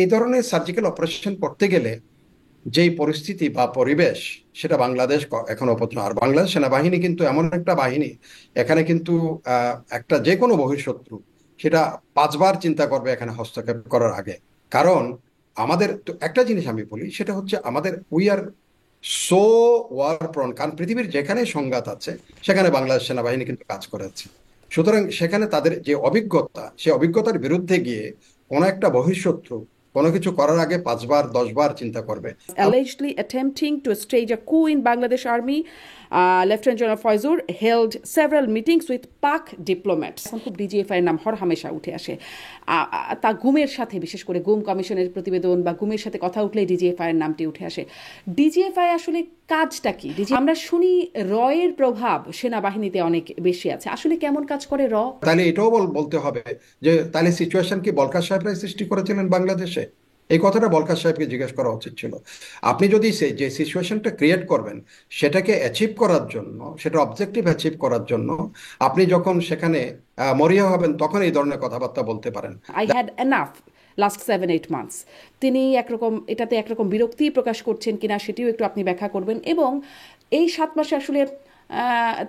এই ধরনের surgical operation করতে গেলে যেই পরিস্থিতি বা পরিবেশ, সেটা বাংলাদেশ এখনো আর বাংলাদেশ সেনাবাহিনী কিন্তু এমন একটা বাহিনী, এখানে কিন্তু একটা যে কোনো বহিঃশত্রু সেটা পাঁচবার চিন্তা করবে এখানে হস্তক্ষেপ করার আগে। কারণ আমাদের তো একটা জিনিস আমি বলি, সেটা হচ্ছে আমাদের we are so war prone, কারণ পৃথিবীর যেখানে সংঘাত আছে সেখানে বাংলাদেশ সেনাবাহিনী কিন্তু কাজ করেছে। সুতরাং সেখানে তাদের যে অভিজ্ঞতা, সেই অভিজ্ঞতার বিরুদ্ধে গিয়ে কোনো একটা বহিঃশত্রু কোনো কিছু করার আগে পাঁচবার দশবার চিন্তা করবে। Allegedly attempting to stage a coup in Bangladesh army, Lieutenant General Fazur held several meetings with Pak diplomats. এখন খুব ডিজিএফআই এর নাম হর হামেশা উঠে আসে। তা গুমের সাথে, বিশেষ করে গুম কমিশনের প্রতিবেদন বা গুমের সাথে কথা উঠলেই ডিজিএফআই এর নামটি উঠে আসে। ডিজিএফআই আসলে কাজটা কি? আমরা শুনি রয়ের প্রভাব সেনাবাহিনীতে অনেক বেশি আছে, আসলে কেমন কাজ করে র? তাহলে এটাও বলতে হবে যে তাহলে সিচুয়েশন কি বলকার সাহেবরাই সৃষ্টি করেছিলেন বাংলাদেশে? এই কথাটা বলকার সাহেবকে জিজ্ঞেস করা উচিত ছিল। আপনি যদি যে সিচুয়েশনটা ক্রিয়েট করবেন সেটাকে অ্যাচিভ করার জন্য, সেটা অবজেক্টিভ অ্যাচিভ করার জন্য আপনি যখন সেখানে মরিয়া হবেন তখন এই ধরনের কথাবার্তা বলতে পারেন। I had enough last 7-8 months. তিনি এটাতে একরকম বিরক্তি প্রকাশ করছেন কিনা সেটিও একটু আপনি ব্যাখ্যা করবেন। এবং এই 7 মাসে আসলে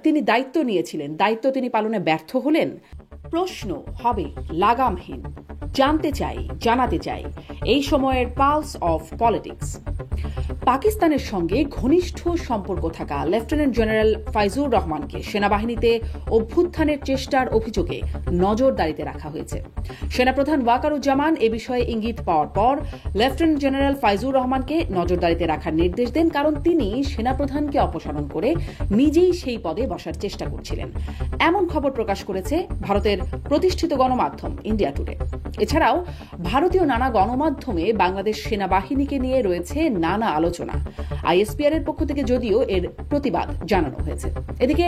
তিনি দায়িত্ব নিয়েছিলেন, দায়িত্ব তিনি পালনে ব্যর্থ হলেন। প্রশ্ন হবে লাগামহীন। জানতে চাই, জানাতে চাই এই সময়ের পালস অফ পলিটিক্স। পাকিস্তানের সঙ্গে ঘনিষ্ঠ সম্পর্ক থাকা লেফটেন্যান্ট জেনারেল ফাইজুর রহমানকে সেনাবাহিনীতে অভ্যুত্থানের চেষ্টার অভিযোগে নজরদারিতে রাখা হয়েছে। সেনাপ্রধান ওয়াকারুজ্জামান এ বিষয়ে ইঙ্গিত পাওয়ার পর লেফটেন্যান্ট জেনারেল ফাইজুর রহমানকে নজরদারিতে রাখার নির্দেশ দেন, কারণ তিনি সেনাপ্রধানকে অপসারণ করে নিজেই সেই পদে বসার চেষ্টা করছিলেন। এমন খবর প্রকাশ করেছে ভারতের প্রতিষ্ঠিত গণমাধ্যম ইন্ডিয়া টুডে। এছাড়াও ভারতীয় নানা গণমাধ্যমে বাংলাদেশ সেনাবাহিনীকে নিয়ে রয়েছে নানা আলোচনা। আইএসপিআর এর পক্ষ থেকে যদিও এর প্রতিবাদ জানানো হয়েছে। এদিকে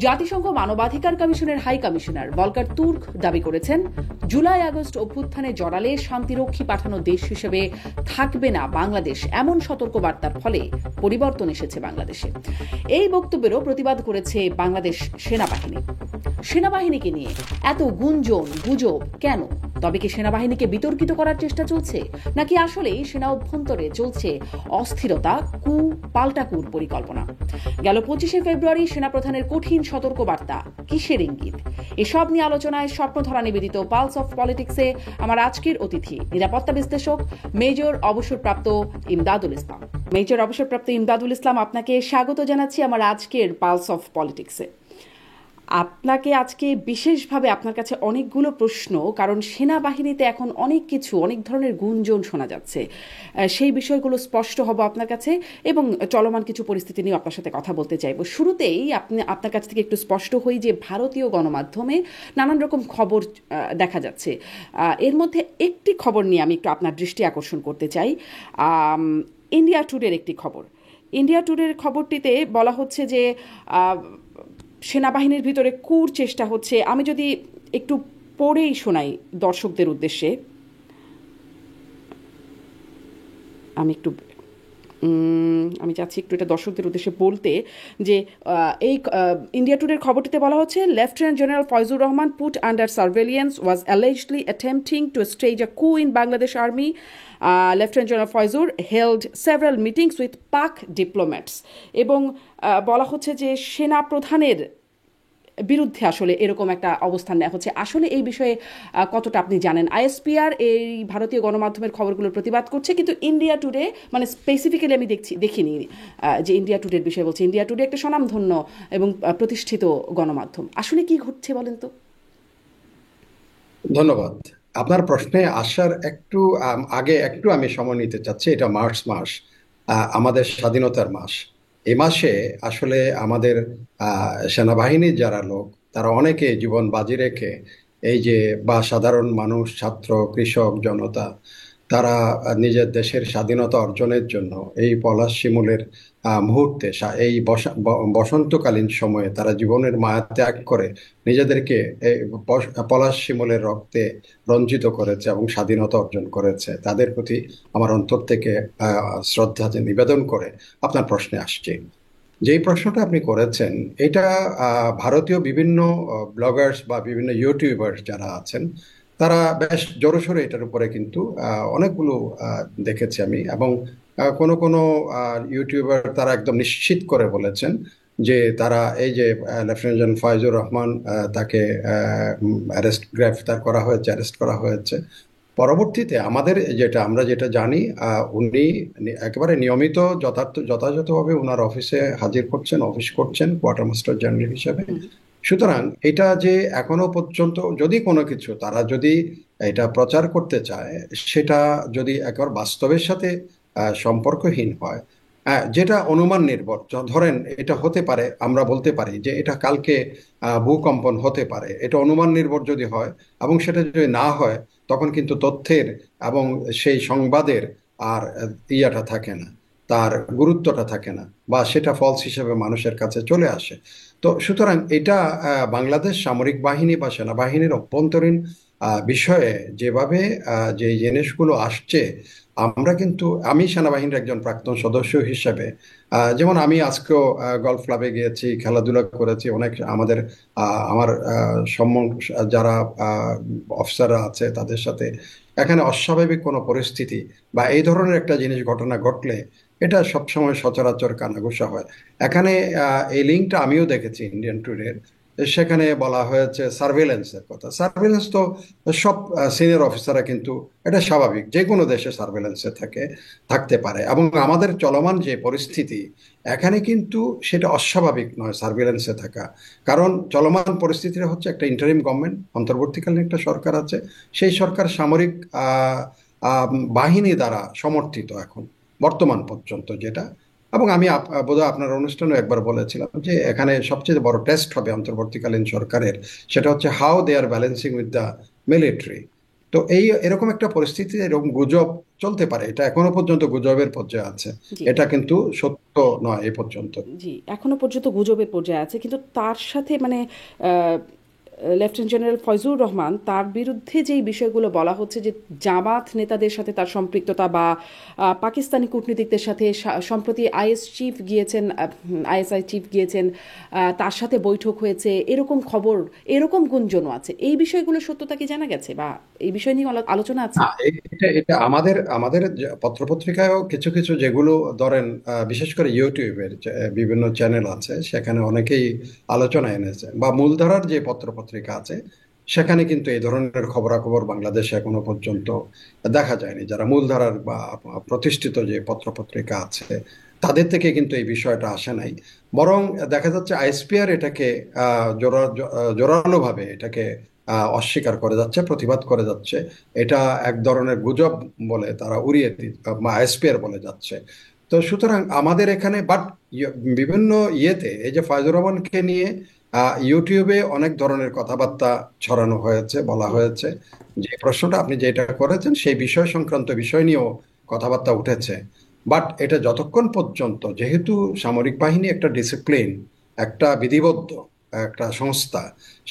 জাতিসংঘ মানবাধিকার কমিশনের হাই কমিশনার ভলকার তুর্ক দাবি করেছেন, জুলাই আগস্ট অভ্যুত্থানে জড়ালে শান্তিরক্ষী পাঠানো দেশ হিসেবে থাকবে না বাংলাদেশ, এমন সতর্কবার্তার ফলে পরিবর্তন এসেছে বাংলাদেশে। এই বক্তব্যেরও প্রতিবাদ করেছে বাংলাদেশ সেনাবাহিনী। সেনাবাহিনীকে নিয়ে এত গুঞ্জন গুজব কেন? তবে কি সেনাবাহিনীকে বিতর্কিত করার চেষ্টা চলছে, নাকি আসলেই সেনা অভ্যন্তরে চলছে অস্থিরতা, পাল্টা কুর পরিকল্পনা? গেল 25শে ফেব্রুয়ারি সেনাপ্রধানের কঠিন সতর্কবার্তা কিসের ইঙ্গিত? এসব নিয়ে আলোচনায় স্বপ্নধরা নিবেদিত পালস অফ পলিটিক্সে আমার আজকের অতিথি নিরাপত্তা বিশ্লেষক মেজর অবসরপ্রাপ্ত ইমদাদুল ইসলাম। মেজর অবসরপ্রাপ্ত ইমদাদুল ইসলাম, আপনাকে স্বাগত জানাচ্ছি আমার আজকের পালস অফ পলিটিক্সে। আপনাকে আজকে বিশেষভাবে আপনার কাছে অনেকগুলো প্রশ্ন, কারণ সেনাবাহিনীতে এখন অনেক ধরনের গুঞ্জন শোনা যাচ্ছে, সেই বিষয়গুলো স্পষ্ট হব আপনার কাছে এবং চলমান কিছু পরিস্থিতি নিয়ে আপনার সাথে কথা বলতে চাইব। শুরুতেই আপনার কাছ থেকে একটু স্পষ্ট হই যে ভারতীয় গণমাধ্যমে নানান রকম খবর দেখা যাচ্ছে। এর মধ্যে একটি খবর নিয়ে আমি একটু আপনার দৃষ্টি আকর্ষণ করতে চাই। ইন্ডিয়া টুডের একটি খবর। ইন্ডিয়া টুডের খবরটিতে বলা হচ্ছে যে সেনাবাহিনীর ভিতরে কুর চেষ্টা হচ্ছে। আমি যদি একটু পড়েই শোনাই দর্শকদের উদ্দেশ্যে, আমি চাচ্ছি একটু এটা দর্শকদের উদ্দেশ্যে বলতে, যে এই ইন্ডিয়া টুডের খবরটিতে বলা হচ্ছে, lieutenant general Faizur Rahman put under surveillance was allegedly attempting to stage a coup in Bangladesh army. Lieutenant General Fazur held several meetings with Pak diplomats. এবং বলা হচ্ছে যে সেনা প্রধানের বিরুদ্ধে আসলে এরকম একটা অবস্থান নেওয়া হচ্ছে। আসলে এই বিষয়ে কতটা আপনি জানেন? আইএসপিআর এই ভারতীয় গণমাধ্যমের খবরগুলোর প্রতিবাদ করছে, কিন্তু ইন্ডিয়া টুডে মানে স্পেসিফিক্যালি আমি দেখিনি যে ইন্ডিয়া টুডের বিষয়ে বলছে। ইন্ডিয়া টুডে একটা স্বনামধন্য এবং প্রতিষ্ঠিত গণমাধ্যম। আসলে কি ঘটছে বলেন তো? ধন্যবাদ। আপনার প্রশ্নে আসার একটু আগে একটু আমি সময় নিতে চাচ্ছি। এটা মার্চ মাস, আমাদের স্বাধীনতার মাস। এই মাসে আসলে আমাদের সেনাবাহিনীর যারা লোক, তারা অনেকে জীবন বাজি রেখে এই যে, বা সাধারণ মানুষ, ছাত্র, কৃষক, জনতা, তারা নিজের দেশের স্বাধীনতা অর্জনের জন্য এই পলাশ শিমুলের মুহূর্তে, এই বসন্তকালীন সময়ে তারা জীবনের মায়া ত্যাগ করে নিজেদেরকে পলাশ শিমুলের রক্তে রঞ্জিত করেছে এবং স্বাধীনতা অর্জন করেছে। তাদের প্রতি আমার অন্তর থেকে শ্রদ্ধা নিবেদন করে আপনার প্রশ্নে আসছে। যেই প্রশ্নটা আপনি করেছেন, এটা ভারতীয় বিভিন্ন ব্লগার্স বা বিভিন্ন ইউটিউবার্স যারা আছেন, তারা বেশ জোরসোরে এটার উপরে কিন্তু অনেকগুলো দেখেছি আমি, এবং কোনো কোনো ইউটিউবার তারা একদম নিশ্চিত করে বলেছেন যে তারা এই যে লেফটেন্যান্ট জেনারেল ফয়জুর রহমান, তাকে গ্রেফতার করা হয়েছে, অ্যারেস্ট করা হয়েছে। পরবর্তীতে আমাদের যেটা আমরা যেটা জানি, উনি একেবারে নিয়মিত যথাযথভাবে ওনার অফিসে হাজির করছেন, অফিস করছেন কোয়ার্টার মাস্টার জেনারেল হিসেবে। হুম। সুতরাং এটা যে এখনো পর্যন্ত যদি কোনো কিছু তারা যদি এটা প্রচার করতে চায়, সেটা যদি একবার বাস্তবের সাথে সম্পর্কহীন হয়, যেটা অনুমান নির্ভর, ধরেন এটা হতে পারে, আমরা বলতে পারি যে এটা কালকে ভূকম্পন হতে পারে, এটা অনুমান নির্ভর যদি হয়, এবং সেটা যদি না হয়, তখন কিন্তু তথ্যের এবং সেই সংবাদের আর ইয়াটা থাকে না, তার গুরুত্বটা থাকে না, বা সেটা ফলস হিসেবে মানুষের কাছে চলে আসে। তো সুতরাং এটা বাংলাদেশ সামরিক বাহিনী বা সেনাবাহিনীর অভ্যন্তরীণ বিষয়ে যেভাবে যে জিনিসগুলো আসছে, আমরা কিন্তু, আমি সেনাবাহিনীর একজন প্রাক্তন সদস্য হিসেবে, যেমন আমি আজকেও গলফ ক্লাবে গিয়েছি, খেলাধুলা করেছি অনেক, আমাদের আমার যারা অফিসাররা আছে তাদের সাথে, এখানে অস্বাভাবিক কোনো পরিস্থিতি বা এই ধরনের একটা জিনিস ঘটনা ঘটলে এটা সবসময় সচরাচর কানাঘুষা হয়। এখানে এই লিঙ্কটা আমিও দেখেছি ইন্ডিয়ান টুডের, সেখানে বলা হয়েছে সার্ভেলেন্সের কথা। সার্ভেলেন্স তো সব সিনিয়র অফিসাররা কিন্তু, এটা স্বাভাবিক, যে কোনো দেশে সার্ভেলেন্সে থাকতে পারে, এবং আমাদের চলমান যে পরিস্থিতি এখানে কিন্তু সেটা অস্বাভাবিক নয় সার্ভেলেন্সে থাকা। কারণ চলমান পরিস্থিতিটা হচ্ছে একটা ইন্টারিম গভর্নমেন্ট, অন্তর্বর্তীকালীন একটা সরকার আছে, সেই সরকার সামরিক আহ আহ, বাহিনী দ্বারা সমর্থিত এখন বর্তমান পর্যন্ত যেটা। এবং আমি বোধহয় আপনার অনুষ্ঠানে একবার বলেছিলাম যে এখানে সবচেয়ে বড় টেস্ট হবে অন্তর্বর্তীকালীন সরকারের, সেটা হচ্ছে how they are balancing with the military. তো এরকম একটা পরিস্থিতি, এরকম গুজব চলতে পারে, এটা এখনো পর্যন্ত গুজবের পর্যায়ে আছে, জি। এটা কিন্তু সত্য নয় এই পর্যন্ত। জি, এখনো পর্যন্ত গুজবের পর্যায়ে আছে, কিন্তু তার সাথে মানে লেফটেন্যান্ট জেনারেল ফয়জুর রহমান তার বিরুদ্ধে যেই বিষয়গুলো বলা হচ্ছে যে জামাত নেতাদের সাথে তার সম্পৃক্ততা বা পাকিস্তানি কূটনীতিকদের সাথে সম্প্রতি আইএসআই চিফ গিয়েছেন, তার সাথে বৈঠক হয়েছে, এরকম খবর, এরকম গুঞ্জনও আছে। এই বিষয়গুলোর সত্যতা কি জানা গেছে, বা এই বিষয় নিয়ে আলোচনা আছে? না, এটা এটা আমাদের আমাদের পত্রপত্রিকায়ও কিছু কিছু যেগুলো ধরেন, বিশেষ করে ইউটিউবের বিভিন্ন চ্যানেল আছে, সেখানে অনেকেই আলোচনা এনেছে, বা মূলধারার যে পত্রপত্রিকা আছে সেখানে কিন্তু এই ধরনের খবরাখবর বাংলাদেশে এখনো পর্যন্ত দেখা যায়নি। যারা মূলধারার বা প্রতিষ্ঠিত যে পত্রপত্রিকা আছে তাদের থেকে কিন্তু এই বিষয়টা আসে নাই। বরং দেখা যাচ্ছে আইএসপিআর এটাকে জোরালোভাবে এটাকে অস্বীকার করে যাচ্ছে, প্রতিবাদ করে যাচ্ছে। এটা এক ধরনের গুজব বলে তারা উড়িয়ে এসপিআর বলে যাচ্ছে। তো সুতরাং আমাদের এখানে বিভিন্ন ইয়েতে এই যে ফয়জুর রহমানকে নিয়ে ইউটিউবে অনেক ধরনের কথাবার্তা ছড়ানো হয়েছে, বলা জি। হয়েছে। যে প্রশ্নটা আপনি যেটা করেছেন সেই বিষয় সংক্রান্ত বিষয় নিয়েও কথাবার্তা উঠেছে। বাট এটা যতক্ষণ পর্যন্ত, যেহেতু সামরিক বাহিনী একটা ডিসিপ্লিন, একটা বিধিবদ্ধ একটা সংস্থা,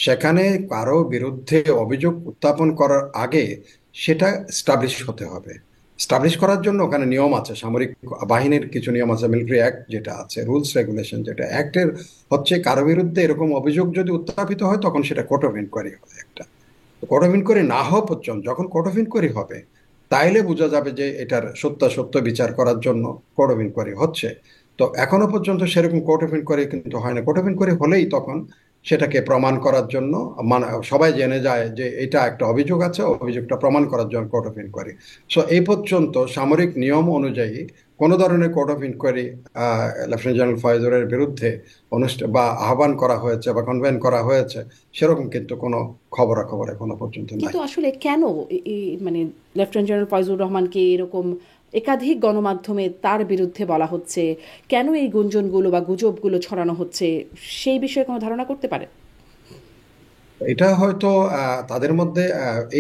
সেখানে কারো বিরুদ্ধে অভিযোগ উত্থাপন করার আগে সেটা স্টাবলিশ হতে হবে। স্টাবলিশ করার জন্য ওখানে নিয়ম আছে, সামরিক বাহিনীর কিছু নিয়ম আছে, মিলিটারি অ্যাক্ট যেটা আছে, রুলস রেগুলেশন যেটা অ্যাক্টের হচ্ছে, কারো বিরুদ্ধে এরকম অভিযোগ যদি উত্থাপিত হয় তখন সেটা কোর্ট অফ ইনকোয়ারি হবে একটা। কোর্ট অফ ইনকোয়ারি না হওয়া পর্যন্ত, যখন কোর্ট অফ ইনকোয়ারি হবে তাইলে বোঝা যাবে যে এটার সত্যাসত্য বিচার করার জন্য কোর্ট অফ ইনকোয়ারি হচ্ছে। তো এখনো পর্যন্ত সেরকম কোর্ট অফ ইনকোয়ারি কিন্তু হয় না। কোর্ট অফ ইনকোয়ারি হলেই তখন সেটাকে প্রমাণ করার জন্য, মানে সবাই জেনে যায় যে এটা একটা অভিযোগ আছে, অভিযোগটা প্রমাণ করার জন্য কোর্ট অফ ইনকোয়ারি। সো এই পর্যন্ত সামরিক নিয়ম অনুযায়ী কোনো ধরনের court of inquiry lieutenant general ফয়জুরের বিরুদ্ধে অনুষ্ঠান বা আহ্বান করা হয়েছে বা কনভেন করা হয়েছে, সেরকম কিন্তু কোনো খবরাখবর এখনো পর্যন্ত নাই। কিন্তু আসলে কেন মানে লেফটেন্যান্ট জেনারেল ফয়জুর রহমানকে এরকম একাধিক গণমাধ্যমে তার বিরুদ্ধে বলা হচ্ছে, কেন এই গুঞ্জনগুলো বা গুজবগুলো ছড়ানো হচ্ছে, সেই বিষয়ে কোনো ধারণা করতে পারে? এটা হয়তো তাদের মধ্যে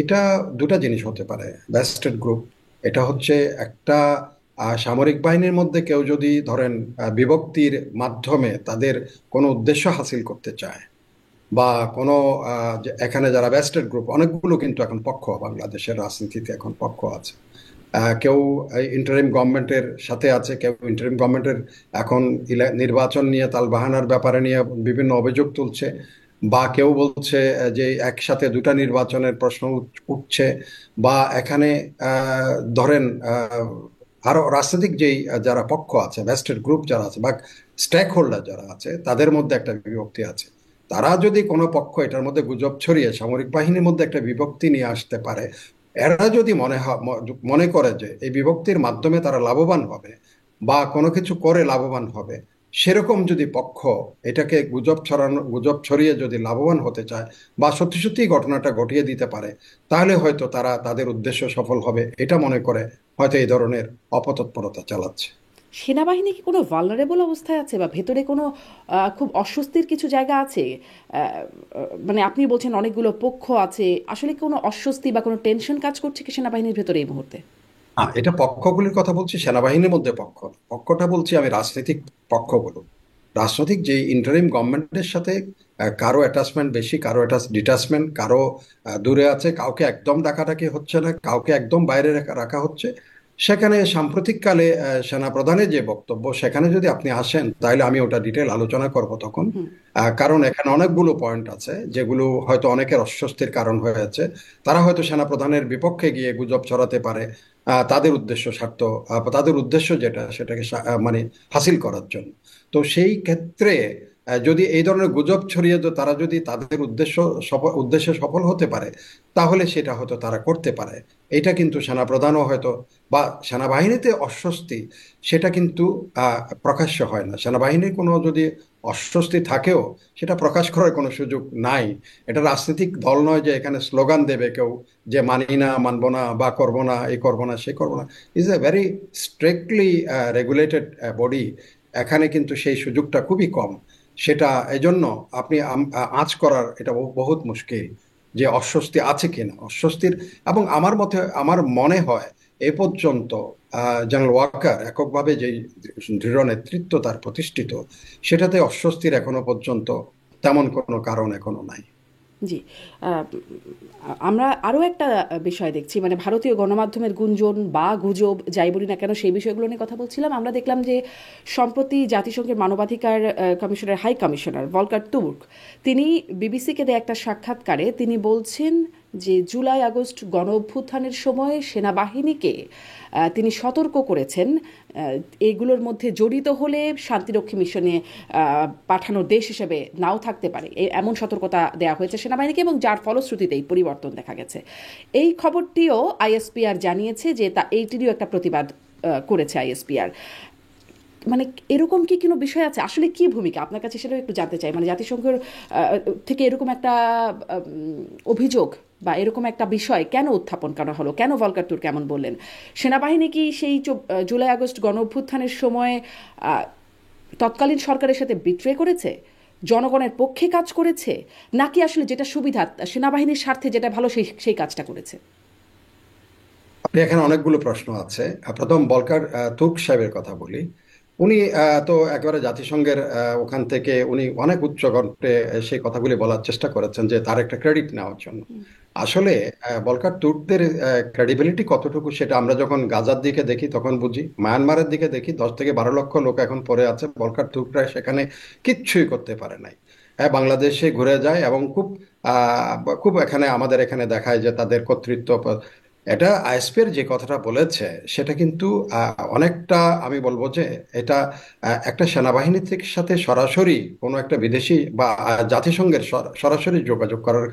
এটা দুটা জিনিস হতে পারে, ভেস্টেড গ্রুপ। এটা হচ্ছে একটা সামরিক বাহিনীর মধ্যে কেউ যদি ধরেন বিভক্তির মাধ্যমে তাদের কোনো উদ্দেশ্য হাসিল করতে চায়, বা কোনো এখানে যারা ভেস্টেড গ্রুপ, অনেকগুলো কিন্তু এখন পক্ষ, বাংলাদেশের রাজনীতিতে এখন পক্ষ আছে। কেউ ইন্টারিম গভর্নমেন্টের সাথে আছে, কেউ ইন্টারিম গভর্নমেন্টের এখন নির্বাচন নিয়ে তালবাহানার ব্যাপারে নিয়ে বিভিন্ন অভিযোগ তুলছে। বা কেউ বলছে যে একসাথে দুটা নির্বাচনের প্রশ্ন উঠছে, বা এখানে ধরেন আরো রাজনৈতিক যেই যারা পক্ষ আছে, ভেস্টেড গ্রুপ যারা আছে বা স্টেক হোল্ডার যারা আছে, তাদের মধ্যে একটা বিভক্তি আছে। তারা যদি কোনো পক্ষ এটার মধ্যে গুজব ছড়িয়ে সামরিক বাহিনীর মধ্যে একটা বিভক্তি নিয়ে আসতে পারে, এরা যদি মনে করে যে এই বিভক্তির মাধ্যমে তারা লাভবান হবে বা কোনো কিছু করে লাভবান হবে, সেরকম যদি পক্ষ এটাকে গুজব ছড়িয়ে যদি লাভবান হতে চায় বা সত্যি সত্যি ঘটনাটা ঘটিয়ে দিতে পারে, তাহলে হয়তো তারা তাদের উদ্দেশ্য সফল হবে এটা মনে করে হয়তো এই ধরনের অপতৎপরতা চালাচ্ছে। সেনাবাহিনী কি কোনো ভালনারেবল অবস্থায় আছে, বা ভেতরে কোনো খুব অস্বস্তির কিছু জায়গা আছে? মানে আপনি বলছেন অনেকগুলো পক্ষ আছে, আসলে কোনো অস্বস্তি বা কোনো টেনশন কাজ করছে কি সেনাবাহিনীর ভেতরে এই মুহূর্তে? এটা পক্ষগুলির কথা বলছি, সেনাবাহিনীর মধ্যে পক্ষটা বলছি আমি রাজনৈতিক পক্ষগুলো। রাজনৈতিক যে ইন্টারিম গভর্নমেন্টের সাথে কারো অ্যাটাচমেন্ট বেশি, কারো ডিটাচমেন্ট, কারো দূরে আছে, কাউকে একদম ডাকাডাকি হচ্ছে না, কাউকে একদম বাইরে রাখা হচ্ছে। সেখানে সাম্প্রতিককালে সেনাপ্রধানের যে বক্তব্য, সেখানে যদি আপনি আসেন তাহলে আমি ওটা ডিটেল আলোচনা করব তখন। কারণ এখানে অনেকগুলো পয়েন্ট আছে যেগুলো হয়তো অনেকের অস্বস্তির কারণ হয়েছে। তারা হয়তো সেনাপ্রধানের বিপক্ষে গিয়ে গুজব ছড়াতে পারে তাদের তাদের উদ্দেশ্য যেটা সেটাকে মানে হাসিল করার জন্য। তো সেই ক্ষেত্রে যদি এই ধরনের গুজব ছড়িয়ে তারা যদি তাদের উদ্দেশ্যে সফল হতে পারে, তাহলে সেটা হয়তো তারা করতে পারে। এটা কিন্তু সেনাপ্রধানও হয়তো, বা সেনাবাহিনীতে অস্বস্তি সেটা কিন্তু প্রকাশ্য হয় না। সেনাবাহিনীর কোনো যদি অস্বস্তি থাকেও সেটা প্রকাশ করার কোনো সুযোগ নাই। এটা রাজনৈতিক দল নয় যে এখানে স্লোগান দেবে কেউ যে মানি না, মানবো না, বা করবো না, এই করবো না, সে করবো না। Is a very strictly regulated body. এখানে কিন্তু সেই সুযোগটা খুবই কম। সেটা এজন্য আপনি আঁচ করার এটা বহুত মুশকিল যে অস্বস্তি আছে কিনা অস্বস্তির। এবং আমার মনে হয় এ পর্যন্ত জেনারেল ওয়াকার এককভাবে যে দৃঢ় নেতৃত্ব তার প্রতিষ্ঠিত, সেটাতে অস্বস্তির এখনো পর্যন্ত তেমন কোনো কারণ এখনো নাই। জি। আহ, আমরা আরও একটা বিষয় দেখছি, মানে ভারতীয় গণমাধ্যমের গুঞ্জন বা গুজব যাই বলি না কেন সেই বিষয়গুলো নিয়ে কথা বলছিলাম। আমরা দেখলাম যে সম্প্রতি জাতিসংঘের মানবাধিকার কমিশনের হাই কমিশনার ভলকার তুর্ক, তিনি বিবিসিকে দেয়া একটা সাক্ষাৎকারে তিনি বলছেন যে জুলাই আগস্ট গণ অভ্যুত্থানের সময় সেনাবাহিনীকে তিনি সতর্ক করেছেন এগুলোর মধ্যে জড়িত হলে শান্তিরক্ষী মিশনে পাঠানো দেশ হিসেবে নাও থাকতে পারে, এমন সতর্কতা দেওয়া হয়েছে সেনাবাহিনীকে, এবং যার ফলশ্রুতিতে এই পরিবর্তন দেখা গেছে। এই খবরটিও আইএসপিআর জানিয়েছে যে এইটিরও একটা প্রতিবাদ করেছে আইএসপিআর। মানে এরকম কি কোনো বিষয় আছে, আসলে কি ভূমিকা আপনার কাছে সেটাও একটু জানতে চাই। মানে জাতিসংঘের থেকে এরকম একটা অভিযোগ বা এরকম একটা বিষয় কেন উত্থাপন করা হলো, কেন ভলকার তুর্ক এমন বললেন? সেনাবাহিনী কি সেই জুলাই আগস্ট গণ অভ্যুত্থানের সময় তৎকালীন সরকারের সাথে বিট্রে করেছে, জনগণের পক্ষে কাজ করেছে, নাকি আসলে যেটা সুবিধা সেনাবাহিনীর স্বার্থে যেটা ভালো সেই সেই কাজটা করেছে? আপনি এখানে অনেকগুলো প্রশ্ন আছে। প্রথম বলকার তুর্ক সাহেবের কথা বলি। উনি তো একেবারে জাতিসংঘের ওখান থেকে উনি অনেক উচ্চ কণ্ঠে সেই কথাগুলি বলার চেষ্টা করেছেন যে তার একটা ক্রেডিট নেওয়ার জন্য। আসলে বলকার তুর্কদের ক্রেডিবিলিটি কতটুকু সেটা আমরা যখন গাজার দিকে দেখি তখন বুঝি। মায়ানমারের দিকে দেখি 10 থেকে 12 লক্ষ লোক এখন পড়ে আছে, বলকার তুর্করা সেখানে কিচ্ছুই করতে পারে নাই। বাংলাদেশে ঘুরে যায় এবং খুব এখানে আমাদের এখানে দেখায় যে তাদের কর্তৃত্ব। এটা আইএসপির যে কথাটা বলেছে সেটা কিন্তু অনেকটা আমি বলবো যে এটা একটা সেনাবাহিনীর থেকে সাথে সরাসরি কোনো একটা বিদেশি বা জাতিসংঘের সরাসরি যোগাযোগ করার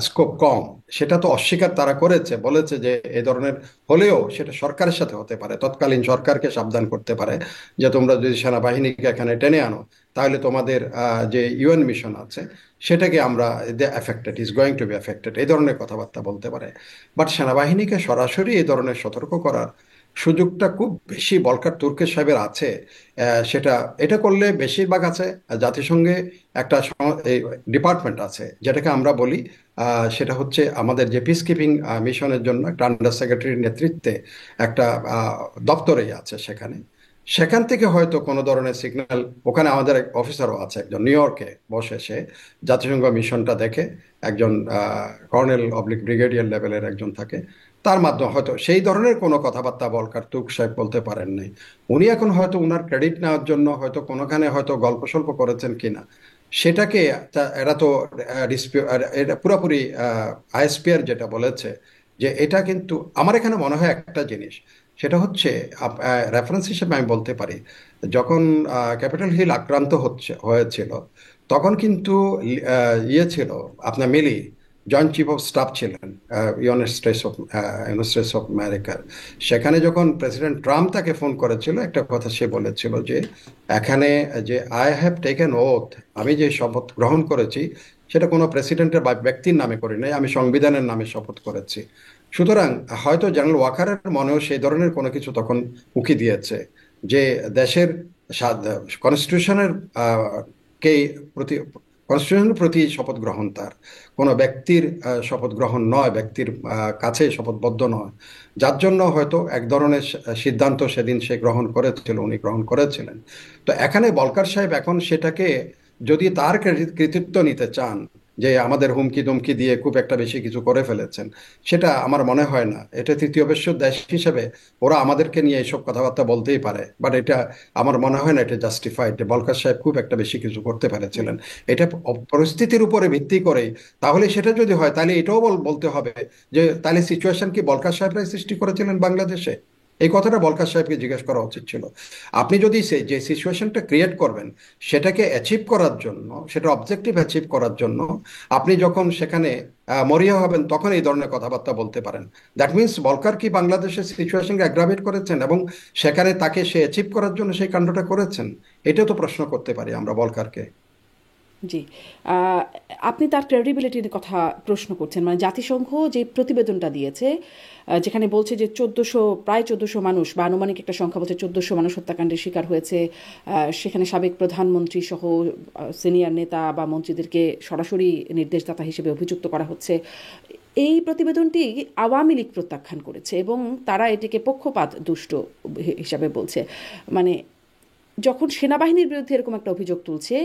স্কোপ কম। সেটা তো অস্বীকার তারা করেছে, বলেছে যে এই ধরনের হলেও সেটা সরকারের সাথে হতে পারে, তৎকালীন সরকারকে সাবধান করতে পারে যে তোমরা যদি সেনাবাহিনীকে এখানে টেনে আনো তাহলে তোমাদের যে ইউএন মিশন আছে সেটাকে আমরা affected, is going to be affected, এই ধরনের কথাবার্তা বলতে পারে। বাট সেনাবাহিনীকে সরাসরি এই ধরনের সতর্ক করার সুযোগটা খুব বেশি বলকার তুর্কের সাহেবের আছে। সেটা এটা করলে বেশিরভাগ আছে জাতিসংঘে একটা ডিপার্টমেন্ট আছে যেটাকে আমরা বলি সেটা হচ্ছে আমাদের যে পিস কিপিং মিশনের জন্য একটা আন্ডার সেক্রেটারির নেতৃত্বে একটা দপ্তরেই আছে সেখানে। সেখান থেকে হয়তো কোনো ধরনের সিগন্যাল, ওখানে আমাদের এক অফিসারও আছে একজন নিউ ইয়র্কে বসে, সে জাতিসংঘ মিশনটা দেখে, একজন কর্নেল অবলিক ব্রিগেডিয়ার লেভেলের একজন থাকে, তার মাধ্যমে হয়তো সেই ধরনের কোনো কথাবার্তা বলকার তুর্ক সাহেব বলতে পারেন নাই। উনি এখন হয়তো উনার ক্রেডিট নেওয়ার জন্য হয়তো কোনোখানে হয়তো গল্প সল্প করেছেন কিনা সেটাকে এরা তো এটা পুরোপুরি আইএসপিআর যেটা বলেছে যে এটা কিন্তু আমার এখানে মনে হয় একটা জিনিস, সেটা হচ্ছে রেফারেন্স হিসেবে আমি বলতে পারি, যখন ক্যাপিটাল হিল আক্রান্ত হয়েছিল তখন কিন্তু ছিল আপনার মিলি জয়েন্ট চিফ অফ স্টাফ ছিলেন ইউনাইটেড স্টেটস অফ আমেরিকার। সেখানে যখন প্রেসিডেন্ট ট্রাম্প তাকে ফোন করেছিল একটা কথা সে বলেছিল যে এখানে যে আই হ্যাভ টেকেন ওথ, আমি যে শপথ গ্রহণ করেছি সেটা কোনো প্রেসিডেন্টের বা ব্যক্তির নামে করি নাই, আমি সংবিধানের নামে শপথ করেছি। সুতরাং হয়তো জেনারেল ওয়াকারের মনেও সেই ধরনের কোনো কিছু তখন উকি দিয়েছে যে দেশের কনস্টিটিউশনের কে প্রতি কনস্টিটিউশনের প্রতি শপথ গ্রহণ তার কোনো ব্যক্তির শপথ গ্রহণ নয়, ব্যক্তির কাছে শপথবদ্ধ নয়, যার জন্য হয়তো এক ধরনের সিদ্ধান্ত সেদিন সে গ্রহণ করেছিল, উনি গ্রহণ করেছিলেন। তো এখানে বলকার সাহেব এখন সেটাকে যদি তার কৃতিত্ব নিতে চান যে আমাদের হুমকি দুমকি দিয়ে খুব একটা বেশি কিছু করে ফেলেছেন, সেটা আমার মনে হয় না। এটা তৃতীয় বিশ্ব দেশ হিসেবে ওরা আমাদেরকে নিয়ে এইসব কথাবার্তা বলতেই পারে, বাট এটা আমার মনে হয় না এটা জাস্টিফাইড যে বলকার সাহেব খুব একটা বেশি কিছু করতে পেরেছিলেন। এটা পরিস্থিতির উপরে ভিত্তি করেই, তাহলে সেটা যদি হয় তাহলে এটাও বলতে হবে যে তাহলে সিচুয়েশন কি বলকার সাহেবরাই সৃষ্টি করেছিলেন বাংলাদেশে? এই কথাটা বলকার সাহেবকে জিজ্ঞেস করা উচিত ছিল। আপনি যদি যে সিচুয়েশনটা ক্রিয়েট করবেন সেটাকে অ্যাচিভ করার জন্য, সেটা অবজেক্টিভ অ্যাচিভ করার জন্য আপনি যখন সেখানে মরিয়া হবেন তখন এই ধরনের কথাবার্তা বলতে পারেন। দ্যাট মিনস বলকার কি বাংলাদেশের সিচুয়েশনকে অ্যাগ্রাভেট করেছেন এবং সেখানে তাকে সে অ্যাচিভ করার জন্য সেই কাণ্ডটা করেছেন? এটাও তো প্রশ্ন করতে পারি আমরা বলকারকে। জি। আহ, আপনি তার ক্রেডিবিলিটির কথা প্রশ্ন করছেন, মানে জাতিসংঘ যে প্রতিবেদনটা দিয়েছে, যেখানে বলছে যে প্রায় 1400 মানুষ বা আনুমানিক একটা সংখ্যা বলছে 1400 মানুষ হত্যাকাণ্ডের শিকার হয়েছে। সেখানে সাবেক প্রধানমন্ত্রী সহ সিনিয়র নেতা বা মন্ত্রীদেরকে সরাসরি নির্দেশদাতা হিসেবে অভিযুক্ত করা হচ্ছে। এই প্রতিবেদনটি আওয়ামী লীগ প্রত্যাখ্যান করেছে এবং তারা এটিকে পক্ষপাত দুষ্ট হিসাবে বলছে। মানে যখন সেনাবাহিনীর বিরুদ্ধে এরকম একটা অভিযোগ তুলছে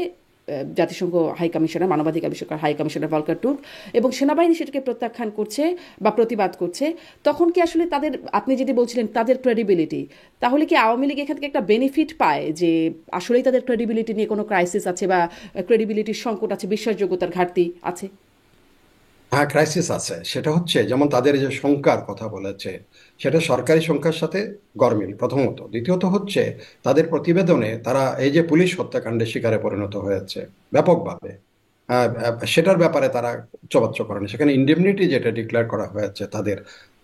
জাতিসংঘ হাই কমিশনার, মানবাধিকার বিষয়ক হাই কমিশনার ভলকার টুর্ক, এবং সেনাবাহিনী সেটাকে প্রত্যাখ্যান করছে বা প্রতিবাদ করছে, তখন কি আসলে তাদের, আপনি যেটি বলছিলেন তাদের ক্রেডিবিলিটি, তাহলে কি আওয়ামী লীগ এখান থেকে একটা বেনিফিট পায় যে আসলেই তাদের ক্রেডিবিলিটি নিয়ে কোনো ক্রাইসিস আছে বা ক্রেডিবিলিটির সংকট আছে, বিশ্বাসযোগ্যতার ঘাটতি আছে? হ্যাঁ, ক্রাইসিস আছে। সেটা হচ্ছে যেমন তাদের যে সংখ্যার কথা বলেছে সেটা সরকারি সংখ্যার সাথে গরমিল প্রথমত। দ্বিতীয়ত হচ্ছে তাদের প্রতিবেদনে তারা এই যে পুলিশ হত্যাকাণ্ডের শিকারে পরিণত হয়েছে ব্যাপকভাবে, সেটার ব্যাপারে তারা উচ্চবাচ্য করেনি। সেখানে ইন্ডেমনিটি যেটা ডিক্লেয়ার করা হয়েছে তাদের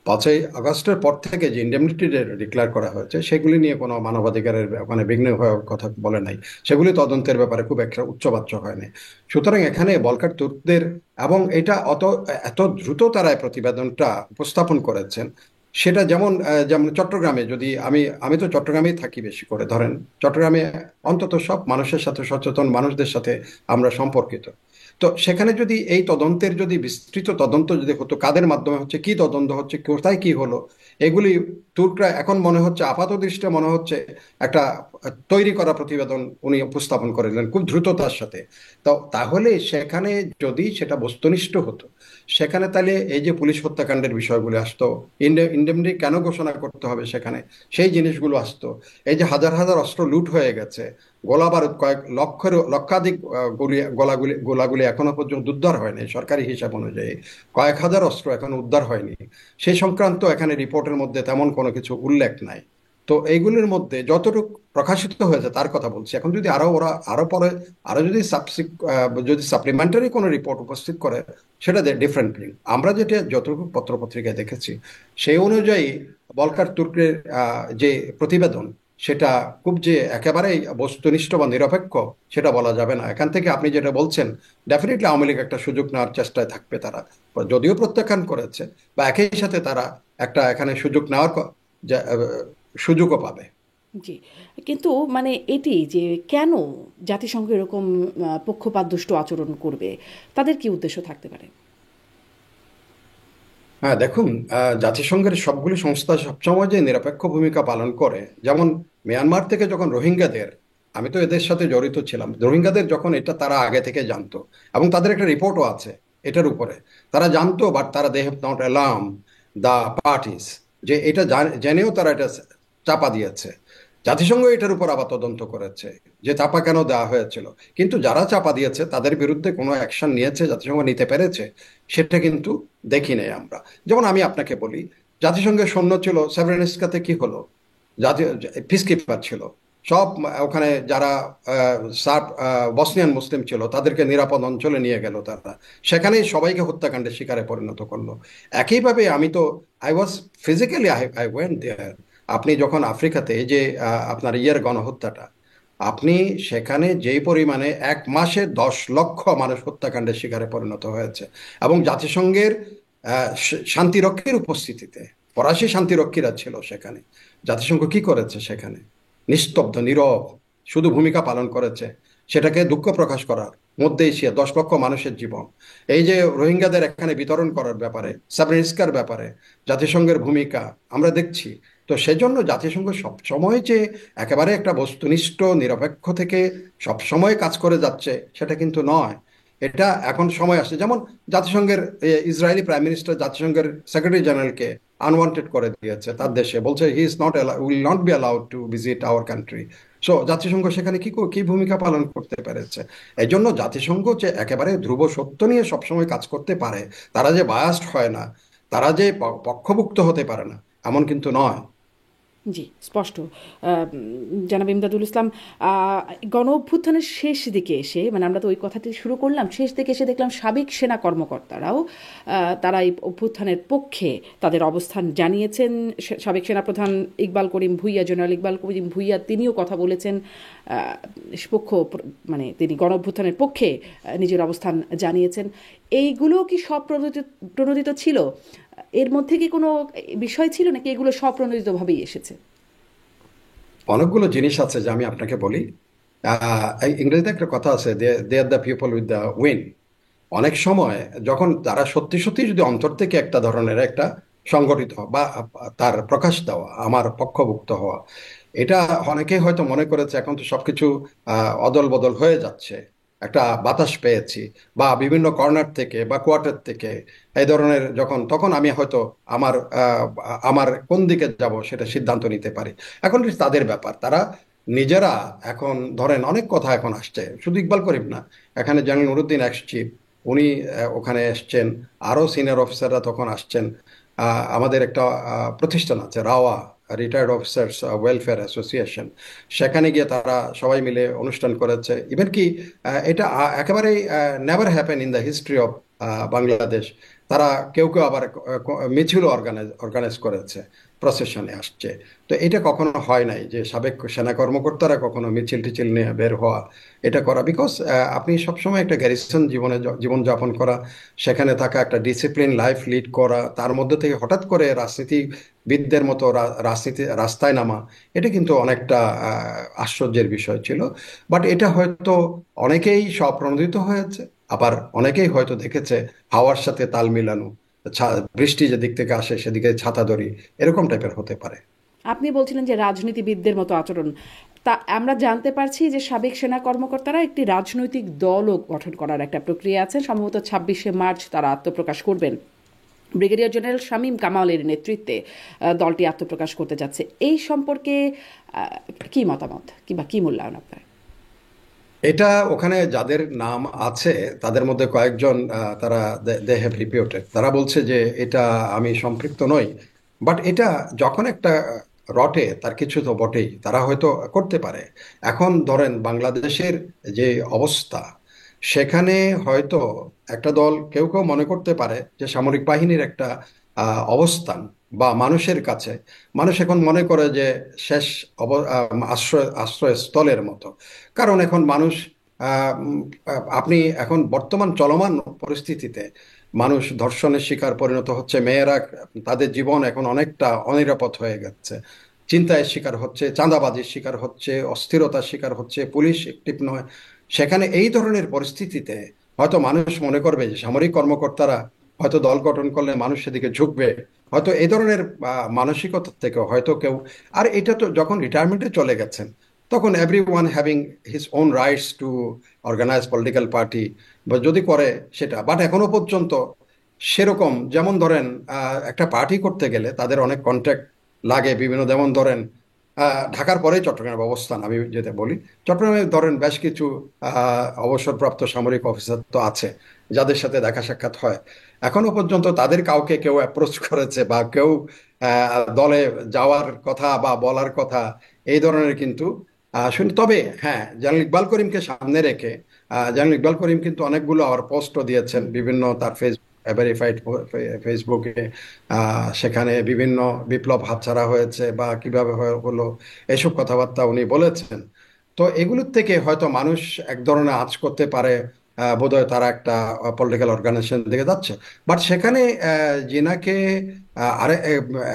5ই আগস্টের পর থেকে যে ইন্ডেমনিটি ডিক্লেয়ার করা হয়েছে সেগুলি নিয়ে কোনো মানবাধিকারের মানে বিঘ্ন হওয়ার কথা বলে নাই, সেগুলি তদন্তের ব্যাপারে খুব একটা উচ্চবাচ্য হয়নি। সুতরাং এখানে বলকার তুর্কদের, এবং এটা এত দ্রুত তারা এই প্রতিবেদনটা উপস্থাপন করেছেন, সেটা যেমন যেমন চট্টগ্রামে, যদি আমি আমি তো চট্টগ্রামেই থাকি বেশি করে, ধরেন চট্টগ্রামে অন্তত সব মানুষের সাথে, সচেতন মানুষদের সাথে আমরা সম্পর্কিত। তো সেখানে যদি এই তদন্তের যদি বিস্তৃত তদন্ত যদি হতো, কাদের মাধ্যমে হচ্ছে, কি তদন্ত হচ্ছে, কোথায় কি হলো, এগুলি তুর্করা এখন মনে হচ্ছে, আপাত দৃষ্টিতে মনে হচ্ছে একটা তৈরি করা প্রতিবেদন উনি উপস্থাপন করলেন খুব দ্রুততার সাথে। তো তাহলে সেখানে যদি সেটা বস্তুনিষ্ঠ হতো, সেখানে তাহলে এই যে পুলিশ হত্যাকাণ্ডের বিষয়গুলো আসতো, ইন্ডেমনিটি কেন ঘোষণা করতে হবে সেখানে সেই জিনিসগুলো আসতো। এই যে হাজার হাজার অস্ত্র লুট হয়ে গেছে, গোলা বারুদ কয়েক লক্ষাধিক গোলাগুলি এখনো পর্যন্ত উদ্ধার হয়নি সরকারি হিসাব অনুযায়ী, কয়েক হাজার অস্ত্র এখনো উদ্ধার হয়নি, সেই সংক্রান্ত এখানে রিপোর্টের মধ্যে তেমন কোনো কিছু উল্লেখ নাই। তো এইগুলির মধ্যে যতটুকু প্রকাশিত হয়েছে তার কথা বলছি। এখন যদি আরো পরে আরো যদি সাপ্লিমেন্টারি কোনো রিপোর্ট উপস্থিত করে সেটা ডিফারেন্ট থিং। আমরা যেটা যতটুকু পত্রপত্রিকায় দেখেছি সেই অনুযায়ী বলকার তুর্কের যে প্রতিবেদন সেটা খুব যে একেবারেই বস্তুনিষ্ঠ বা নিরপেক্ষ সেটা বলা যাবে না। এখান থেকে আপনি যেটা বলছেন, ডেফিনেটলি আওয়ামী লীগ একটা সুযোগ নেওয়ার চেষ্টায় থাকবে তারা, যদিও প্রত্যাখ্যান করেছে, বা একই সাথে তারা একটা এখানে সুযোগ নেওয়ার সুযোগও পাবে। জি। কিন্তু মানে এটি যে কেন জাতিসংঘ এরকম পক্ষপাতদুষ্ট আচরণ করবে, তাদের কি উদ্দেশ্য থাকতে পারে? হ্যাঁ, দেখুন, জাতিসংঘের সবগুলি সংস্থা সবসময় যে নিরপেক্ষ ভূমিকা পালন করে, যেমন মিয়ানমার থেকে যখন রোহিঙ্গাদের, আমি তো এদের সাথে জড়িত ছিলাম, রোহিঙ্গাদের যখন এটা তারা আগে থেকে জানতো এবং তাদের একটা রিপোর্টও আছে এটার উপরে, তারা জানতো, বাট তারা they have not alarm the parties, যে এটা জেনেও তারা এটা চাপা দিয়েছে। জাতিসংঘ এটার উপর আবার তদন্ত করেছে যে চাপা কেন দেওয়া হয়েছিল, কিন্তু যারা চাপা দিয়েছে তাদের বিরুদ্ধে কোনো অ্যাকশন নিয়েছে জাতিসংঘ, নিতে পেরেছে সেটা কিন্তু দেখি নাই আমরা। যেমন আমি আপনাকে বলি, জাতিসংঘের সৈন্য ছিল সেভরেনিস্কাতে, কি হলো? জাতীয় পিসকিপার ছিল সব, ওখানে যারা সার্ব বসনিয়ান মুসলিম ছিল তাদেরকে নিরাপদ অঞ্চলে নিয়ে গেল তারা, সেখানেই সবাইকে হত্যাকাণ্ডের শিকারে পরিণত করলো। একইভাবে আমি তো I was physically I went there. আপনি যখন আফ্রিকাতে এই যে আপনার ইয়ের গণহত্যাটা, আপনি সেখানে যেই পরিমাণে 1 মাসে 10 লক্ষ মানুষ হত্যাকাণ্ডের শিকারে পরিণত হয়েছে, এবং জাতিসংঘের শান্তিরক্ষীর উপস্থিতিতে ফরাসি শান্তিরক্ষীরা ছিল সেখানে। জাতিসংঘ কি করেছে সেখানে? নিস্তব্ধ, নীরব, শুধু ভূমিকা পালন করেছে সেটাকে দুঃখ প্রকাশ করার মধ্যে এশিয়া 10 লক্ষ মানুষের জীবন, এই যে রোহিঙ্গাদের এখানে বিতরণ করার ব্যাপারে, সাবরিস্কার ব্যাপারে জাতিসংঘের ভূমিকা আমরা দেখছি। তো সেজন্য জাতিসংঘ সবসময় যে একেবারে একটা বস্তুনিষ্ঠ নিরপেক্ষ থেকে সবসময় কাজ করে যাচ্ছে সেটা কিন্তু নয়। এটা এখন সময় আসছে, যেমন জাতিসংঘের ইসরায়েলি প্রাইম মিনিস্টার জাতিসংঘের সেক্রেটারি জেনারেলকে আনওয়ান্টেড করে দিয়েছে তার দেশে, বলছে he is not will not be allowed to visit our country. So জাতিসংঘ সেখানে কি কি ভূমিকা পালন করতে পেরেছে? এই জন্য জাতিসংঘ যে একেবারে ধ্রুব সত্য নিয়ে সবসময় কাজ করতে পারে, তারা যে বায়াসড হয় না, তারা যে পক্ষভুক্ত হতে পারে না, এমন কিন্তু নয়। জি, স্পষ্ট। জনাব ইমদাদুল ইসলাম, গণ অভ্যুত্থানের শেষ দিকে এসে, মানে আমরা তো ওই কথাটি শুরু করলাম, শেষ দিকে এসে দেখলাম সাবেক সেনা কর্মকর্তারাও তারা এই অভ্যুত্থানের পক্ষে তাদের অবস্থান জানিয়েছেন। সাবেক সেনাপ্রধান ইকবাল করিম ভূঁইয়া, জেনারেল ইকবাল করিম ভূঁইয়া, তিনিও কথা বলেছেন পক্ষ, মানে তিনি গণ অভ্যুত্থানের পক্ষে নিজের অবস্থান জানিয়েছেন। এইগুলো কি সব প্রণোদিত ছিল? এর মধ্যে কি কোনো বিষয় ছিল নাকি এগুলো স্বপ্রণোদিতভাবেই এসেছে? অনেকগুলো জিনিস আছে যে আমি আপনাকে বলি। এই ইংরেজিতে একটা কথা আছে, they are the people with the win. অনেক সময় যখন তারা সত্যি সত্যি যদি অন্তর থেকে একটা ধরনের একটা সংগঠিত হওয়া বা তার প্রকাশ দেওয়া, আমার পক্ষভুক্ত হওয়া, এটা অনেকেই হয়তো মনে করেছে এখন তো সবকিছু অদল বদল হয়ে যাচ্ছে, একটা বাতাস পেয়েছি, বা বিভিন্ন কর্নার থেকে বা কোয়ার্টার থেকে এই ধরনের যখন, তখন আমি হয়তো আমার আমার কোন দিকে যাব সেটা সিদ্ধান্ত নিতে পারি। এখন এটা তাদের ব্যাপার, তারা নিজেরা এখন ধরেন অনেক কথা এখন আসছে, শুধু ইকবাল করিম না, এখানে জেনারেল নুরুদ্দিন এক্স চিফ, উনি ওখানে এসছেন, আরো সিনিয়র অফিসাররা তখন আসছেন। আমাদের একটা প্রতিষ্ঠান আছে rava, retired officers welfare association, সেখানে গিয়ে তারা সবাই মিলে অনুষ্ঠান করেছে। ইভেন কি এটা একেবারেই never happen in the history of Bangladesh. তারা কেউ কেউ আবার মিছিল অর্গানাইজ করেছে, প্রসেশনে আসছে। তো এটা কখনো হয় নাই যে সাবেক সেনা কর্মকর্তারা কখনো মিছিল টিছিল নিয়ে বের হওয়া, এটা করা। বিকজ আপনি সবসময় একটা গ্যারিসন জীবনযাপন করা, সেখানে থাকা, একটা ডিসিপ্লিন লাইফ লিড করা, তার মধ্যে থেকে হঠাৎ করে রাজনীতিবিদদের মতো রাজনীতি রাস্তায় নামা, এটা কিন্তু অনেকটা আশ্চর্যের বিষয় ছিল। বাট এটা হয়তো অনেকেই স্বপ্রণোদিত হয়েছে, আবার অনেকেই হয়তো দেখেছে হাওয়ার সাথে তাল মিলানো, বৃষ্টি যেদিক থেকে আসে সেদিকে ছাতা ধরি, এরকম টাইপের হতে পারে। আপনি বলছিলেন যে রাজনীতিবিদদের মতো আচরণ, তা আমরা জানতে পারছি যে সাবেক সেনা কর্মকর্তারা একটি রাজনৈতিক দলও গঠন করার একটা প্রক্রিয়া আছে, সম্ভবত 26শে মার্চ তারা আত্মপ্রকাশ করবেন। ব্রিগেডিয়ার জেনারেল শামীম কামালের নেতৃত্বে দলটি আত্মপ্রকাশ করতে যাচ্ছে। এই সম্পর্কে কি মতামত কিংবা কি মূল্যায়ন আপনার? এটা ওখানে যাদের নাম আছে তাদের মধ্যে কয়েকজন তারা দে হ্যাভ রিপিউটেড, তারা বলছে যে এটা আমি সম্পৃক্ত নই। বাট এটা যখন একটা রটে, তার কিছু তো বটেই, তারা হয়তো করতে পারে। এখন ধরেন বাংলাদেশের যে অবস্থা, সেখানে হয়তো একটা দল, কেউ কেউ মনে করতে পারে যে সামরিক বাহিনীর একটা অবস্থান বা মানুষের কাছে, মানুষ এখন মনে করে যে শেষ আশ্রয়স্থলের মতো। কারণ এখন মানুষ আপনি এখন বর্তমান চলমান পরিস্থিতিতে মানুষ ধর্ষণের শিকার পরিণত হচ্ছে, মেয়েরা তাদের জীবন এখন অনেকটা অনিরাপদ হয়ে গেছে, চিন্তায় শিকার হচ্ছে, চাঁদাবাজির শিকার হচ্ছে, অস্থিরতার শিকার হচ্ছে, পুলিশ অ্যাক্টিভ নয়। সেখানে এই ধরনের পরিস্থিতিতে হয়তো মানুষ মনে করবে যে সামরিক কর্মকর্তারা হয়তো দল গঠন করলে মানুষ সেদিকে ঝুঁকবে, হয়তো এই ধরনের মানসিকতা থেকে হয়তো কেউ। আর এটা তো যখন রিটায়ারমেন্টে চলে গেছেন, তখন every one having his own rights to organise political party, বা যদি করে সেটা। বাট এখনো পর্যন্ত সেরকম, যেমন ধরেন একটা পার্টি করতে গেলে তাদের অনেক কন্ট্যাক্ট লাগে বিভিন্ন, যেমন ধরেন ঢাকার পরে চট্টগ্রামের অবস্থান আমি যেটা বলি, চট্টগ্রামে ধরেন বেশ কিছু অবসরপ্রাপ্ত সামরিক অফিসার তো আছে যাদের সাথে দেখা সাক্ষাৎ হয়। এখনো পর্যন্ত তাদের কাউকে কেউ অ্যাপ্রোচ করেছে বা কেউ দলে যাওয়ার কথা বা বলার কথা এই ধরনের কিন্তু শুনি। তবে হ্যাঁ, জেনারেল ইকবাল করিমকে সামনে রেখে জেনারেল ইকবাল করিম কিন্তু অনেকগুলো আবার পোস্টও দিয়েছেন বিভিন্ন তার ভেরিফাইড ফেসবুকে। সেখানে বিভিন্ন বিপ্লব হাতছাড়া হয়েছে বা কিভাবে হলো এসব কথাবার্তা উনি বলেছেন। তো এগুলোর থেকে হয়তো মানুষ এক ধরনের আঁচ করতে পারে, বোধহয় তারা একটা পলিটিক্যাল অর্গানাইজেশন দিকে যাচ্ছে। বাট সেখানে জিনাকে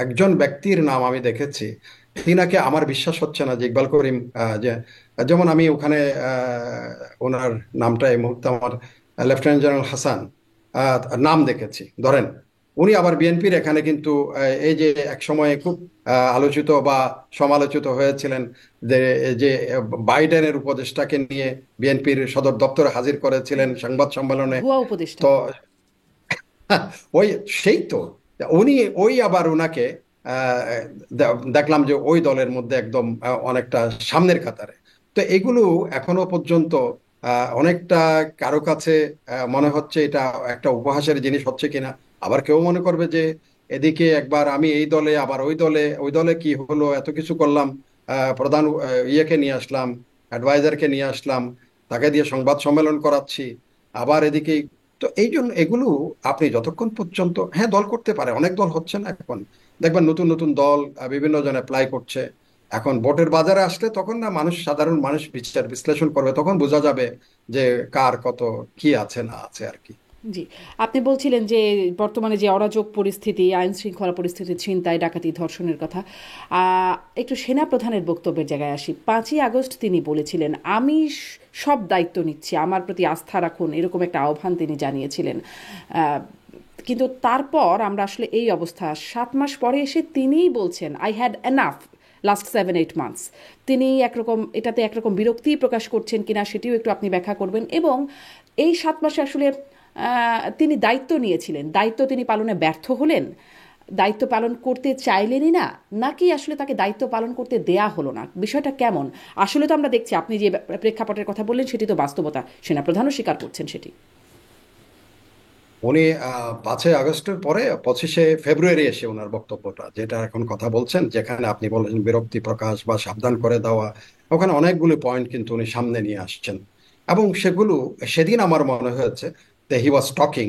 একজন ব্যক্তির নাম আমি দেখেছি, তিনাকে আমার বিশ্বাস হচ্ছে না যে ইকবাল করিম যে, যেমন আমি ওখানে ওনার নামটা এই মুহূর্তে আমার, লেফটেন্যান্ট জেনারেল হাসান আহ, নাম দেখেছি ধরেন। উনি আবার বিএনপির এখানে কিন্তু এই যে এক সময়ে খুব আলোচিত বা সমালোচিত হয়েছিলেন যে যে বাইডেনের উপদেষ্টাকে নিয়ে বিএনপির সদর দপ্তরে হাজির করেছিলেন সংবাদ সম্মেলনে। ভুয়া উপদেষ্টা। তো ওই সেই তো উনি ওই আবার ওনাকে দেখলাম যে ওই দলের মধ্যে একদম অনেকটা সামনের কাতারে। তো এগুলো এখনো পর্যন্ত অনেকটা কারো কাছে মনে হচ্ছে এটা একটা উপহাসের জিনিস হচ্ছে কিনা। আবার কেউ মনে করবে যে এদিকে একবার আমি এই দলে আবার ওই দলে, ওই দলে কি হলো, এত কিছু করলাম, প্রধান ইয়েকে নিয়ে আসলাম, অ্যাডভাইজারকে নিয়ে আসলাম, তাকে দিয়ে সংবাদ সম্মেলন করাচ্ছি, আবার এদিকে। তো এই জন্য এগুলো আপনি যতক্ষণ পর্যন্ত, হ্যাঁ দল করতে পারে, অনেক দল হচ্ছে না এখন, দেখবেন নতুন নতুন দল বিভিন্ন জন অ্যাপ্লাই করছে। এখন ভোটের বাজারে আসলে তখন না মানুষ, সাধারণ মানুষ বিচার বিশ্লেষণ করবে, তখন বোঝা যাবে যে কার কত কি আছে না আছে আর কি। জি, আপনি বলছিলেন যে বর্তমানে যে অরাজক পরিস্থিতি, আইন শৃঙ্খলা পরিস্থিতি, ছিনতাই, ডাকাতি, ধর্ষণের কথা। একটু সেনা প্রধানের বক্তব্যের জায়গায় আসি। 5ই আগস্ট তিনি বলেছিলেন, আমি সব দায়িত্ব নিচ্ছি, আমার প্রতি আস্থা রাখুন, এরকম একটা আহ্বান তিনি জানিয়েছিলেন। আহ, কিন্তু তারপর আমরা আসলে এই অবস্থা, 7 মাস পরে এসে তিনিই বলছেন I had enough last 7-8 months. তিনি একরকম এটাতে একরকম বিরক্তি প্রকাশ করছেন কিনা সেটিও একটু আপনি ব্যাখ্যা করবেন। এবং এই 7 মাসে আসলে তিনি দায়িত্ব নিয়েছিলেন, দায়িত্ব তিনি পালনে ব্যর্থ হলেন, দায়িত্ব পালন করতে চাইলেনই না, নাকি আসলে তাকে দায়িত্ব পালন করতে দেয়া হলো না? বিষয়টা কেমন? আসলে তো আমরা দেখছি, আপনি যে প্রেক্ষাপটের কথা বললেন সেটি তো বাস্তবতা, সেনাপ্রধানও স্বীকার করছেন সেটি। উনি 5ই আগস্টের পরে 25শে ফেব্রুয়ারি এসে ওনার বক্তব্যটা যেটা এখন কথা বলছেন, যেখানে আপনি বলেছেন বিরক্তি প্রকাশ বা সাবধান করে দেওয়া, ওখানে অনেকগুলো পয়েন্ট কিন্তু উনি সামনে নিয়ে আসছেন। এবং সেগুলো সেদিন আমার মনে হয়েছে হি ওয়াজ টকিং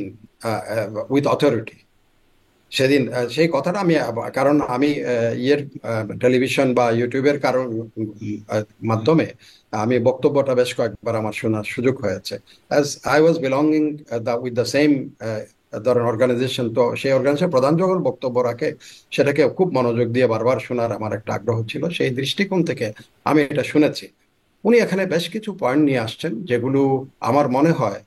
উইথ অথরিটি। সেদিন সেই কথাটা আমি কারণ আমি ইয়ের টেলিভিশন বা ইউটিউবের মাধ্যমে আমি বক্তব্যটা বেশ কয়েকবার আমার শোনার সুযোগ হয়েছে। As I was belonging with the same ধরেন অর্গানাইজেশন, তো সেই অর্গানাইজেশন প্রধান যখন বক্তব্য রাখে সেটাকে খুব মনোযোগ দিয়ে বারবার শোনার আমার একটা আগ্রহ ছিল, সেই দৃষ্টিকোণ থেকে আমি এটা শুনেছি। উনি এখানে বেশ কিছু পয়েন্ট নিয়ে আসছেন যেগুলো আমার মনে হয়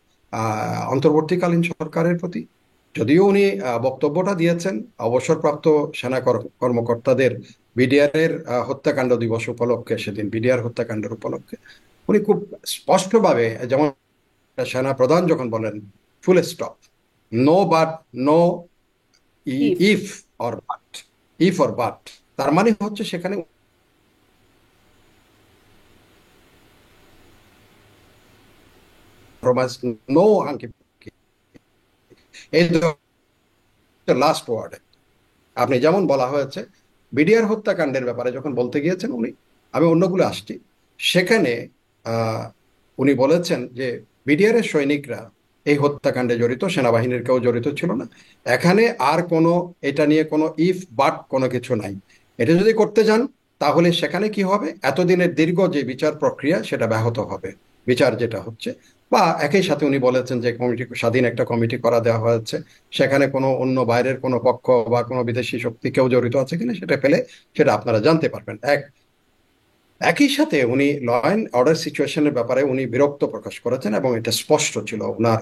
অন্তর্বর্তীকালীন সরকারের প্রতি, যদিও উনি বক্তব্যটা দিয়েছেন অবসরপ্রাপ্ত সেনা কর্মকর্তাদের বিডিআর এর হত্যাকাণ্ড দিবস উপলক্ষে, সেদিন বিডিআর হত্যাকাণ্ডের উপলক্ষে উনি খুব স্পষ্টভাবে, যেমন সেনা প্রধান যখন বলেন full stop, no but, no if. If or but, if or but, তার মানে হচ্ছে সেখানে নো আঙ্কি, এই লাস্ট ওয়ার্ড। আপনি যেমন বলা হয়েছে বিডিআর হত্যাকাণ্ডের ব্যাপারে যখন বলতে গিয়েছেন উনি, আমি অন্যগুলো আসছি, সেখানে আহ, উনি বলেছেন যে বিডিআর এর সৈনিকরা এই হত্যাকাণ্ডে জড়িত, সেনাবাহিনীর কেউ জড়িত ছিল না। এখানে আর কোনো এটা নিয়ে কোনো ইফ বাট কোনো কিছু নাই। এটা যদি করতে যান তাহলে সেখানে কি হবে, এতদিনের দীর্ঘ যে বিচার প্রক্রিয়া সেটা ব্যাহত হবে, বিচার যেটা হচ্ছে। বা একই সাথে উনি বলেছেন যে কমিটি, স্বাধীন একটা কমিটি করা দেওয়া হয়েছে, সেখানে কোনো অন্য বাইরের কোনো পক্ষ বা কোনো বিদেশি শক্তি কেউ জড়িত আছে কিনা সেটা পেলে সেটা আপনারা জানতে পারবেন। একই সাথে উনি ল অ্যান্ড অর্ডার সিচুয়েশনের ব্যাপারে উনি বিরক্ত প্রকাশ করেছেন এবং এটা স্পষ্ট ছিল ওনার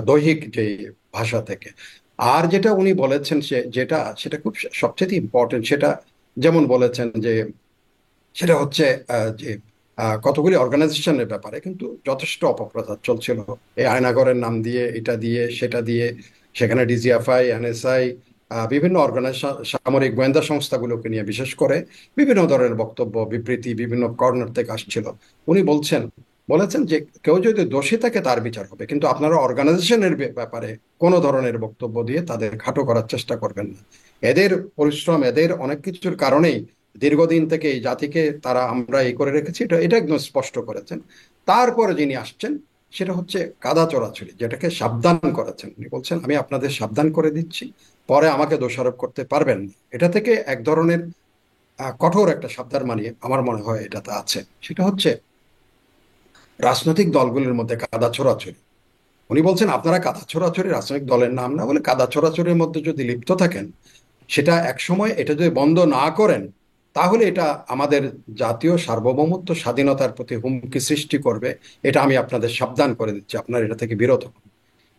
দৈহিক যে ভাষা থেকে। আর যেটা উনি বলেছেন যেটা সেটা খুব সবচেয়ে ইম্পর্টেন্ট, সেটা যেমন বলেছেন যে সেটা হচ্ছে যে কতগুলি অর্গানাইজেশনের ব্যাপারে কিন্তু যথেষ্ট অপপ্রচার চলছিল, এই আয়নাগরের নাম দিয়ে, এটা দিয়ে সেটা দিয়ে, সেখানে ডিজিএফআই, এনএসআই, বিভিন্ন অর্গানাইজেশন, সামরিক গোয়েন্দা সংস্থাগুলোকে নিয়ে বিশেষ করে বিভিন্ন ধরনের বক্তব্য, বিবৃতি বিভিন্ন কর্নার থেকে আসছিল। উনি বলেছেন যে কেউ যদি দোষী থাকে তার বিচার হবে, কিন্তু আপনারা অর্গানাইজেশনের ব্যাপারে কোনো ধরনের বক্তব্য দিয়ে তাদের খাটো করার চেষ্টা করবেন না। এদের পরিশ্রম, এদের অনেক কিছুর কারণেই দীর্ঘদিন থেকে এই জাতিকে তারা আমরা এই করে রেখেছি, এটা এটা একদম স্পষ্ট করেছেন। তারপরে যিনি আসছেন সেটা হচ্ছে কাদা চোরাচুরি, যেটাকে সাবধান করেছেন। উনি বলছেন আমি আপনাদের সাবধান করে দিচ্ছি, পরে আমাকে দোষারোপ করতে পারবেন না। এটা থেকে এক ধরনের কঠোর একটা সাবধান মানিয়ে আমার মনে হয় এটাতে আছে। সেটা হচ্ছে রাজনৈতিক দলগুলোর মধ্যে কাদা ছোড়াছুড়ি। উনি বলছেন আপনারা কাদা ছোড়াছুড়ি, রাজনৈতিক দলের নাম না বলে কাদা ছোড়াছুড়ির মধ্যে যদি লিপ্ত থাকেন, সেটা এক সময় এটা যদি বন্ধ না করেন, তাহলে এটা আমাদের জাতীয় সার্বভৌমত্ব স্বাধীনতার প্রতি হুমকি সৃষ্টি করবে। এটা আমি আপনাদের সাবধান করে দিচ্ছি, আপনারা এটা থেকে বিরত হন।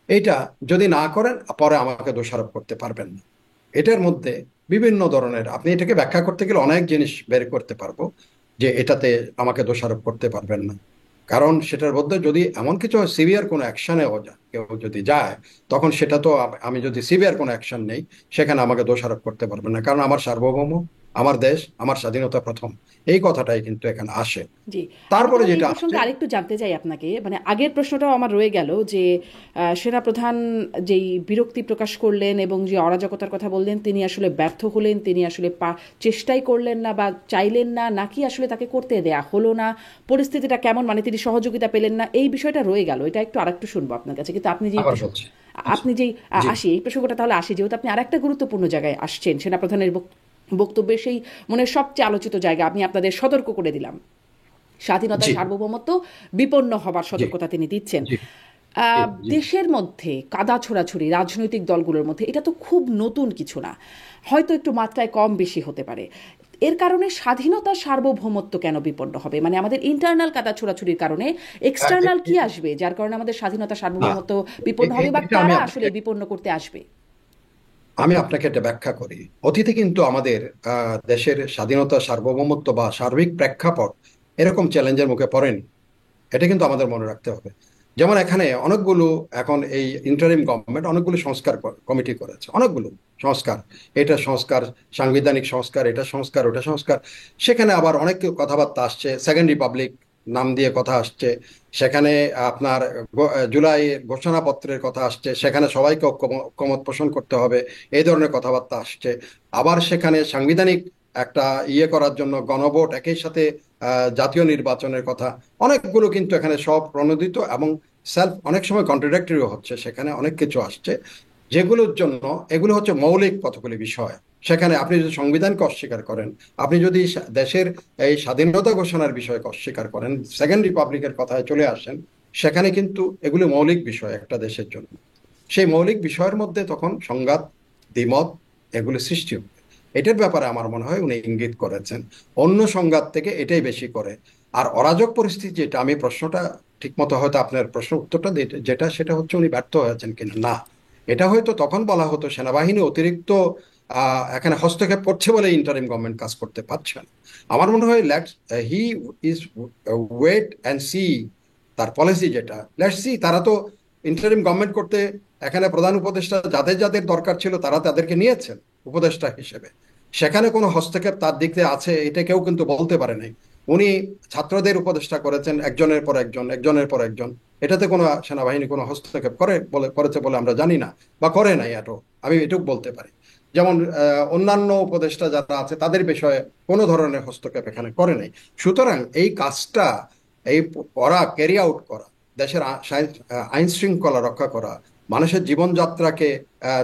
এইটা যদি না করেন, পরে আমাকে দোষারোপ করতে পারবেন না। এটার মধ্যে বিভিন্ন ধরনের, আপনি এটাকে ব্যাখ্যা করতে গেলে অনেক জিনিস বের করতে পারবো, যে এটাতে আমাকে দোষারোপ করতে পারবেন না। কারণ সেটার মধ্যে যদি এমন কিছু সিভিয়ার কোনো অ্যাকশনে কেউ যদি যায়, তখন সেটা তো আমি যদি সিভিয়ার কোনো অ্যাকশন নেই, সেখানে আমাকে দোষারোপ করতে পারবেন না, কারণ আমার সার্বভৌম, আমার দেশ, আমার স্বাধীনতা প্রথম, এই কথাটাই কিন্তু এখানে আসে। জি, আমি তারপরে তাহলে এই যেটা আসছে, প্রসঙ্গে আরেকটু জানতে চাই আপনাকে, মানে আগের প্রশ্নটাও আমার রয়ে গেল যে সেনাপ্রধান যেই বিরক্তি প্রকাশ করলেন এবং যে অরাজকতার কথা বললেন, তিনি আসলে ব্যর্থ হলেন, তিনি আসলে চেষ্টাই করলেন না বা চাইলেন না, নাকি আসলে তাকে করতে দেয়া হলো না, পরিস্থিতিটা কেমন, মানে তিনি সহযোগিতা পেলেন না, এই বিষয়টা রয়ে গেল। এটা একটু আরেকটু শুনবো আপনার কাছে। কিন্তু আপনি যেই আবার বলছি। জি। আপনি যেই জি। আসি এই প্রসঙ্গটা তাহলে আসি, যেহেতু আপনি আরেকটা গুরুত্বপূর্ণ জায়গায় আসছেন, সেনাপ্রধানের বক্তব্যের সেই মনের সবচেয়ে আলোচিত জায়গা, আমি আপনাদের সতর্ক করে দিলাম, স্বাধীনতা জি। সার্বভৌমত্ব বিপন্ন হবার জি। সতর্কতা তিনি দিচ্ছেন। জি। জি। জি। দেশের মধ্যে কাদা ছোড়াছুড়ি রাজনৈতিক দলগুলোর মধ্যে, এটা তো খুব নতুন কিছু না, হয়তো একটু মাত্রায় কম বেশি হতে পারে। এর কারণে স্বাধীনতা সার্বভৌমত্ব কেন বিপন্ন হবে? মানে আমাদের ইন্টারনাল কাদা ছোড়াছুড়ির কারণে এক্সটার্নাল কি আসবে যার কারণে আমাদের স্বাধীনতা না, সার্বভৌমত্ব বিপন্ন হবে, বা এটা আমি কারা আসলে আপনাকে বিপন্ন করতে আসবে? এটা ব্যাখ্যা করি। অতীতে কিন্তু আমাদের দেশের স্বাধীনতা, সার্বভৌমত্ব বা সার্বিক প্রেক্ষাপট এরকম চ্যালেঞ্জের মুখে পড়েনি। এটা কিন্তু আমাদের মনে রাখতে হবে। যেমন এখানে অনেকগুলো, এখন এই ইন্টারিম গভর্নমেন্ট অনেকগুলো সংস্কার কমিটি করেছে, অনেকগুলো সংস্কার, এটা সংস্কার, সাংবিধানিক সংস্কার, এটা সংস্কার, ওটা সংস্কার। সেখানে আবার অনেক কথাবার্তা আসছে, সেকেন্ড রিপাবলিক নাম দিয়ে কথা আসছে। সেখানে আপনার জুলাই ঘোষণাপত্রের কথা আসছে, সেখানে সবাইকে ঐকমত পোষণ করতে হবে, এই ধরনের কথাবার্তা আসছে। আবার সেখানে সাংবিধানিক একটা করার জন্য গণভোট, একই সাথে জাতীয় নির্বাচনের কথা, অনেকগুলো কিন্তু এখানে সব প্রণোদিত এবং অনেক সময় কন্ট্রাডিক্টরিও হচ্ছে। সেখানে অনেক কিছু আসছে যেগুলোর জন্য, এগুলো হচ্ছে মৌলিক কতগুলি বিষয়। সেখানে আপনি যদি সংবিধানকে অস্বীকার করেন, আপনি যদি দেশের এই স্বাধীনতা ঘোষণার বিষয়কে অস্বীকার করেন, সেকেন্ড রিপাবলিকের কথায় চলে আসেন, সেখানে কিন্তু এগুলো মৌলিক বিষয় একটা দেশের জন্য। সেই মৌলিক বিষয়ের মধ্যে তখন সংঘাত, দ্বিমত, এগুলো সৃষ্টি হবে। এটার ব্যাপারে আমার মনে হয় উনি ইঙ্গিত করেছেন। অন্য সংঘাত থেকে এটাই বেশি করে। আর অরাজক পরিস্থিতি, যেটা আমি প্রশ্নটা ঠিক মতো, হয়তো আপনার প্রশ্ন উত্তরটা যেটা, সেটা হচ্ছে উনি ব্যর্থ হয়েছেন কিনা, না। এটা হয়তো তখন বলা হতো সেনাবাহিনী অতিরিক্ত এখানে হস্তক্ষেপ করছে বলে ইন্টারিম গভর্নমেন্ট কাজ করতে পারছে না। আমার মনে হয় he is wait and see, তার পলিসি যেটা, লেটস সি। তারা তো ইন্টারিম গভর্নমেন্ট করতে এখানে প্রধান উপদেষ্টা যাদের যাদের দরকার ছিল তারা তাদেরকে নিয়েছেন উপদেষ্টা হিসেবে। সেখানে কোনো হস্তক্ষেপ তার দিক থেকে আছে এটা কেউ কিন্তু বলতে পারে নাই। উনি ছাত্রদের উপদেষ্টা করেছেন একজনের পর একজন, একজনের পর একজন। এটাতে কোনো সেনাবাহিনী কোনো হস্তক্ষেপ করেছে বলে আমরা জানি না, বা করে নাই এটো, আমি এটুকু বলতে পারি। যেমন অন্যান্য উপদেষ্টা যারা আছে তাদের বিষয়ে কোনো ধরনের হস্তক্ষেপ এখানে করে নাই। সুতরাং এই কাজটা, এই ক্যারি আউট করা, দেশের আইন শৃঙ্খলা রক্ষা করা, মানুষের জীবনযাত্রাকে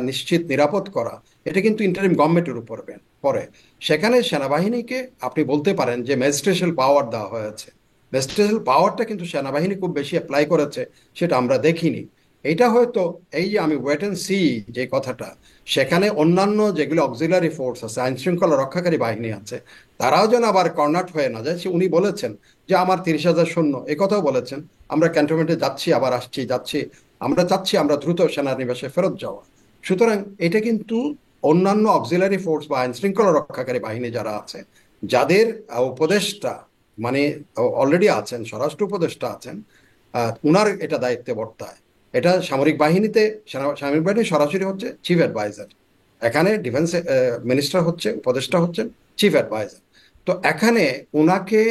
নিশ্চিত নিরাপদ করা, এটা কিন্তু ইন্টারিম গভর্নমেন্টের উপর পড়ে। সেখানে সেনাবাহিনীকে আপনি বলতে পারেন যে ম্যাজিস্ট্রেশনাল পাওয়ার দেওয়া হয়েছে। ম্যাজিস্ট্রেশনাল পাওয়ারটা কিন্তু সেনাবাহিনী খুব বেশি অ্যাপ্লাই করেছে সেটা আমরা দেখিনি। এইটা হয়তো, এই যে আমি ওয়েট অ্যান্ড সি যে কথাটা, সেখানে অন্যান্য যেগুলো অক্সিলারি ফোর্স আছে, আইন শৃঙ্খলা রক্ষাকারী বাহিনী আছে, তারাও যেন আবার কর্নাট হয়ে না যায়। উনি বলেছেন যে আমার 30,000 সৈন্য, এই কথাও বলেছেন, আমরা ক্যান্টনমেন্টে যাচ্ছি, আবার আসছি, যাচ্ছি, আমরা চাচ্ছি আমরা দ্রুত সেনানিবাসে ফেরত যাওয়া। সুতরাং এটা কিন্তু অন্যান্য অক্সিলারি ফোর্স বা আইন শৃঙ্খলা রক্ষাকারী বাহিনী যারা আছে, যাদের উপদেষ্টা মানে অলরেডি আছেন, স্বরাষ্ট্র উপদেষ্টা আছেন, উনার এটা দায়িত্বে বর্তায়। এটা সামরিক বাহিনীতে, সামরিক বাহিনী সরাসরি হচ্ছে চিফ অ্যাডভাইজার। এখানে ডিফেন্স মিনিস্টার হচ্ছে, উপদেষ্টা হচ্ছেন চিফ অ্যাডভাইজার। তো এখানে উনাকে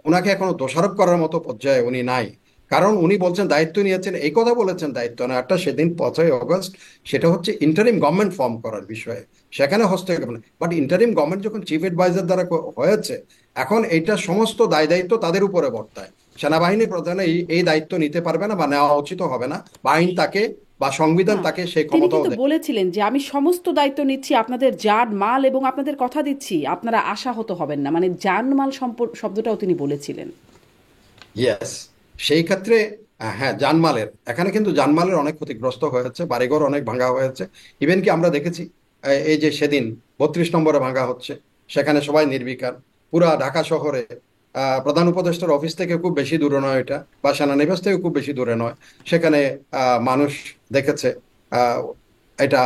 উনাকে এখনো দোষারোপ করার মতো পর্যায়ে উনি নাই। কারণ উনি বলছেন দায়িত্ব নিয়েছেন, এই কথা বলেছেন দায়িত্ব নেওয়াটা সেদিন 5ই অগস্ট, সেটা হচ্ছে ইন্টারিম গভর্নমেন্ট ফর্ম করার বিষয়ে, সেখানে হস্তক্ষেপ নেই। বাট ইন্টারিম গভর্নমেন্ট যখন চিফ অ্যাডভাইজার দ্বারা হয়েছে, এখন এইটা সমস্ত দায় দায়িত্ব তাদের উপরে বর্তায়। সেনাবাহিনী প্রধান এই দায়িত্ব নিতে পারবে না বা নেওয়া উচিত হবে না, বা আইন তাকে বা সংবিধান না, তাকে সেই তিনি ক্ষমতাও কিন্তু দেয়। বলেছিলেন যে আমি সমস্ত দায়িত্ব নিচ্ছি, আপনাদের জান মাল এবং আপনাদের কথা দিচ্ছি আপনারা আশাহত হবেন না, মানে জানমাল শব্দটাও তিনি বলেছিলেন। ইয়েস, সেই ক্ষেত্রে হ্যাঁ, জানমালের এখানে কিন্তু জানমালের অনেক ক্ষতিগ্রস্ত হয়েছে, বাড়িঘর অনেক ভাঙা হয়েছে। ইভেন কি আমরা দেখেছি এই যে সেদিন 32 নম্বরে ভাঙা হচ্ছে, সেখানে সবাই নির্বিকার। পুরা ঢাকা শহরে প্রধান উপদেষ্টার অফিস থেকে খুব বেশি দূরে নয় এটা, বা সেনানিবাস থেকে খুব বেশি দূরে নয়, সেখানে মানুষ দেখেছে আহ, এটা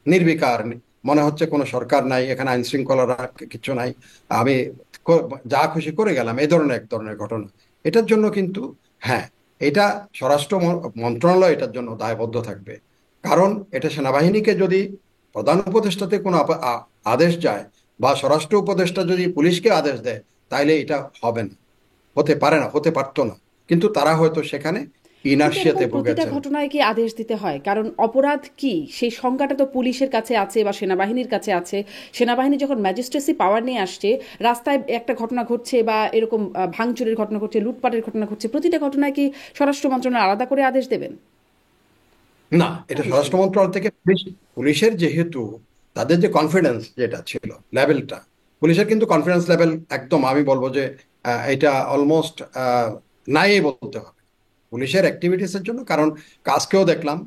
নির্বিকার। মনে হচ্ছে কোনো সরকার নাই এখানে, আইন শৃঙ্খলা কিছু নাই, আমি যা খুশি করে গেলাম, এই ধরনের এক ধরনের ঘটনা। এটার জন্য কিন্তু হ্যাঁ, এটা স্বরাষ্ট্র মন্ত্রণালয় এটার জন্য দায়বদ্ধ থাকবে। কারণ এটা সেনাবাহিনীকে যদি প্রধান উপদেষ্টাতে কোনো আদেশ যায়, বা স্বরাষ্ট্র উপদেষ্টা যদি পুলিশকে আদেশ দেয়, তাইলে এটা হবে না, হতে পারে না, হতে পারতো না। কিন্তু তারা হয়তো সেখানে কিন্তু এরকম ইনার্শিয়াতে প্রতিটা ভুগেছেন। ঘটনায় কি আদেশ দিতে হয়? কারণ অপরাধ কি সেই সংজ্ঞাটা তো পুলিশের কাছে আছে বা সেনাবাহিনীর কাছে আছে। সেনাবাহিনী যখন ম্যাজিস্ট্রেসি পাওয়ার নিয়ে আসছে, রাস্তায় একটা ঘটনা ঘটছে বা এরকম ভাঙচুরের ঘটনা ঘটছে, লুটপাটের ঘটনা ঘটছে, প্রতিটা ঘটনায় কি স্বরাষ্ট্র মন্ত্রণালয় আলাদা করে আদেশ দেবেন? না, এটা স্বরাষ্ট্র নিশ্চয়ই। মন্ত্রণালয় থেকে পুলিশের যেহেতু তাদের যে কনফিডেন্স যেটা ছিল লেভেলটা, পুলিশের কিন্তু কনফিডেন্স লেভেল একদম আমি বলবো যে এটা অলমোস্ট নাই বলতে হবে পুলিশের অ্যাক্টিভিটিস এর জন্য। কারণ আজকেও দেখলাম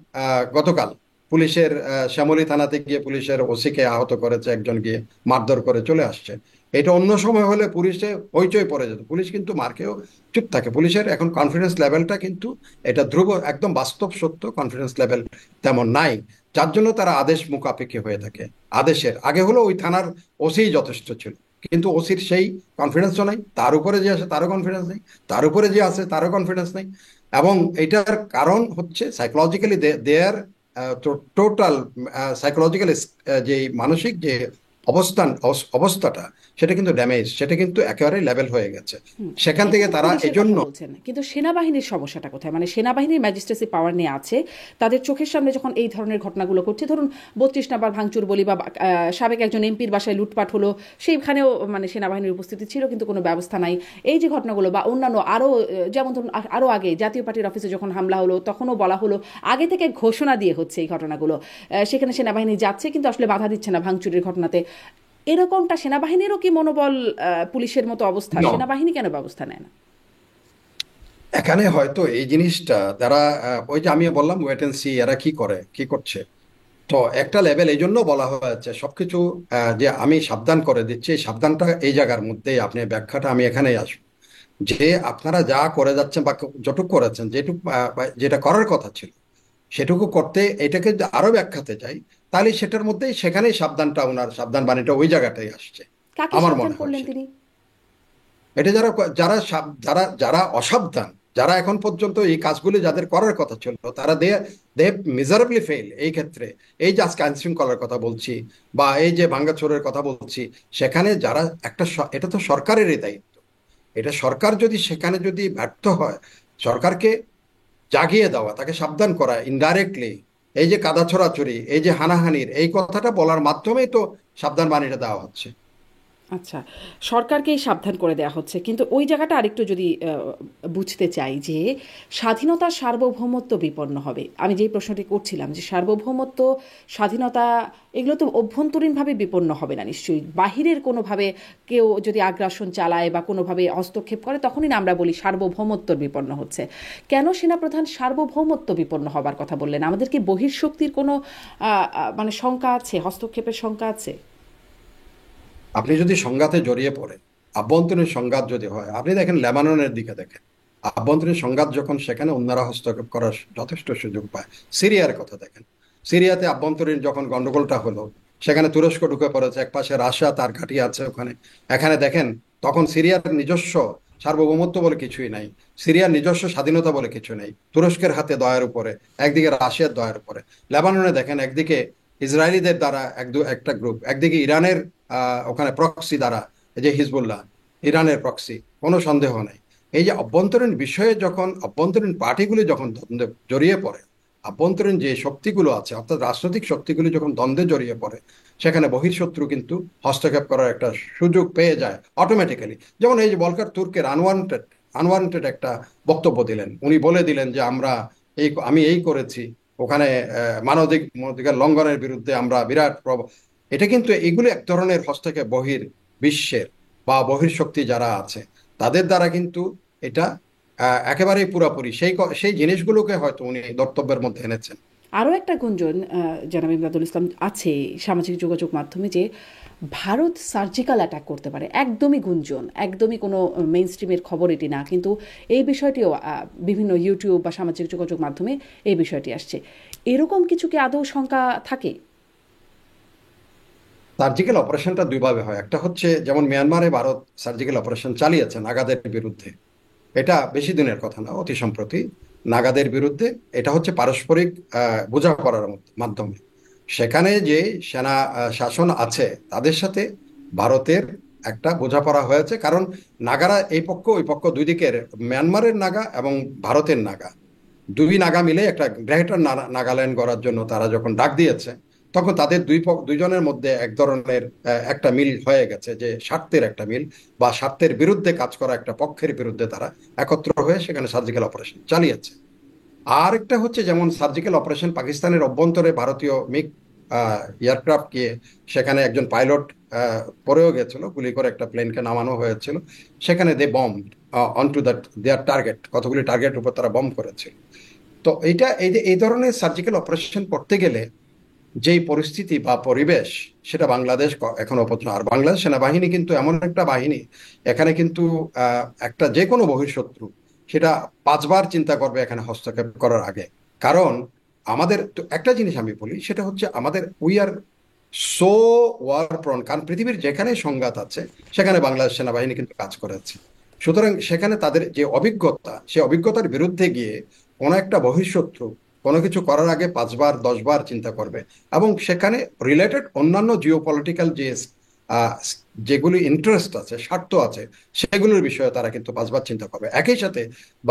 গতকাল পুলিশের শ্যামলী থানাতে গিয়ে পুলিশের ওসিকে আহত করেছে, একজন গিয়ে মারধর করে চলে আসছে। এটা অন্য সময় হলে পুলিশে হইচই পড়ে যেত, পুলিশ কিন্তু মার্কেও চুপ থাকে। পুলিশের এখন কনফিডেন্স লেভেলটা কিন্তু, এটা ধ্রুব একদম বাস্তব সত্য, কনফিডেন্স লেভেল তেমন নাই, যার জন্য তারা আদেশ মুখাপেক্ষী হয়ে থাকে। আদেশের আগে হলো ওই থানার ওসি যথেষ্ট ছিল, কিন্তু ওসির সেই কনফিডেন্সও নাই, তার উপরে যে আসে তারও কনফিডেন্স নেই, তার উপরে যে আছে তারও কনফিডেন্স নেই। এবং এটার কারণ হচ্ছে সাইকোলজিক্যালি দেয়ার টোটাল সাইকোলজিক্যালি, যে মানসিক যে অবস্থাটা, সেটা কিন্তু ড্যামেজ, সেটা কিন্তু একেবারে লেভেল হয়ে গেছে। সেখান এটা থেকে তো তারা পুলিশের কথা এজন্য বলছেন, কিন্তু সেনাবাহিনীর সমস্যাটা কোথায়? মানে সেনাবাহিনীর ম্যাজিস্ট্রেসি পাওয়ার নিয়ে আছে, তাদের চোখের সামনে যখন এই ধরনের ঘটনাগুলো ঘটছে, ধরুন 32 নম্বর ভাঙচুর বলি বা সাবেক একজন এমপির বাসায় লুটপাট হলো, সেইখানেও মানে সেনাবাহিনীর উপস্থিতি ছিল কিন্তু কোনো ব্যবস্থা নাই। এই যে ঘটনাগুলো বা অন্যান্য আরও, যেমন ধরুন আরও আগে জাতীয় পার্টির অফিসে যখন হামলা হলো, তখনও বলা হলো আগে থেকে ঘোষণা দিয়ে হচ্ছে এই ঘটনাগুলো, সেখানে সেনাবাহিনী যাচ্ছে কিন্তু আসলে বাধা দিচ্ছে না ভাঙচুরের ঘটনাতে। এরকমটা সেনাবাহিনীরও কি মনোবল পুলিশের মতো অবস্থা? No, সেনাবাহিনী কেন ব্যবস্থা নেয় না? এখানে হয়তো এই জিনিসটা তারা ওই যে আমি বললাম ওয়েট এন্ড সি, এরা কি করে কি করছে। তো একটা লেভেল এই জন্য বলা হয়েছে সবকিছু, যে আমি সাবধান করে দিচ্ছি, এই সাবধানটা এই জায়গার মধ্যেই আপনি ব্যাখ্যাটা আমি এখানেই আসবো, যে আপনারা যা করে যাচ্ছেন বা যতটুকু করেছেন, যেটুকু বা যেটা করার কথা ছিল সেটুকু করতে, এটাকে যদি আরো ব্যাখ্যাতে যাই, তাহলে সেটার মধ্যেই সেখানেই সাবধানটা, ওনার সাবধান বাণীটা ওই জায়গাটাই আসছে। কাকে আমার সাবধান মনে হয় করলেন সেটা, তিনি? এটা যারা যারা যারা যারা অসাবধান, যারা এখন পর্যন্ত এই কাজগুলি যাদের করার কথা ছিল, তারা দে দে মিজারেবলি ফেল এই ক্ষেত্রে। এই যে আজকে আইন শৃঙ্খলার কথা বলছি বা এই যে ভাঙ্গাচোরের কথা বলছি, সেখানে যারা একটা এটা তো সরকারেরই দায়িত্ব। এটা সরকার যদি সেখানে যদি ব্যর্থ হয়, সরকারকে জাগিয়ে দেওয়া, তাকে সাবধান করা ইনডাইরেক্টলি, এই যে কাদা ছোড়াছড়ি, এই যে হানাহানির এই কথাটা বলার মাধ্যমেই তো সাবধান বাণীটা দেওয়া হচ্ছে। আচ্ছা, সরকারকেই সাবধান করে দেওয়া হচ্ছে, কিন্তু ওই জায়গাটা আরেকটু যদি বুঝতে চাই যে স্বাধীনতার সার্বভৌমত্ব বিপন্ন হবে। আমি যেই প্রশ্নটি করছিলাম যে সার্বভৌমত্ব, স্বাধীনতা, এগুলো তো অভ্যন্তরীণভাবে বিপন্ন হবে না নিশ্চয়ই, বাহিরের কোনোভাবে কেউ যদি আগ্রাসন চালায় বা কোনোভাবে হস্তক্ষেপ করে তখনই না আমরা বলি সার্বভৌমত্বর বিপন্ন হচ্ছে। কেন সেনাপ্রধান সার্বভৌমত্ব বিপন্ন হবার কথা বললেন? আমাদের কি বহিঃশক্তির কোনো মানে শঙ্কা আছে, হস্তক্ষেপের শঙ্কা আছে? আপনি যদি সংঘাতে জড়িয়ে পড়েন, আভ্যন্তরীণ সংঘাত যদি হয়, আপনি দেখেন লেবাননের দিকে দেখেন, আভ্যন্তরীণ সংঘাত যখন, সেখানে অন্যরা হস্তক্ষেপ করার যথেষ্ট সুযোগ পায়। সিরিয়ার কথা দেখেন, সিরিয়াতে আভ্যন্তরীণ যখন গন্ডগোলটা হলো, সেখানে তুরস্ক ঢুকে পড়েছে, একপাশে রাশিয়া তার ঘাঁটি আছে ওখানে। এখানে দেখেন, তখন সিরিয়ার নিজস্ব সার্বভৌমত্ব বলে কিছুই নাই, সিরিয়ার নিজস্ব স্বাধীনতা বলে কিছু নেই, তুরস্কের হাতে দয়ার উপরে, একদিকে রাশিয়ার দয়ার উপরে। লেবাননে দেখেন, একদিকে ইসরায়েলিদের দ্বারা একটা গ্রুপ, একদিকে ইরানের ওখানে প্রক্সি দ্বারা, এই যে হিজবুল্লাহ, ইরানের প্রক্সি, কোনো সন্দেহ নাই। এই যে অভ্যন্তরীণ বিষয়ে যখন অভ্যন্তরীণ পার্টিগুলি যখন দ্বন্দ্বে জড়িয়ে পড়ে, আভ্যন্তরীণ যে শক্তিগুলো আছে অর্থাৎ রাজনৈতিক শক্তিগুলি যখন দ্বন্দ্বে জড়িয়ে পড়ে, সেখানে বহিঃশত্রু কিন্তু হস্তক্ষেপ করার একটা সুযোগ পেয়ে যায় অটোমেটিক্যালি। যেমন এই যে ভলকার তুর্কের আনওয়ান্টেড আনওয়ান্টেড একটা বক্তব্য দিলেন, উনি বলে দিলেন যে আমি এই করেছি ওখানে, মানবাধিকার লঙ্ঘনের বিরুদ্ধে আমরা বিরাট এটা কিন্তু এগুলো এক ধরনের হস্তক্ষেপ বিশ্বের বা বহির্শক্তি যারা আছে তাদের দ্বারা কিন্তু এটা একেবারেই পুরোপুরি সেই জিনিসগুলোকে হয়তো উনি দর্তব্যের মধ্যে এনেছেন। আরও একটা গুঞ্জন জনাব ইমদাদুল ইসলাম আছে সামাজিক যোগাযোগ মাধ্যমে যে ভারত সার্জিক্যাল অ্যাটাক করতে পারে। একদমই গুঞ্জন, একদমই কোনো মেইন স্ট্রিমের খবর এটি না, কিন্তু এই বিষয়টিও বিভিন্ন ইউটিউব বা সামাজিক যোগাযোগ মাধ্যমে এই বিষয়টি আসছে। এরকম কিছু কি আদৌ শঙ্কা থাকে? সার্জিক্যাল অপারেশনটা দুইভাবে হয়। একটা হচ্ছে যেমন মিয়ানমারে ভারত সার্জিক্যাল অপারেশন চালিয়েছে নাগাদের বিরুদ্ধে, এটা বেশি দিনের কথা না, অতি সম্প্রতি নাগাদের বিরুদ্ধে। এটা হচ্ছে পারস্পরিক বোঝাপড়ার মাধ্যমে। সেখানে যে সেনা শাসন আছে তাদের সাথে ভারতের একটা বোঝাপড়া হয়েছে, কারণ নাগারা এই পক্ষ ওই পক্ষ দুই দিকের, মিয়ানমারের নাগা এবং ভারতের নাগা, দুই নাগা মিলে একটা গ্রেটার নাগাল্যান্ড গড়ার জন্য তারা যখন ডাক দিয়েছে, তখন তাদের দুইজনের মধ্যে এক ধরনের একটা মিল হয়ে গেছে, যে স্বার্থের একটা মিল বা স্বার্থের বিরুদ্ধে কাজ করা একটা পক্ষের বিরুদ্ধে তারা একত্র হয়ে সেখানে সার্জিক্যাল অপারেশন চালিয়েছে। আর একটা হচ্ছে যেমন সার্জিক্যাল অপারেশন পাকিস্তানের অভ্যন্তরে ভারতীয় মিগ এয়ারক্রাফট গিয়ে সেখানে একজন পাইলট পড়েও গেছিল, গুলি করে একটা প্লেনকে নামানো হয়েছিল, সেখানে they bomb on to that their target, কতগুলি টার্গেট উপর তারা বম্ব করেছিল। তো এই ধরনের সার্জিক্যাল অপারেশন করতে গেলে যেই পরিস্থিতি বা পরিবেশ, সেটা বাংলাদেশ এখনো পর্যন্ত, আর বাংলাদেশ সেনাবাহিনী কিন্তু এমন একটা বাহিনী, এখানে কিন্তু একটা যে কোনো বহিঃশত্রু সেটা পাঁচবার চিন্তা করবে এখানে হস্তক্ষেপ করার আগে। কারণ আমাদের তো একটা জিনিস আমি বলি, সেটা হচ্ছে আমাদের we are so war prone, কারণ পৃথিবীর যেখানে সংঘাত আছে সেখানে বাংলাদেশ সেনাবাহিনী কিন্তু কাজ করেছে। সুতরাং সেখানে তাদের যে অভিজ্ঞতা, সেই অভিজ্ঞতার বিরুদ্ধে গিয়ে কোনো একটা বহিঃশত্রু কোনো কিছু করার আগে পাঁচবার দশবার চিন্তা করবে। এবং সেখানে রিলেটেড অন্যান্য জিওপলিটিক্যাল যে আহ, যেগুলি ইন্টারেস্ট আছে, স্বার্থ আছে, সেগুলোর বিষয়ে তারা কিন্তু পাঁচবার চিন্তা করবে। একই সাথে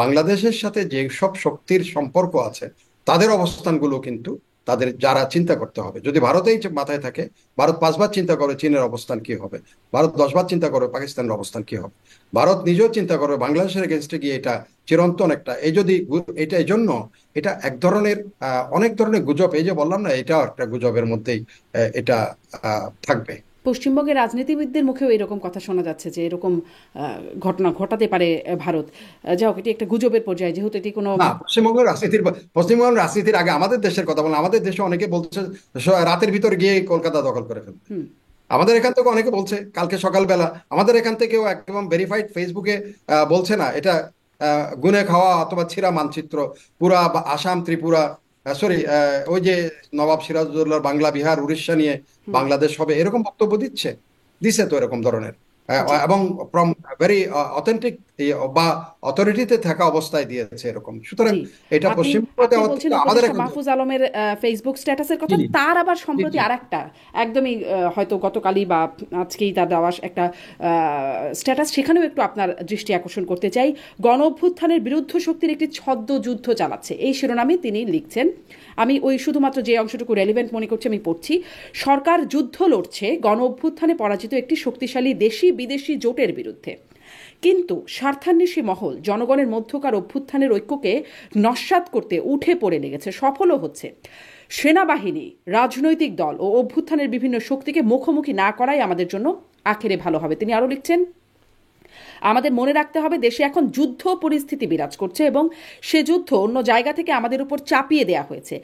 বাংলাদেশের সাথে যে সব শক্তির সম্পর্ক আছে তাদের অবস্থানগুলো কিন্তু তাদের যারা চিন্তা করতে হবে। যদি ভারতেই মাথায় থাকে, ভারত পাঁচবার চিন্তা করে চীনের অবস্থান কি হবে, ভারত দশবার চিন্তা করে পাকিস্তানের অবস্থান কি হবে, ভারত নিজেও চিন্তা করবে বাংলাদেশের এগেনস্টে গিয়ে এটা চিরন্তন একটা, এই যদি এটা এই জন্য এটা এক ধরনের অনেক ধরনের গুজব, এই যে বললাম না, এটাও একটা গুজবের মধ্যেই এটা থাকবে। পশ্চিমবঙ্গের রাজনীতিবিদদের মুখেও এরকম কথা শোনা যাচ্ছে যে এরকম ঘটনা ঘটাতে পারে ভারত। যাই হোক, এটি একটা গুজবের পর্যায়ে, যেহেতু এটি কোনো না, পশ্চিমবঙ্গের রাজনীতির আগে আমাদের দেশের কথা বললাম। আমাদের দেশে অনেকে বলছে রাতের ভিতর গিয়ে কলকাতা দখল করে ফেলবে। হুম, আমাদের এখান থেকে অনেকে বলছে কালকে সকালবেলা, আমাদের এখান থেকেও একদম ভেরিফাইড ফেসবুকে বলছে না এটা গুনে খাওয়া অথবা ছিঁড়া মানচিত্র, পুরা আসাম ত্রিপুরা, সরি, ওই যে নবাব সিরাজউদ্দৌলার বাংলা বিহার উড়িষ্যা নিয়ে হুম, বাংলাদেশ হবে, এরকম বক্তব্য দিছে তো এরকম ধরনের, জি। এবং ফ্রম ভেরি অথেন্টিক বা অথরিটিতে থাকা অবস্থায় দিয়েছে এরকম। সুতরাং জি, এটা আপনি পশ্চিমবঙ্গ আপনি দেওয়া বলছেন থেকে আমাদের উপদেষ্টা এখন। মাহফুজ আলমের ফেসবুক স্ট্যাটাসের জি কথা, তার আবার জি সম্প্রতি জি আরেকটা একদমই হয়তো গতকালই বা আজকেই তার দেওয়া একটা স্ট্যাটাস, সেখানেও একটু আপনার দৃষ্টি আকর্ষণ করতে চাই। গণ অভ্যুত্থানের বিরুদ্ধ শক্তির একটি ছদ্ম যুদ্ধ চালাচ্ছে, এই শিরোনামে তিনি লিখছেন। আমি ওই শুধুমাত্র যে অংশটুকু রেলিভেন্ট মনে করছি আমি পড়ছি। সরকার যুদ্ধ লড়ছে গণ অভ্যুত্থানে পরাজিত একটি শক্তিশালী দেশি বিদেশি জোটের বিরুদ্ধে, কিন্তু স্বার্থান্বেষী মহল জনগণের মধ্যকার অভ্যুত্থানের ঐক্যকে নস্যাৎ করতে উঠে পড়ে লেগেছে, সফলও হচ্ছে। সেনাবাহিনী, রাজনৈতিক দল ও অভ্যুত্থানের বিভিন্ন শক্তিকে মুখোমুখি না করাই আমাদের জন্য আখেরে ভালো হবে। তিনি আরও লিখছেন, আমাদের মনে রাখতে হবে দেশে এখন যুদ্ধ পরিস্থিতি বিরাজ করছে এবং সে যুদ্ধ অন্য জায়গা থেকে আমাদের উপর চাপিয়ে দেয়া হয়েছে।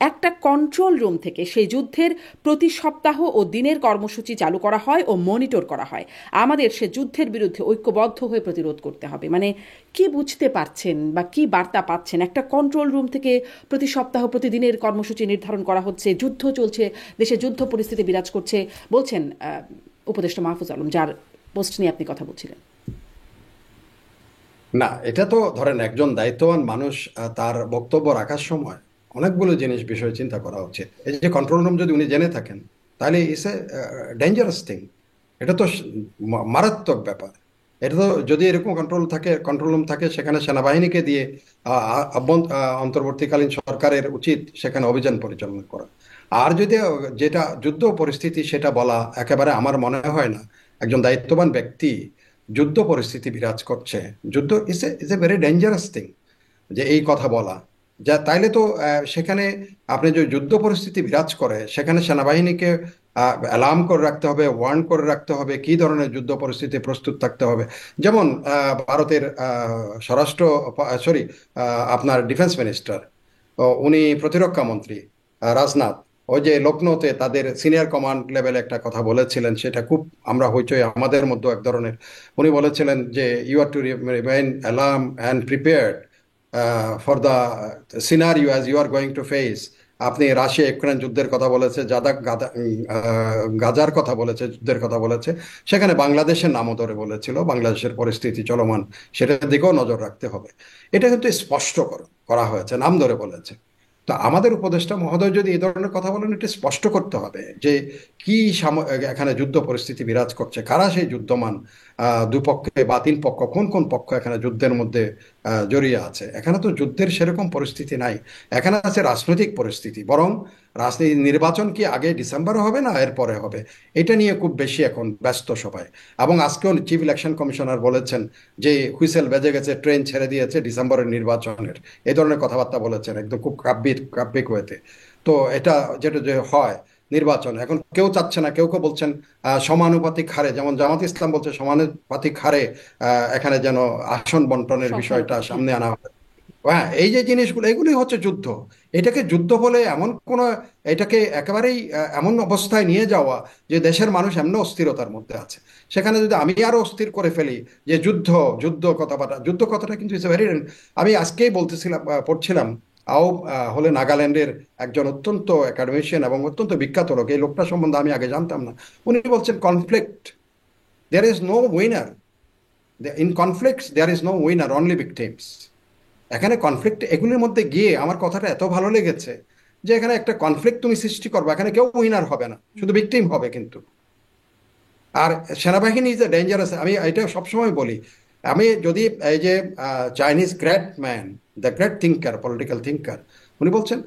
একটা কন্ট্রোল রুম থেকে সেই যুদ্ধের প্রতি সপ্তাহ ও দিনের কর্মসূচি চালু করা হয় ও মনিটর করা হয়। আমাদের সে যুদ্ধের বিরুদ্ধে ঐক্যবদ্ধ হয়ে প্রতিরোধ করতে হবে। মানে কি বুঝতে পারছেন বা কি বার্তা পাচ্ছেন? একটা কন্ট্রোল রুম থেকে প্রতি সপ্তাহ প্রতিদিনের কর্মসূচি নির্ধারণ করা হচ্ছে, যুদ্ধ চলছে, দেশে যুদ্ধ পরিস্থিতি বিরাজ করছে বলছেন উপদেষ্টা মাহফুজ আলম, যার পোস্ট নিয়ে আপনি কথা বলছিলেন। না, এটা তো ধরেন একজন দায়িত্ববান মানুষ তার বক্তব্য রাখার সময় অনেকগুলো জিনিস বিষয় চিন্তা করা উচিত। এই যে কন্ট্রোল রুম যদি উনি জেনে থাকেন, তাহলে ইটস এ ডেঞ্জারাস থিং। এটা তো মারাত্মক ব্যাপার। এটা তো যদি এরকম কন্ট্রোল রুম থাকে, সেখানে সেনাবাহিনীকে দিয়ে অন্তর্বর্তীকালীন সরকারের উচিত সেখানে অভিযান পরিচালনা করা। আর যদি যেটা যুদ্ধ পরিস্থিতি সেটা বলা, একেবারে আমার মনে হয় না একজন দায়িত্ববান ব্যক্তি যুদ্ধ পরিস্থিতি বিরাজ করছে। যুদ্ধ is a very dangerous thing, যে এই কথা বলা। তাইলে তো সেখানে আপনি যে যুদ্ধ পরিস্থিতি বিরাজ করে, সেখানে সেনাবাহিনীকে অ্যালার্ম করে রাখতে হবে, ওয়ার্ন করে রাখতে হবে কি ধরনের যুদ্ধ পরিস্থিতি প্রস্তুত থাকতে হবে। যেমন ভারতের স্বরাষ্ট্র, সরি, আপনার ডিফেন্স মিনিস্টার, উনি প্রতিরক্ষা মন্ত্রী রাজনাথ, ওই যে লখনৌতে তাদের সিনিয়র কমান্ড লেভেলে একটা কথা বলেছিলেন, সেটা খুব আমরা হইচই আমাদের মধ্যে এক ধরনের। উনি বলেছিলেন যে you are to remain alarm and prepared for the scenario as you are going to face. আপনি রাশিয়া ইউক্রেন যুদ্ধের কথা বলেছে, গাজার কথা বলেছে, যুদ্ধের কথা বলেছে, সেখানে বাংলাদেশের নামও ধরে বলেছিল, বাংলাদেশের পরিস্থিতি চলমান, সেটার দিকেও নজর রাখতে হবে। এটা কিন্তু স্পষ্ট করা হয়েছে, নাম ধরে বলেছে। তো আমাদের উপদেষ্টা মহোদয় যদি এই ধরনের কথা বলেন, এটা স্পষ্ট করতে হবে যে কি এখানে যুদ্ধ পরিস্থিতি বিরাজ করছে, কারা সেই যুদ্ধমান, দুপক্ষে বা তিন পক্ষ, কোন কোন পক্ষ এখানে যুদ্ধের মধ্যে জড়িয়ে আছে। এখানে তো যুদ্ধের সেরকম পরিস্থিতি নাই, এখানে আছে রাজনৈতিক পরিস্থিতি। বরং রাজনীতি, নির্বাচন কি আগে ডিসেম্বরে হবে না এরপরে হবে, এটা নিয়ে খুব বেশি এখন ব্যস্ত সবাই। এবং আজকেও চিফ ইলেকশন কমিশনার বলেছেন যে হুইসেল বেজে গেছে, ট্রেন ছেড়ে দিয়েছে ডিসেম্বরের নির্বাচনের, এই ধরনের কথাবার্তা বলেছেন একদম খুব কাব্যিক হয়েতে। তো এটা যেটা যে হয়, নির্বাচন এখন কেউ চাচ্ছে না, কেউ কেউ বলছেন সমানুপাতিক হারে, যেমন জামাত ইসলাম বলছে সমানুপাতিক হারে এখানে যেন আসন বন্টনের বিষয়টা সংখ্যালঘু, হ্যাঁ। সামনে আনা হবে। হ্যাঁ, এই যে জিনিসগুলো, এগুলি হচ্ছে যুদ্ধ। এটাকে যুদ্ধ বলে এমন কোন, এটাকে একেবারেই এমন অবস্থায় নিয়ে যাওয়া যে দেশের মানুষ এমন অস্থিরতার মধ্যে আছে, সেখানে যদি আমি আরো অস্থির করে ফেলি যে যুদ্ধ, যুদ্ধ কথাটা কিন্তু ইটস ভেরি। আমি আজকেই বলতেছিলাম, পড়ছিলাম, হলে নাগাল্যান্ডের একজন অত্যন্ত একাডেমিশিয়ান এবং অত্যন্ত বিখ্যাত লোক, এই লোকটা সম্বন্ধে আমি আগে জানতাম না। উনি বলছেন conflict, there is no winner, in conflicts there is no winner, only victims. এখানে কনফ্লিক্ট, এগুলির মধ্যে গিয়ে আমার কথাটা এত ভালো লেগেছে যে এখানে একটা কনফ্লিক্ট তুমি সৃষ্টি করবে, এখানে কেউ উইনার হবে না, শুধু ভিকটিম হবে কিন্তু। আর সেনাবাহিনী যে ডেঞ্জারাস, আমি এটা সবসময় বলি। আমি যদি এই যে Chinese great man, the great thinker, political thinker, উনি বলছেন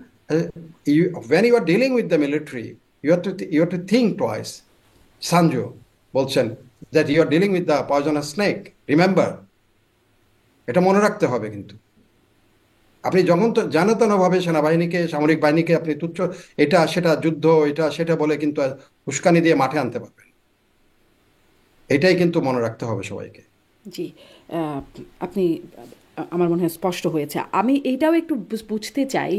when you are dealing with the military, you are to think twice. Sun Tzu বলছেন that you are dealing with the poisonous snake, remember. এটা মনে রাখতে হবে কিন্তু। আপনি যখন তো জানতনভাবে সেনাবাহিনীকে, সামরিক বাহিনীকে আপনি তুচ্ছ, এটা সেটা যুদ্ধ, এটা সেটা বলে কিন্তু উস্কানি দিয়ে মাঠে আনতে পারবেন। এটাই কিন্তু মনে রাখতে হবে সবাইকে। জি, আহ, আপনি আমার মনে হয় স্পষ্ট হয়েছে। আমি এইটাও একটু বুঝতে চাই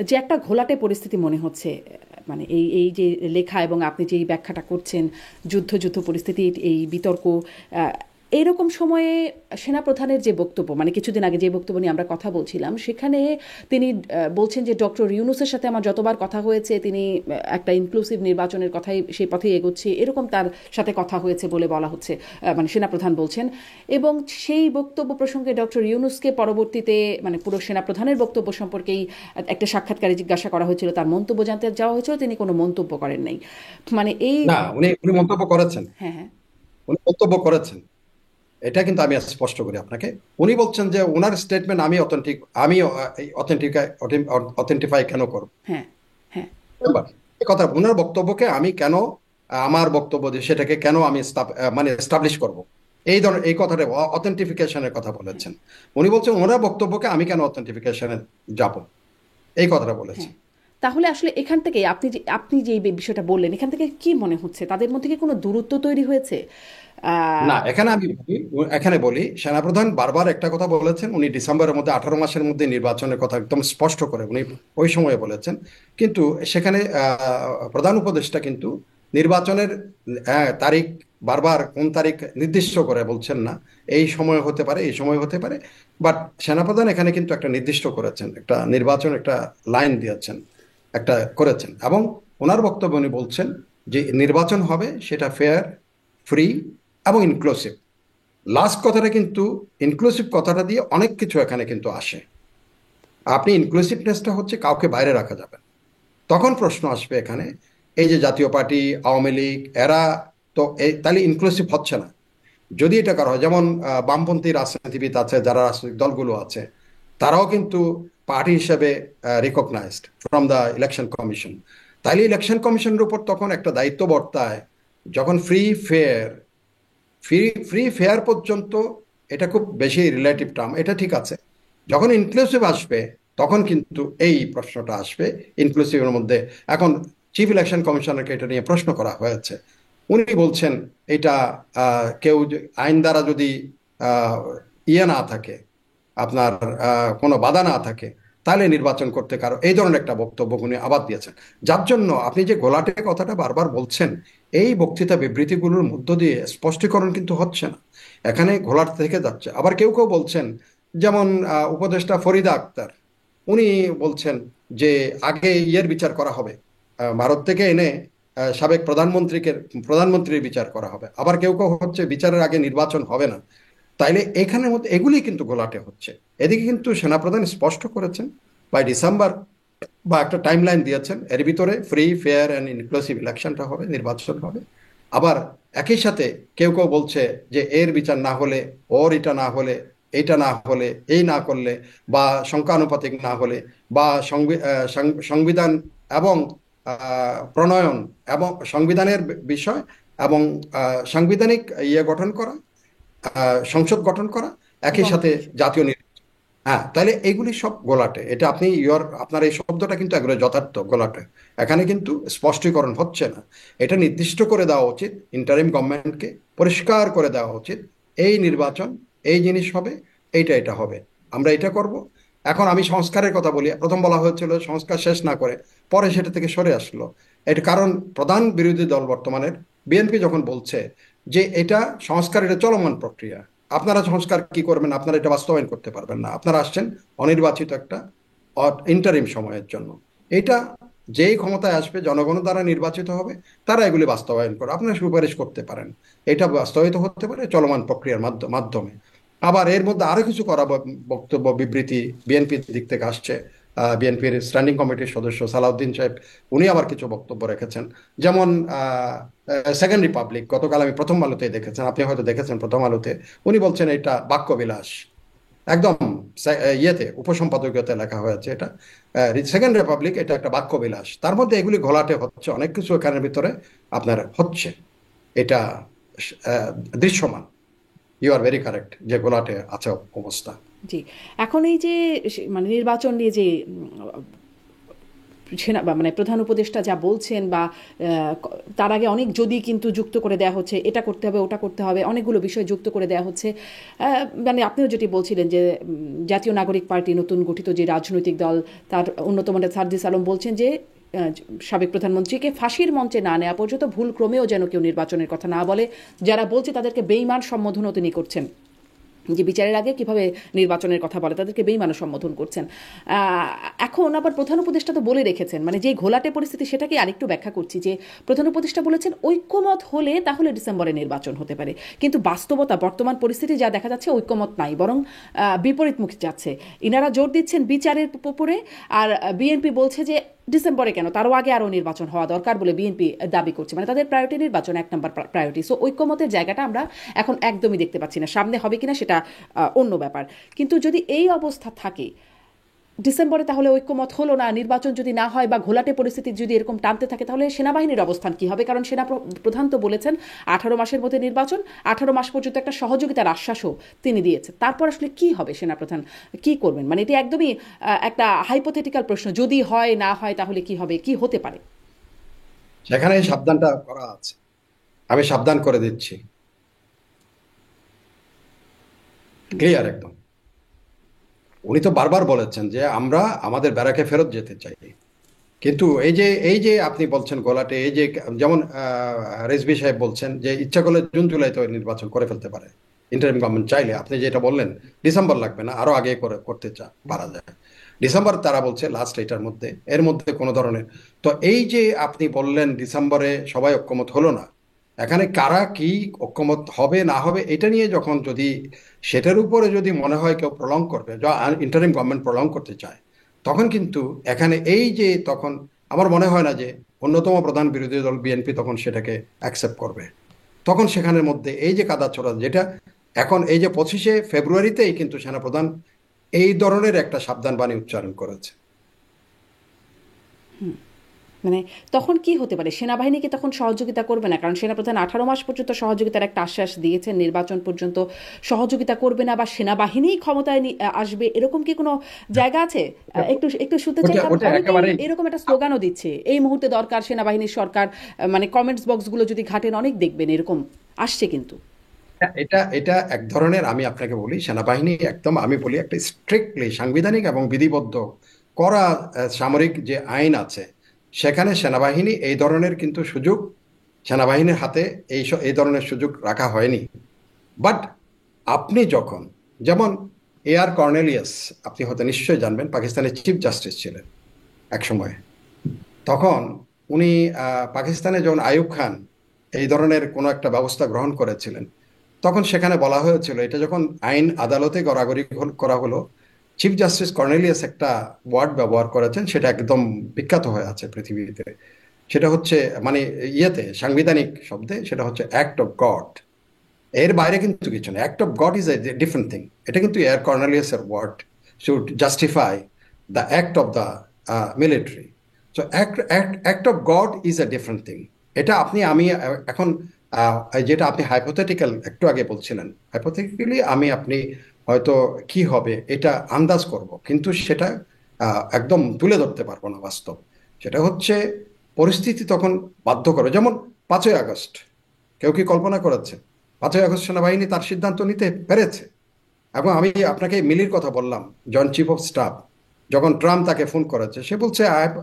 যে একটা ঘোলাটে পরিস্থিতি মনে হচ্ছে, মানে এই এই যে লেখা এবং আপনি যে এই ব্যাখ্যাটা করছেন, যুদ্ধ পরিস্থিতি, এই বিতর্ক, এইরকম সময়ে সেনাপ্রধানের যে বক্তব্য, মানে কিছুদিন আগে যে বক্তব্য নিয়ে আমরা কথা বলছিলাম, সেখানে তিনি বলছেন যে ডক্টর ইউনূসের সাথে আমার যতবার কথা হয়েছে তিনি একটা ইনক্লুসিভ নির্বাচনের কথাই, সেই পথেই এগোচ্ছে, এরকম তার সাথে কথা হয়েছে বলে বলা হচ্ছে, মানে সেনাপ্রধান বলছেন। এবং সেই বক্তব্য প্রসঙ্গে ডক্টর ইউনূসকে পরবর্তীতে, মানে পুরো সেনাপ্রধানের বক্তব্য সম্পর্কেই একটা সাক্ষাৎকারে জিজ্ঞাসা করা হয়েছিল, তার মন্তব্য জানতে যাওয়া হয়েছিল, তিনি কোনো মন্তব্য করেন নাই। মানে এই, না, উনি উনি মন্তব্য করেছেন, হ্যাঁ হ্যাঁ, উনি মন্তব্য করেছেন। এটা কিন্তু আমি স্পষ্ট করি আপনাকে। উনি বলছেন যে ওনার স্টেটমেন্ট আমি অথেন্টিফাই কেন করব। হ্যাঁ হ্যাঁ, এবার এই কথা, ওনার বক্তব্যকে আমি কেন, আমার বক্তব্য যে সেটাকে কেন আমি মানে এস্টাবলিশ করব, এই ধরনের এই কথাটা অথেন্টিফিকেশনের কথা বলেছেন। উনি বলছেন ওনার বক্তব্যকে আমি কেন অথেন্টিফিকেশনে যাব, এই কথাটা বলেছেন। হ্যাঁ। তাহলে আসলে এখান থেকে আপনি যে এই বিষয়টা বললেন, এখান থেকে কি মনে হচ্ছে, তাদের মধ্যে কি কোনো দূরত্ব তৈরি হয়েছে? না, এখানে বলি সেনাপ্রধান বারবার একটা কথা বলেছেন, উনি ডিসেম্বরের মধ্যে 18 মাসের মধ্যে নির্বাচনের কথা একদম স্পষ্ট করে উনি ওই সময়ে বলেছেন। কিন্তু সেখানে প্রধান উপদেষ্টা কিন্তু নির্বাচনের তারিখ বারবার কোন তারিখ নির্দিষ্ট করে বলছেন না, এই সময় হতে পারে, এই সময় হতে পারে। বাট সেনাপ্রধান এখানে কিন্তু একটা নির্দিষ্ট করেছেন, একটা নির্বাচন, একটা লাইন দিয়েছেন, একটা করেছেন। এবং ওনার বক্তব্য উনি বলছেন যে নির্বাচন হবে সেটা ফেয়ার, ফ্রি এবং ইনক্লুসিভ। লাস্ট কথাটা কিন্তু, ইনক্লুসিভ কথাটা দিয়ে অনেক কিছু এখানে কিন্তু আসে। আপনি ইনক্লুসিভনেসটা হচ্ছে কাউকে বাইরে রাখা যাবে না। তখন প্রশ্ন আসবে এখানে, এই যে জাতীয় পার্টি, আওয়ামী লীগ, এরা তো তাহলে ইনক্লুসিভ হচ্ছে না। যদি এটা করা হয়, যেমন বামপন্থী রাজনীতিবিদ আছে, যারা রাজনৈতিক দলগুলো আছে, তারাও কিন্তু পার্টি হিসেবে recognised from the election commission. তাইলে ইলেকশন কমিশনের উপর তখন একটা দায়িত্ব বর্তায়, যখন ফ্রি ফ্রি ফেয়ার পর্যন্ত, এটা খুব বেশি রিলেটিভ টার্ম, এটা ঠিক আছে। যখন ইনক্লুসিভ আসবে, তখন কিন্তু এই প্রশ্নটা আসবে ইনক্লুসিভের মধ্যে। এখন চিফ ইলেকশন কমিশনারকে এটা নিয়ে প্রশ্ন করা হয়েছে। উনি বলছেন এটা কেউ আইন দ্বারা যদি আহ, ইয়ে না থাকে, আপনার কোনো বাধা না থাকে, তাহলে নির্বাচন করতে কারো, এই ধরনের একটা বক্তব্য উনি আবার দিয়েছেন। যার জন্য আপনি যে ঘোলাটে কথাটা বারবার বলছেন, এই বক্তৃতা বিবৃতিগুলোর মধ্য দিয়ে স্পষ্টীকরণ কিন্তু হচ্ছে না, এখানে ঘোলাটে থেকে যাচ্ছে। আবার কেউ কেউ বলছেন, যেমন উপদেষ্টা ফরিদা আক্তার, উনি বলছেন যে আগে ইয়ের বিচার করা হবে, ভারত থেকে এনে সাবেক প্রধানমন্ত্রীর বিচার করা হবে। আবার কেউ কেউ হচ্ছে বিচারের আগে নির্বাচন হবে না। তাইলে এখানের মধ্যে এগুলি কিন্তু ঘোলাটে হচ্ছে। এদিকে কিন্তু সেনাপ্রধান স্পষ্ট করেছেন বাই ডিসেম্বর, বা একটা টাইম লাইন দিয়েছেন, এর ভিতরে ফ্রি ফেয়ার অ্যান্ড ইনক্লুসিভ ইলেকশনটা হবে, নির্বাচন হবে। আবার একই সাথে কেউ কেউ বলছে যে এর বিচার না হলে, ওর এটা না হলে, এইটা না হলে, এই না করলে, বা সংখ্যানুপাতিক না হলে, বা সংবিধান এবং প্রণয়ন এবং সংবিধানের বিষয় এবং সাংবিধানিক ইয়ে গঠন করা, সংসদ গঠন করা, একই এবং সাথে জাতীয় নির্বাচন। হ্যাঁ, তাহলে এগুলি সব গোলাটে। এটা আপনি আপনার এই শব্দটা কিন্তু একবারে যথার্থ, গোলাটে। এখানে কিন্তু স্পষ্টীকরণ হচ্ছে না। এটা নির্দিষ্ট করে দেওয়া উচিত, ইন্টারিম গভর্নমেন্টকে পরিষ্কার করে দেওয়া উচিত, এই নির্বাচন, এই জিনিস হবে, এইটা এটা হবে, আমরা এটা করব। এখন আমি সংস্কারের কথা বলি, প্রথম বলা হয়েছিল সংস্কার শেষ না করে, পরে সেটা থেকে সরে আসলো। এটা কারণ প্রধান বিরোধী দল বর্তমানের বিএনপি যখন বলছে যে এটা সংস্কার, এটা চলমান প্রক্রিয়া, আপনারা সংস্কার কি করবেন, আপনারা এটা বাস্তবায়ন করতে পারবেন না, আপনারা আসছেন অনির্বাচিত একটা ইন্টারিম সময়ের জন্য। এটা যেই ক্ষমতায় আসবে, জনগণ দ্বারা নির্বাচিত হবে, তারা এগুলি বাস্তবায়ন করে, আপনারা সুপারিশ করতে পারেন। এটা বাস্তবায়িত হতে পারে চলমান প্রক্রিয়ার মাধ্যমে। আবার এর মধ্যে আরো কিছু করা বক্তব্য বিবৃতি বিএনপির দিক থেকে আসছে। বিএনপির স্ট্যান্ডিং কমিটির সদস্য সালাউদ্দিন সাহেব, উনি আবার কিছু বক্তব্য রেখেছেন। যেমন সেকেন্ড রিপাবলিক, গতকাল আমি প্রথম আলোতে দেখেছেন, আপনি হয়তো দেখেছেন প্রথম আলোতে, উনি বলছেন এটা বাক্যবিলাস। একদম ইয়েতে, উপসম্পাদকীয়তে লেখা হয়েছে এটা, সেকেন্ড রিপাবলিক এটা একটা বাক্যবিলাস। তার মধ্যে এগুলি ঘোলাটে হচ্ছে, অনেক কিছু এখানের ভিতরে আপনার হচ্ছে, এটা আহ, দৃশ্যমান। ইউ আর ভেরি কারেক্ট যে ঘোলাটে আছে অবস্থা। জি। এখন এই যে মানে নির্বাচন নিয়ে যে সেনা বা মানে প্রধান উপদেষ্টা যা বলছেন বা তার আগে অনেক যদি কিন্তু যুক্ত করে দেওয়া হচ্ছে, এটা করতে হবে, ওটা করতে হবে, অনেকগুলো বিষয় যুক্ত করে দেওয়া হচ্ছে। মানে আপনিও যেটি বলছিলেন যে জাতীয় নাগরিক পার্টি নতুন গঠিত যে রাজনৈতিক দল, তার অন্যতম সার্জিস আলম বলছেন যে সাবেক প্রধানমন্ত্রীকে ফাঁসির মঞ্চে না নেওয়া পর্যন্ত ভুল ক্রমেও যেন কেউ নির্বাচনের কথা না বলে। যারা বলছে তাদেরকে বেইমান সম্বোধনও তিনি করছেন, যে বিচারের আগে কিভাবে নির্বাচনের কথা বলে, তাদেরকে বেইমানও সম্বোধন করছেন। এখন আবার প্রধান উপদেষ্টা তো বলে রেখেছেন, মানে যে ঘোলাটে পরিস্থিতি সেটাকে আরেকটু ব্যাখ্যা করছি, যে প্রধান উপদেষ্টা বলেছেন ঐক্যমত হলে তাহলে ডিসেম্বরে নির্বাচন হতে পারে। কিন্তু বাস্তবতা, বর্তমান পরিস্থিতি যা দেখা যাচ্ছে, ঐক্যমত নাই, বরং বিপরীতমুখী যাচ্ছে। ইনারা জোর দিচ্ছেন বিচারের উপরে, আর বিএনপি বলছে যে ডিসেম্বরে কেন, তারও আগে আরও নির্বাচন হওয়া দরকার বলে বিএনপি দাবি করছে। মানে তাদের প্রায়োরিটি নির্বাচন, এক নম্বর প্রায়োরিটি। সো ঐক্যমতের জায়গাটা আমরা এখন একদমই দেখতে পাচ্ছি না। সামনে হবে কিনা সেটা অন্য ব্যাপার। কিন্তু যদি এই অবস্থা থাকে ডিসেম্বরে, তাহলে ঐক্যমত হলো না, নির্বাচন যদি না হয় বা ঘোলাটে পরিস্থিতি যদি এরকম টানতে থাকে, তাহলে সেনাবাহিনীর অবস্থান কি হবে? কারণ সেনা প্রধান তো বলেছেন 18 মাসের মধ্যে নির্বাচন, 18 মাস পর্যন্ত একটা সহযোগিতার আশ্বাসও তিনি দিয়েছেন। তারপর আসলে কি হবে, সেনাপ্রধান কি করবেন? মানে এটি একদমই একটা হাইপোথেটিক্যাল প্রশ্ন, যদি হয় না হয় তাহলে কি হবে, কি হতে পারে? সেখানে এই সাবধানটা করা আছে, আমি সাবধান করে দিচ্ছি, ক্লিয়ার একদম। উনি তো বারবার বলেছেন যে আমরা আমাদের ব্যারাকে ফেরত যেতে চাই। কিন্তু এই যে আপনি বলছেন গোলাটে, এই যে যেমন রেজভি সাহেব বলছেন যে ইচ্ছা করলে জুন জুলাইতে নির্বাচন করে ফেলতে পারে ইন্টারিম গভর্নমেন্ট চাইলে। আপনি যেটা বললেন ডিসেম্বর লাগবে না, আরো আগে করতে পারা যায়। ডিসেম্বর তারা বলছে লাস্ট, এটার মধ্যে এর মধ্যে কোনো ধরনের। তো এই যে আপনি বললেন ডিসেম্বরে সবাই ঐক্যমত হলো না, এখানে কারা কি ঐক্যমত হবে না হবে এটা নিয়ে যদি সেটার উপরে যদি মনে হয় কেউ প্রলং করবে, ইন্টারিম গভর্নমেন্ট প্রলং করতে চায়, তখন কিন্তু এখানে এই যে তখন আমার মনে হয় না যে অন্যতম প্রধান বিরোধী দল বিএনপি তখন সেটাকে অ্যাকসেপ্ট করবে। তখন সেখানের মধ্যে এই যে কাদা ছোড়া যেটা এখন এই যে 25শে ফেব্রুয়ারিতেই কিন্তু সেনাপ্রধান এই ধরনের একটা সাবধান বাণী উচ্চারণ করেছে। মানে তখন কি হতে পারে? সেনাবাহিনী কি তখন সহযোগিতা করবে না? কারণ সেনাপ্রধান 18 মাস পর্যন্ত সহযোগিতার একটা আশ্বাস দিয়েছেন, নির্বাচন পর্যন্ত সহযোগিতা করবে না বা সেনাবাহিনী ক্ষমতায় আসবে, এরকম কি কোনো জায়গা আছে? একটু একটু শুনতে চাই, ওটা কারণ ওটা অনেকেই একেবারেই এরকম একটা স্লোগানও দিচ্ছে, এই মুহূর্তে দরকার সেনাবাহিনীর সরকার। মানে কমেন্টস বক্সগুলো যদি ঘাটেন অনেক দেখবেন এরকম আসছে কিন্তু। এটা এটা এক ধরনের, আমি আপনাকে বলি, সেনাবাহিনী একদম আমি বলি একটা স্ট্রিক্টলি সাংবিধানিক এবং বিধিবদ্ধ করা সামরিক যে আইন আছে, সেখানে সেনাবাহিনী এই ধরনের কিন্তু সুযোগ সেনাবাহিনীর হাতে এই ধরনের সুযোগ রাখা হয়নি। বাট আপনি যখন, যেমন A.R. কর্নেলিয়াস, আপনি হয়তো নিশ্চয়ই জানবেন, পাকিস্তানের চিফ জাস্টিস ছিলেন এক সময়। তখন উনি পাকিস্তানে যখন আইয়ুব খান এই ধরনের কোনো একটা ব্যবস্থা গ্রহণ করেছিলেন, তখন সেখানে বলা হয়েছিল, এটা যখন আইন আদালতে গড়াগড়ি করা হলো, চিফ জাস্টিস কর্নেলিয়াস একটা ওয়ার্ড ব্যবহার করেছেন, সেটা একদম বিখ্যাত হয়ে আছে পৃথিবীতে। সেটা হচ্ছে, মানে ইয়েতে সাংবিধানিক শব্দে সেটা হচ্ছে অ্যাক্ট অফ গড। এর বাইরে কিন্তু কিছু না, act of God is a different thing. এটা কিন্তু A.R. কর্নেলিয়াসের word, should justify the act of the military. So act of God is a different thing. এটা আপনি আমি এখন যেটা আপনি হাইপোথেটিক্যাল একটু আগে বলছিলেন, হাইপোথেটিক্যালি আমি আপনি হয়তো কি হবে এটা আন্দাজ করব, কিন্তু সেটা একদম তুলে ধরতে পারবো না বাস্তব। সেটা হচ্ছে পরিস্থিতি তখন বাধ্য করে, যেমন 5ই আগস্ট। কেউ কি কল্পনা করেছে 5ই আগস্ট সেনাবাহিনী তার সিদ্ধান্ত নিতে পেরেছে? এবং আমি আপনাকে মিলির কথা বললাম, জয়েন্ট চিফ অফ স্টাফ, যখন ট্রাম্প তাকে ফোন করেছে, সে বলছে,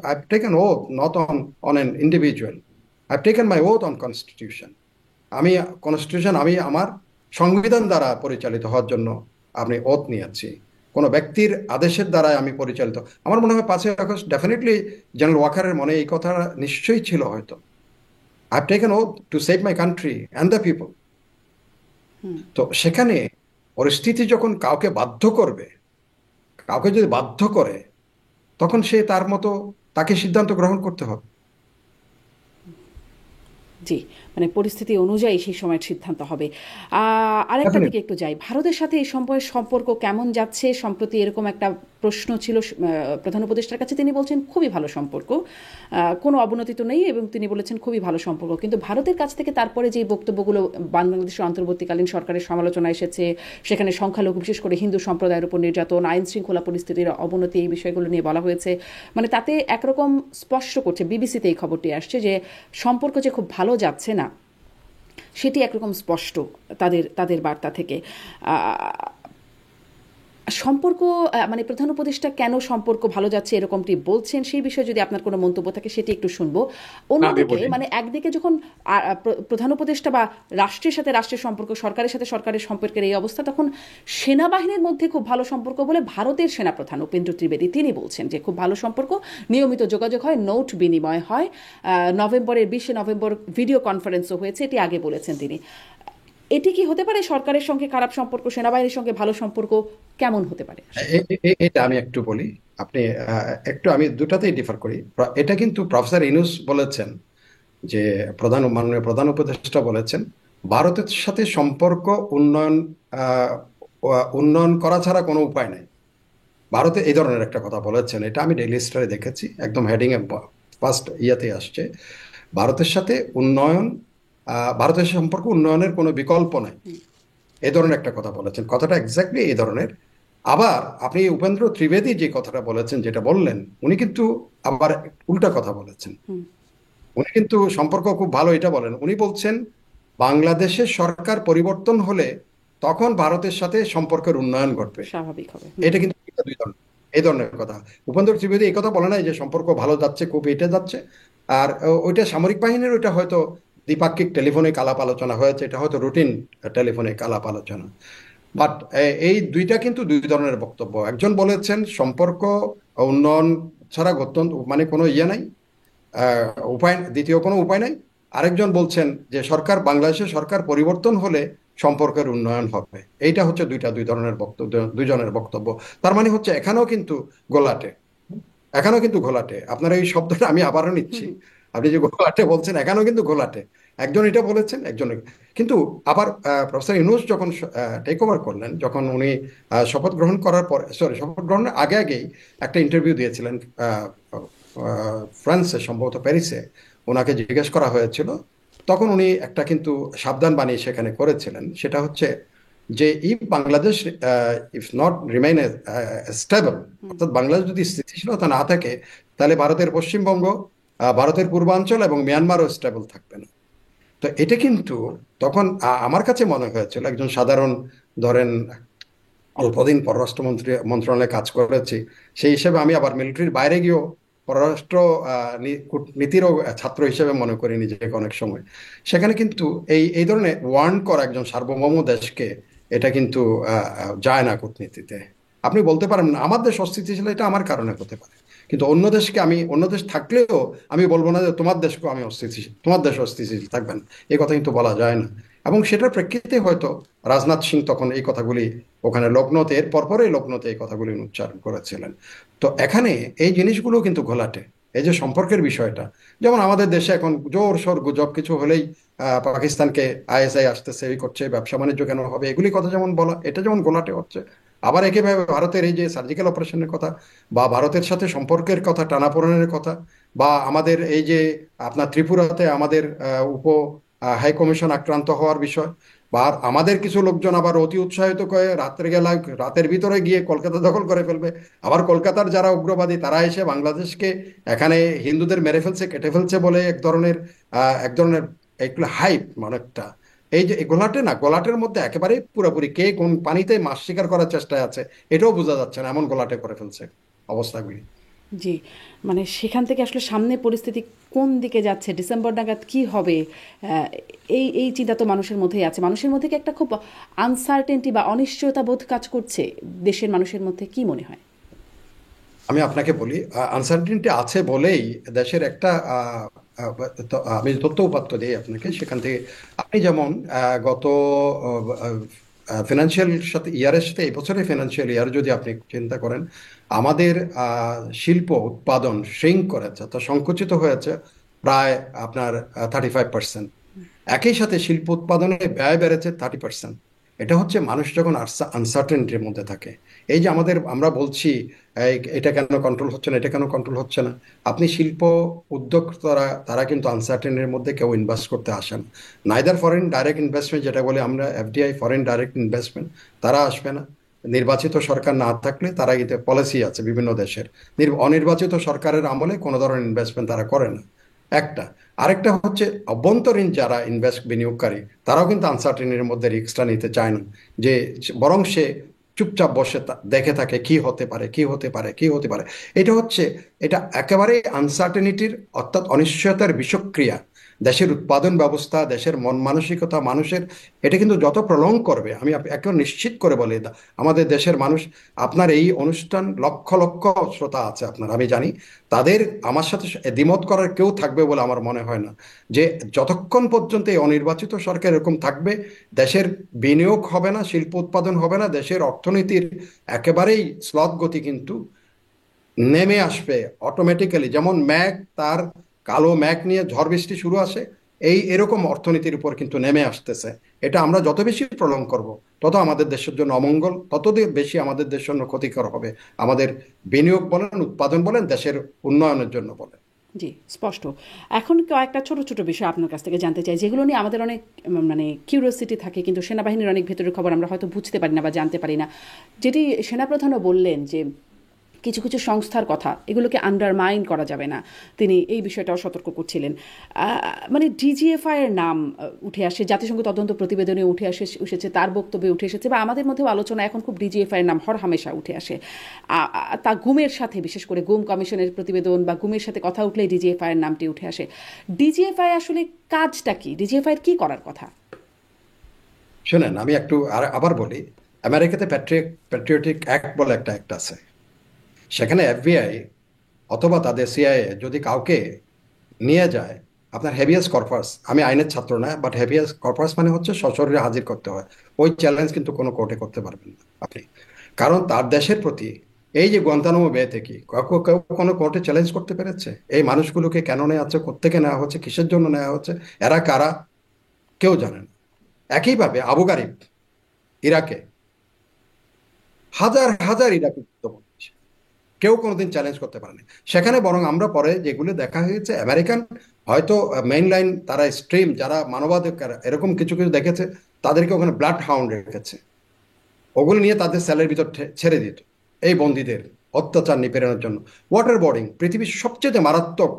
I taken oath not on an individual, I taken my oath on constitution. আমি কনস্টিটিউশন, আমি আমার সংবিধান দ্বারা পরিচালিত হওয়ার জন্য আমি ওথ নিয়েছি, কোনো ব্যক্তির আদেশের দ্বারাই আমি পরিচালিত। আমার মনে হয় 5ই আগস্ট ডেফিনেটলি জেনারেল ওয়াকারের মনে এই কথা নিশ্চয়ই ছিল হয়তো, I taken oath to save my country and the people. তো সেখানে পরিস্থিতি যখন কাউকে বাধ্য করবে, কাউকে যদি বাধ্য করে, তখন সে তার মতো তাকে সিদ্ধান্ত গ্রহণ করতে হবে। জি, মানে পরিস্থিতি অনুযায়ী সেই সময়ের সিদ্ধান্ত হবে। আরেকটা দিকে ডেফিনেটলি। একটু যাই, ভারতের সাথে এই সময়ের সম্পর্ক কেমন যাচ্ছে? সম্প্রতি এরকম একটা প্রশ্ন ছিল প্রধান উপদেষ্টার কাছে, তিনি বলছেন খুবই ভালো সম্পর্ক, কোনো অবনতি তো নেই, এবং তিনি বলেছেন খুবই ভালো সম্পর্ক। কিন্তু ভারতের কাছ থেকে তারপরে যে বক্তব্যগুলো বাংলাদেশের অন্তর্বর্তীকালীন সরকারের সমালোচনা এসেছে, সেখানে সংখ্যালঘু বিশেষ করে হিন্দু সম্প্রদায়ের উপর নির্যাতন, আইন শৃঙ্খলা পরিস্থিতির অবনতি, এই বিষয়গুলো নিয়ে বলা হয়েছে। মানে তাতে একরকম স্পষ্ট করছে, বিবিসিতে এই খবরটি আসছে, যে সম্পর্ক যে খুব ভালো যাচ্ছে না সেটি একরকম স্পষ্ট তাদের তাদের বার্তা থেকে। সম্পর্ক, মানে প্রধান উপদেষ্টা কেন সম্পর্ক ভালো যাচ্ছে এরকমটি বলছেন, সেই বিষয়ে যদি আপনার কোনো মন্তব্য থাকে সেটি একটু শুনবো। আমি অন্যদিকে বলি, মানে একদিকে যখন প্রধান উপদেষ্টা বা রাষ্ট্রের সাথে রাষ্ট্রের সম্পর্ক, সরকারের সাথে সরকারের সম্পর্কের এই অবস্থা, তখন সেনাবাহিনীর মধ্যে খুব ভালো সম্পর্ক বলে ভারতের সেনাপ্রধান উপেন্দ্র ত্রিবেদী তিনি বলছেন যে খুব ভালো সম্পর্ক, নিয়মিত যোগাযোগ হয়, নোট বিনিময় হয়। নভেম্বরের 20শে নভেম্বর ভিডিও কনফারেন্সও হয়েছে, এটি আগে বলেছেন তিনি। এটি কি হতে পারে সরকারের সঙ্গে খারাপ সম্পর্ক, সেনাবাহিনীর সঙ্গে ভালো সম্পর্ক? কেমন হতে পারে সেটি? এটা আমি একটু বলি। আপনি একটু, আমি দুটাতেই ডিফার করি। এটা কিন্তু প্রফেসর ইনুস বলেছেন, যে মাননীয় প্রধান উপদেষ্টা বলেছেন, ভারতের সাথে সম্পর্ক উন্নয়ন আহ, উন্নয়ন করা ছাড়া কোনো উপায় নেই। ভারতে এই ধরনের একটা কথা বলেছেন, এটা আমি ডেইলি স্টারে দেখেছি, একদম হেডিং এ ফার্স্ট ইয়াতে আসছে, ভারতের সাথে উন্নয়ন, ভারতের সম্পর্ক উন্নয়নের কোনো বিকল্প নাই, এই ধরনের একটা কথা বলেছেন। কথাটা এক্স্যাক্টলি এই ধরনের। আবার আপনি উপেন্দ্র ত্রিবেদী যে কথাটা বলেছেন, যেটা বললেন, উনি কিন্তু আবার উল্টা কথা বলেছেন। উনি কিন্তু সম্পর্ক খুব ভালো এটা বলেন, উনি বলছেন বাংলাদেশের সরকার পরিবর্তন হলে তখন ভারতের সাথে সম্পর্কের উন্নয়ন ঘটবে। স্বাভাবিক হবে। এটা কিন্তু দুই ধরনের, এই ধরনের কথা। উপেন্দ্র ত্রিবেদী এই কথা বলে নাই যে সম্পর্ক ভালো যাচ্ছে, খুব এটা যাচ্ছে। আর ওইটা সামরিক বাহিনীর, ওইটা হয়তো দ্বিপাক্ষিক টেলিফোনিক আলাপ আলোচনা হয়েছে, এটা হয়তো রুটিন টেলিফোনিক আলাপ আলোচনা। বাট এই দুইটা কিন্তু দুই ধরনের বক্তব্য। একজন বলেছেন সম্পর্ক উন্নয়ন ছাড়া মানে কোনো ইয়ে নাই, উপায়, দ্বিতীয় কোনো উপায় নাই। আরেকজন বলছেন যে বাংলাদেশের সরকার পরিবর্তন হলে সম্পর্কের উন্নয়ন হবে। এইটা হচ্ছে দুই ধরনের বক্তব্য, দুইজনের বক্তব্য। তার মানে হচ্ছে এখানেও কিন্তু গোলাটে। এখনো কিন্তু ঘোলাটে। আপনার এই শব্দটা আমি আবারও হুম নিচ্ছি। হুম। আপনি যে ঘোলাটে বলছেন, এখনো কিন্তু ঘোলাটে। একজন এটা বলেছেন, একজন কিন্তু আবার প্রফেসর ইউনূস যখন টেক ওভার করলেন, যখন উনি শপথ গ্রহণ করার পর, সরি, শপথ গ্রহণের আগে আগেই একটা ইন্টারভিউ দিয়েছিলেন আহ, ফ্রান্সে, সম্ভবত প্যারিসে। ওনাকে জিজ্ঞেস করা হয়েছিল, তখন উনি একটা কিন্তু সাবধান বাণী সেখানে করেছিলেন। সেটা হচ্ছে যে if Bangladesh if not remain stable, hmm. অর্থাৎ বাংলাদেশ যদি স্থিতিশীলতা না থাকে, তাহলে ভারতের পশ্চিমবঙ্গ, ভারতের পূর্বাঞ্চল এবং মিয়ানমারও স্টেবল থাকবে না। তো এটা কিন্তু তখন আমার কাছে মনে হয়েছিল, একজন সাধারণ, ধরেন অল্পদিন মন্ত্রণালয়ে কাজ করেছি, সেই হিসেবে আমি আবার মিলিটারির বাইরে গিয়েও পররাষ্ট্র কূটনীতিরও ছাত্র হিসেবে মনে করি নিজেকে অনেক সময়। সেখানে কিন্তু এই এই ধরনের ওয়ার্ন করা একজন সার্বভৌম দেশকে, এটা কিন্তু যায় না কূটনীতিতে। আপনি বলতে পারেন না আমার দেশ অস্থিতিশীল, এটা আমার কারণে হতে পারে, কিন্তু অন্য দেশকে, আমি অন্য দেশ থাকলেও আমি বলবো না যে তোমার দেশকেও আমি অস্থিতিশীল, তোমার দেশ অস্থিতিশীল থাকবেন, এই কথা কিন্তু বলা যায় না। এবং সেটার প্রেক্ষিতে হয়তো রাজনাথ সিং তখন এই কথাগুলি ওখানে লখনৌতে, এর পরপরই লখনৌতে এই কথাগুলি উচ্চারণ করেছিলেন। তো এখানে এই জিনিসগুলো কিন্তু ঘোলাটে। এই যে সম্পর্কের বিষয়টা, যেমন আমাদের দেশে এখন জোর সোর গুজব কিছু হলেই পাকিস্তানকে আইএসআই আসতেছে, এই করছে, ব্যবসা বাণিজ্য কেন হবে, এগুলি কথা যেমন বলা, এটা যেমন ঘোলাটে হচ্ছে। আবার একইভাবে ভারতের এই যে সার্জিক্যাল অপারেশনের কথা, বা ভারতের সাথে সম্পর্কের কথা, টানাপোড়েনের কথা, বা আমাদের এই যে আপনার ত্রিপুরাতে আমাদের উপ হাই কমিশন আক্রান্ত হওয়ার বিষয়, বা আমাদের কিছু লোকজন আবার অতি উৎসাহিত করে রাত্রে গেলা, রাতের ভিতরে গিয়ে কলকাতা দখল করে ফেলবে। আবার কলকাতার যারা উগ্রবাদী তারা এসে বাংলাদেশকে এখানে হিন্দুদের মেরে ফেলছে, কেটে ফেলছে বলে এক ধরনের এগুলো হাইপ মানে একটা। এই যে গোলাটে না, গোলাটের মধ্যে একেবারে পুরোপুরি কে কোন পানিতে মাছ শিকার করার চেষ্টায় আছে, এটাও বোঝা যাচ্ছে না, এমন গোলাটে করে ফেলছে অবস্থাগুলি। জি, মানে সেখান থেকে আসলে সামনে পরিস্থিতি কোন দিকে যাচ্ছে, ডিসেম্বর নাগাদ কি হবে, এই এই চিন্তা তো মানুষের মধ্যেই আছে। মানুষের মধ্যে কি একটা খুব আনসার্টেনটি বা অনিশ্চয়তা বোধ কাজ করছে দেশের মানুষের মধ্যে, কি মনে হয়? আমি আপনাকে বলি, আনসার্টিনিটি আছে বলেই দেশের একটা আমি তথ্য উপাত্ত দিই আপনাকে হুম সেখান থেকে। আপনি যেমন গত ফিনান্সিয়াল সাথে ইয়ারের সাথে এই বছরের ফিনান্সিয়াল ইয়ার যদি আপনি চিন্তা করেন, আমাদের শিল্প উৎপাদন শ্রিঙ্ক করেছে, তো সংকুচিত হয়েছে প্রায় আপনার 35%। একই সাথে শিল্প উৎপাদনে ব্যয় বেড়েছে 30%। এটা হচ্ছে মানুষ যখন আনসার্টেনিটির মধ্যে থাকে। এই যে আমরা বলছি এটা কেন কন্ট্রোল হচ্ছে না, এটা কেন কন্ট্রোল হচ্ছে না, আপনি শিল্প উদ্যোক্তারা তারা কিন্তু আনসার্টেনিটির মধ্যে কেউ ইনভেস্ট করতে আসেন। নাইদার ফরেন ডাইরেক্ট ইনভেস্টমেন্ট, যেটা বলে আমরা এফডিআই, ফরেন ডাইরেক্ট ইনভেস্টমেন্ট, তারা আসবে না। নির্বাচিত সরকার না থাকলে, তারা এতে পলিসি আছে বিভিন্ন দেশের, অনির্বাচিত সরকারের আমলে কোনো ধরনের ইনভেস্টমেন্ট তারা করে না, একটা। আরেকটা হচ্ছে অভ্যন্তরীণ যারা বিনিয়োগকারী, তারাও কিন্তু আনসার্টেনিটির মধ্যে রিস্কটা নিতে চায় না, যে বরং সে চুপচাপ বসে দেখে থাকে কি হতে পারে, কি হতে পারে, কি হতে পারে। এটা হচ্ছে, এটা একেবারে আনসার্টেনিটির, অর্থাৎ অনিশ্চয়তার বিষক্রিয়া। দেশের উৎপাদন ব্যবস্থা, দেশের মন মানসিকতা মানুষের, এটা কিন্তু যত প্রলং করবে, আমি একেবারে নিশ্চিত করে বলি, আমাদের দেশের মানুষ, আপনার এই অনুষ্ঠান লক্ষ লক্ষ শ্রোতা আছে আপনার, আমি জানি, তাদের আমার সাথে দ্বিমত করার কেউ থাকবে বলে আমার মনে হয় না। যে যতক্ষণ পর্যন্ত এই অনির্বাচিত সরকার এরকম থাকবে, দেশের বিনিয়োগ হবে না, শিল্প উৎপাদন হবে না, দেশের অর্থনীতির একেবারেই স্লথ গতি কিন্তু নেমে আসবে অটোমেটিক্যালি। যেমন মেঘ তার কালো মেঘ নিয়ে ঝড় বৃষ্টি শুরু আসে, এরকম অর্থনীতির উপর কিন্তু নেমে আসতেছে। এটা আমরা যত বেশি প্রলং করব, তত আমাদের দেশের জন্য অমঙ্গল, তত বেশি আমাদের দেশের জন্য ক্ষতিকর হবে। আমাদের বিনিয়োগ বলেন, উৎপাদন বলেন, দেশের উন্নয়নের জন্য বলেন। জি, স্পষ্ট। এখন কয়েকটা ছোট ছোট বিষয় আপনার কাছ থেকে জানতে চাই, যেগুলো নিয়ে আমাদের অনেক মানে কিউরিওসিটি থাকে, কিন্তু সেনাবাহিনীর অনেক ভেতরের খবর আমরা হয়তো বুঝতে পারি না বা জানতে পারি না। যেটি সেনাপ্রধানও বললেন যে কিছু কিছু সংস্থার কথা, এগুলোকে আন্ডারমাইন করা যাবে না, তিনি এই বিষয়টাও সতর্ক করছিলেন। মানে ডিজিএফআই এর নাম উঠে আসে, জাতিসংঘ তদন্ত প্রতিবেদনে এসেছে, তার বক্তব্যে উঠে এসেছে, বা আমাদের মধ্যেও আলোচনা এখন খুব ডিজিএফআই এর নাম হরহামেশা উঠে আসে। তা গুমের সাথে, বিশেষ করে গুম কমিশনের প্রতিবেদন বা গুমের সাথে কথা উঠলেই ডিজিএফআই এর নামটি উঠে আসে। ডিজিএফআই আসলে কাজটা কি, ডিজিএফআই এর কি করার কথা? শোনেন, আমি একটু আবার বলি, আমেরিকাতে প্যাট্রিয়টিক অ্যাক্ট বলে একটা অ্যাক্ট আছে। সেখানে এফবিআই অথবা তাদের সিআইএ যদি কাউকে নিয়ে যায়, আপনার হেভিয়াস কর্পাস, আমি আইনের ছাত্র না, বাট হেভিয়াস কর্পাস মানে হচ্ছে সশরীরে হাজির করতে হয়। ওই চ্যালেঞ্জ কিন্তু কোনো কোর্টে করতে পারবেন না আপনি, কারণ তার দেশের প্রতি এই যে গুয়ান্তানামো বে থেকে কেউ কোনো কোর্টে চ্যালেঞ্জ করতে পেরেছে এই মানুষগুলোকে কেন নেওয়া হচ্ছে, কোত্থেকে নেওয়া হচ্ছে, কিসের জন্য নেওয়া হচ্ছে, এরা কারা, কেউ জানে না। একইভাবে আবু গারিব ইরাকে, হাজার হাজার ইরাকি যুদ্ধবন্দী, কেউ কোনোদিন চ্যালেঞ্জ করতে পারেনি। সেখানে বরং আমরা পরে যেগুলো দেখা হয়েছে, আমেরিকান হয়তো মেইন লাইন তারা স্ট্রিম যারা মানবাধিকার এরকম কিছু কিছু দেখেছে, তাদেরকে ওখানে ব্লাড হাউন্ড রেখেছে, ওগুলো নিয়ে তাদের সেলের ভিতর ছেড়ে দিত এই বন্দীদের অত্যাচার নিপীড়নের জন্য। ওয়াটার বোর্ডিং, পৃথিবীর সবচেয়ে মারাত্মক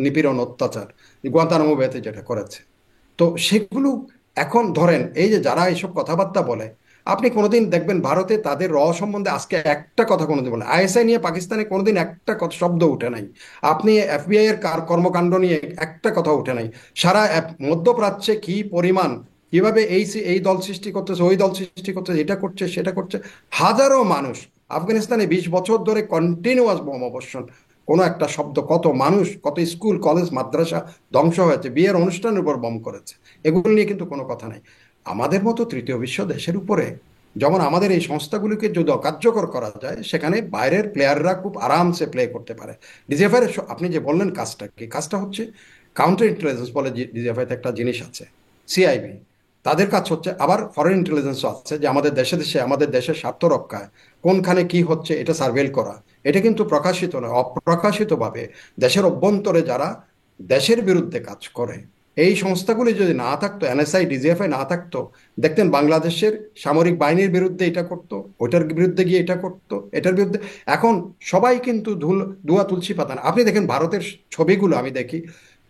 নিপীড়ন অত্যাচার গুয়ান্তানামো বেতে যেটা করেছে। তো সেগুলো এখন ধরেন এই যে যারা এইসব কথাবার্তা বলে, আপনি কোনোদিন দেখবেন ভারতে তাদের সম্বন্ধে আজকে একটা কথা কোনোদিন বলে, আইএসআই নিয়ে পাকিস্তানে কোনোদিন একটা কথা শব্দ উঠে নাই। আপনি এফবিআই এর কর্মকাণ্ড নিয়ে একটা কথা উঠে নাই। সারা মধ্যপ্রাচ্যে কি পরিমাণ, কিভাবে এই দল সৃষ্টি করতেছে, ওই দল সৃষ্টি করতেছে, এটা করছে সেটা করছে, হাজারো মানুষ। আফগানিস্তানে 20 বছর ধরে কন্টিনিউয়াস বোম অবর্ষণ, কোনো একটা শব্দ, কত মানুষ, কত স্কুল কলেজ মাদ্রাসা ধ্বংস হয়েছে, বিয়ের অনুষ্ঠানের উপর বম করেছে, এগুলো নিয়ে কিন্তু কোনো কথা নাই। আমাদের মতো তৃতীয় বিশ্ব দেশের উপরে যেমন আমাদের এই সংস্থাগুলিকে যদি অকার্যকর করা যায়, সেখানে বাইরের প্লেয়াররা খুব আরামসে প্লে করতে পারে। ডিজিএফআই আপনি যে বললেন কাজটা কি, কাজটা হচ্ছে কাউন্টার ইন্টেলিজেন্স বলে ডিজিএফআই একটা জিনিস আছে, সিআইবি, তাদের কাজ হচ্ছে। আবার ফরেন ইন্টেলিজেন্সও আছে, যে আমাদের দেশে দেশে আমাদের দেশের স্বার্থ রক্ষায় কোনখানে কি হচ্ছে এটা সার্ভেল করা। এটা কিন্তু প্রকাশিত নয়, অপ্রকাশিতভাবে দেশের অভ্যন্তরে যারা দেশের বিরুদ্ধে কাজ করে, এই সংস্থাগুলি যদি না থাকতো, এনএসআই ডিজিএফআই না থাকতো, দেখতেন বাংলাদেশের সামরিক বাহিনীর বিরুদ্ধে এটা করতো, ওইটার বিরুদ্ধে গিয়ে এটা করতো, এটার বিরুদ্ধে। এখন সবাই কিন্তু ধুয়া তুলসী পাতা না। আপনি দেখেন ভারতের ছবিগুলো, আমি দেখি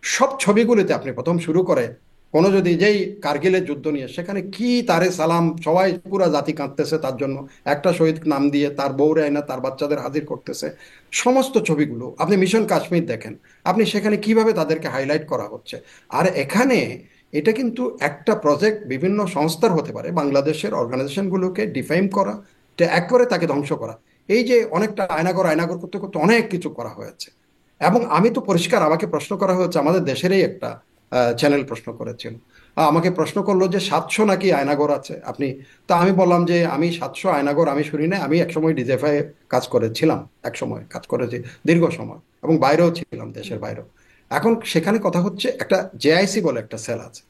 সব ছবিগুলোতে আপনি প্রথম শুরু করে কোনো যদি যেই কার্গিলের যুদ্ধ নিয়ে, সেখানে কি তারে সালাম, সবাই পুরা জাতি কাঁদতেছে তার জন্য, একটা শহীদ নাম দিয়ে তার বউরে আয়না তার বাচ্চাদের হাজির করতেছে। সমস্ত ছবিগুলো আপনি মিশন কাশ্মীর দেখেন, আপনি সেখানে কিভাবে তাদেরকে হাইলাইট করা হচ্ছে। আর এখানে এটা কিন্তু একটা প্রজেক্ট বিভিন্ন সংস্থার হতে পারে, বাংলাদেশের অর্গানাইজেশনগুলোকে ডিফাইম করা, এক করে তাকে ধ্বংস করা। এই যে অনেকটা আয়নাগর আয়নাগর করতে করতে অনেক কিছু করা হয়েছে। এবং আমি তো পরিষ্কার, আমাকে প্রশ্ন করা হয়েছে, আমাদের দেশেরই একটা চ্যানেল প্রশ্ন করেছিল, আমাকে প্রশ্ন করলো যে 700 নাকি আয়নাগর আছে আপনি। তা আমি বললাম যে আমি 700 আয়নাগর আমি শুনি না, আমি একসময় ডিজেফাই কাজ করেছিলাম, একসময় কাজ করেছি দীর্ঘ সময়, এবং বাইরেও ছিলাম, দেশের বাইরেও। এখন সেখানে কথা হচ্ছে একটা জেআইসি বলে একটা সেল আছে,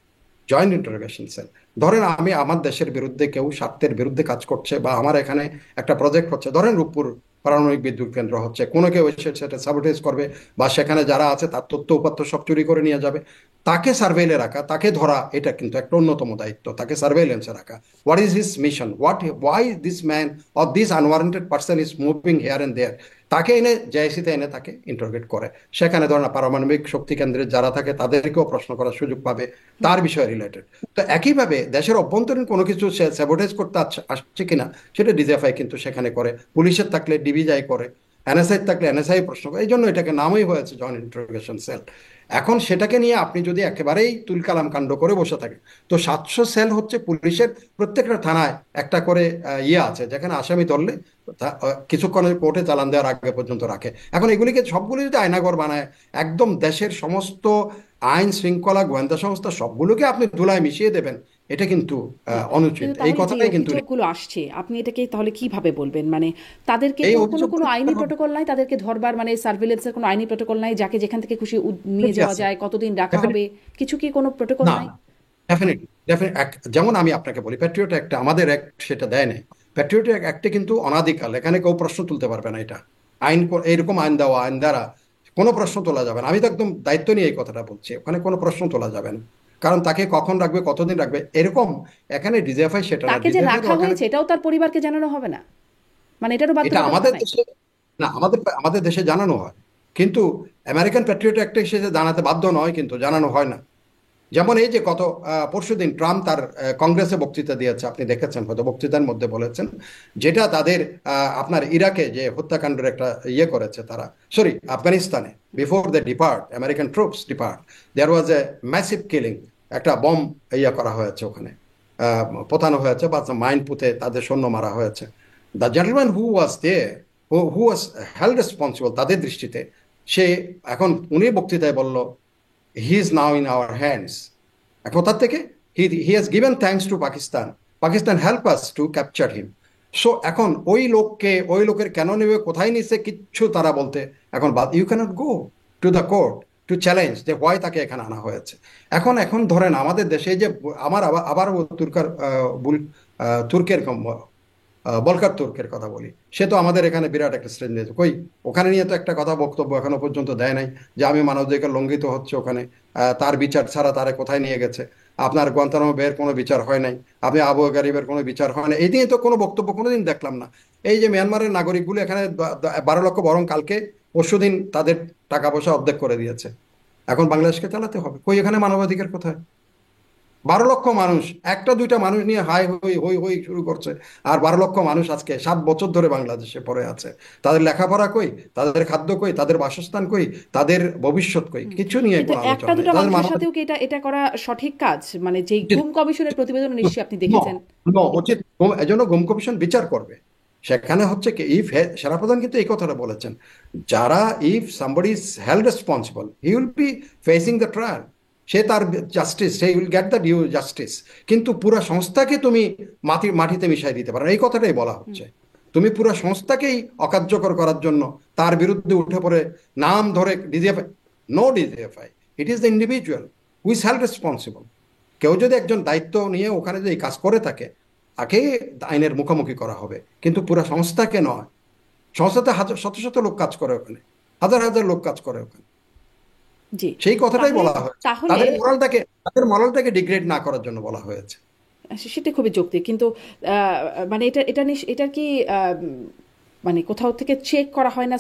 জয়েন্ট ইন্টারোগেশন সেল। ধরেন আমি আমার দেশের বিরুদ্ধে, কেউ স্বার্থের বিরুদ্ধে কাজ করছে, বা আমার এখানে একটা প্রজেক্ট হচ্ছে, ধরেন রূপপুর পারমাণবিক বিদ্যুৎ কেন্দ্র হচ্ছে, কোনো কেউ এসে সেটা সাবোটেজ করবে, বা সেখানে যারা আছে তার তথ্য উপাত্ত সব চুরি করে নিয়ে যাবে, তাকে সার্ভেইলে রাখা, তাকে ধরা, এটা কিন্তু একটা অন্যতম দায়িত্ব, তাকে সার্ভেইলেন্সে রাখা। What is his mission, why this man or this unwarranted person is moving here and there, তাকে এনে জেআইসিতে এনে তাকে ইন্টারোগেট করে। সেখানে ধরেন পারমাণবিক শক্তি কেন্দ্রে যারা থাকে তাদেরকেও প্রশ্ন করার সুযোগ পাবে তার বিষয়ে রিলেটেড। তো একইভাবে দেশের অভ্যন্তরীণ কোনো কিছু সে স্যাবোটেজ করতে আসছে কিনা, সেটা ডিজিএফআই কিন্তু সেখানে করে, পুলিশের থাকলে ডিবিআই করে, এনএসআই থাকলে এনএসআই প্রশ্ন করে। এই জন্য এটাকে নামই হয়েছে জয়েন্ট ইন্টারোগেশন সেল। এখন সেটাকে নিয়ে আপনি যদি একেবারেই তুলকালাম কাণ্ড করে বসে থাকেন, তো 700 সেল হচ্ছে পুলিশের প্রত্যেকটা থানায় একটা করে ইয়ে আছে, যেখানে আসামি ধরলে কিছুক্ষণের কোর্টে চালান দেওয়ার আগে পর্যন্ত রাখে। এখন এগুলিকে সবগুলি যদি আয়নাঘর বানায়, একদম দেশের সমস্ত আইন শৃঙ্খলা গোয়েন্দা সংস্থা সবগুলোকে আপনি ধুলায় মিশিয়ে দেবেন, এটা কিন্তু অনুচিত। কিন্তু এই তাহলে যে কথাটাই কিন্তু অভিযোগগুলো আসছে আপনি এটাকে তাহলে কিভাবে বলবেন? মানে তাদেরকে এই তো কোনো কোনো অভিযোগগুলো আইনি প্রটোকল নাই তাদেরকে ধরবার, মানে সার্ভিলেন্সের কোনো আইনি প্রটোকল নাই, যাকে যেখান থেকে খুশি নিয়ে যাওয়া আছে, যায়, কতদিন রাখা হবে, কিছু কি কোনো প্রটোকল না, নাই? Definitely definite. যেমন আমি আপনাকে বলি, প্যাট্রিয়ট একটা আমাদের অ্যাক্ট সেটা দেয় নাই। প্যাট্রিয়ট অ্যাক্টে কিন্তু অনাদিকাল, এখানে কেউ প্রশ্ন তুলতে পারবে না। এটা আইন এইরকম আইন দেওয়া, আইন দ্বারা কোনো প্রশ্ন তোলা যাবে না। আমি তো একদম দায়িত্ব নিয়ে এই কথাটা বলছি, ওখানে কোনো প্রশ্ন তোলা যাবে না, কারণ তাকে কখন রাখবে, কতদিন রাখবে, এরকম। এখানে ডিজিএফআই সেটা না, তাকে যে ডিজিএফআই তো রাখা ওখানে, হয়েছে এটাও তার পরিবারকে জানানো হবে না? মানে এটারও এটা বাধ্যবাধকতা আমাদের নাই? দেশে, না, আমাদের আমাদের দেশে জানানো হয়, কিন্তু আমেরিকান প্যাট্রিয়ট অ্যাক্টে সে জানাতে বাধ্য নয়, কিন্তু জানানো হয় না। যেমন এই যে গত পরশুদিন ট্রাম্প তার কংগ্রেসে বক্তৃতা দিয়েছে, আপনি দেখেছেন হয়তো, বক্তৃতার মধ্যে বলেছেন যেটা তাদের আপনার ইরাকে যে হত্যাকাণ্ডের একটা ইয়ে করেছে তারা, সরি আফগানিস্তানে, before they depart, American troops depart, there was a massive killing, একটা বম ইয়ে করা হয়েছে ওখানে, পোতানো হয়েছে, বা মাইন পুঁতে তাদের সৈন্য মারা হয়েছে। The gentleman who was there, who was held responsible তাদের দৃষ্টিতে, সে এখন উনি বক্তৃতায় বলল he is now in our hands. কোথা থেকে? He has given thanks to Pakistan. Pakistan help us to capture him. So এখন ওই লোকের কেন নেবে, কোথায় নিচ্ছে, কিচ্ছু তারা বলতে এখন বাদ। You can't go to the court to challenge যে হোয়াই তাকে এখানে আনা হয়েছে। এখন ধরেন আমাদের দেশে এই যে আমার আবার তুর্কার তুর্কের বলকার তুর্কের কথা বলি, সে তো আমাদের এখানে বিরাট একটা স্ট্রেঞ্জ নিয়েছে, কই ওখানে নিয়ে তো একটা কথা বক্তব্য এখনো পর্যন্ত দেয় নাই যে আমি মানবাধিকার লঙ্ঘিত হচ্ছে ওখানে। তার বিচার ছাড়া তারে কোথায় নিয়ে গেছে। আপনার গুয়ান্তানামো বের কোনো বিচার হয় নাই, আপনি আবু গারিবের কোনো বিচার হয় না, এই নিয়ে তো কোনো বক্তব্য কোনোদিন দেখলাম না। এই যে মিয়ানমারের নাগরিকগুলো এখানে 12 লক্ষ, বরং কালকে পরশুদিন তাদের টাকা পয়সা অর্ধেক করে দিয়েছে, এখন বাংলাদেশকে চালাতে হবে, কই এখানে মানবাধিকার কোথায়? 12 লক্ষ মানুষ, একটা দুইটা মানুষ নিয়ে হাই হই হই হই শুরু করছে, আর 12 লক্ষ মানুষ আজকে 7 বছর ধরে বাংলাদেশে পড়ে আছে। তাদের লেখাপড়া কই, তাদের খাদ্য কই, তাদের বাসস্থান কই, তাদের ভবিষ্যৎ কই, হুম। কিছু নিয়ে কিন্তু কোনো একটা আলোচনা নেই দুটো তাদের মানুষের মানব। সাথেও কি এটা এটা করা সঠিক কাজ? মানে যেই গুম কমিশনের প্রতিবেদন নিশ্চয়ই আপনি নো, দেখেছেন। নো, উচিত এজন্য গুম কমিশন বিচার করবে। সেখানে হচ্ছে কি, ইফ সেনাপ্রধান কিন্তু এই কথাটা বলেছেন, যারা if somebody is held responsible he will be facing the trial, সে তার জাস্টিস, সে will get the due justice. কিন্তু পুরো সংস্থাকে তুমি মাটিতে মিশাই দিতে পারো না, এই কথাটাই বলা হুম। হচ্ছে। তুমি পুরো সংস্থাকেই অকার্যকর করার জন্য তার বিরুদ্ধে উঠে পড়ে নাম ধরে DGFI, no DGFI, it is the individual who is held responsible. কেউ যদি একজন দায়িত্ব নিয়ে ওখানে যদি এই কাজ করে থাকে, তাকে আইনের মুখোমুখি করা হবে, কিন্তু পুরো সংস্থাকে নয়। সংস্থাতে হাজার শত শত লোক কাজ করে ওখানে, হাজার হাজার লোক কাজ করে ওখানে। জি। সেই কথাটাই তাহলে বলা হয়েছে, তাহলে তাদের মোরালটাকে ডিগ্রেড না করার জন্য বলা হয়েছে। সেটা খুবই যৌক্তিক, কিন্তু মানে এটার কি মানে কোথাও থেকে চেক করা হয় না?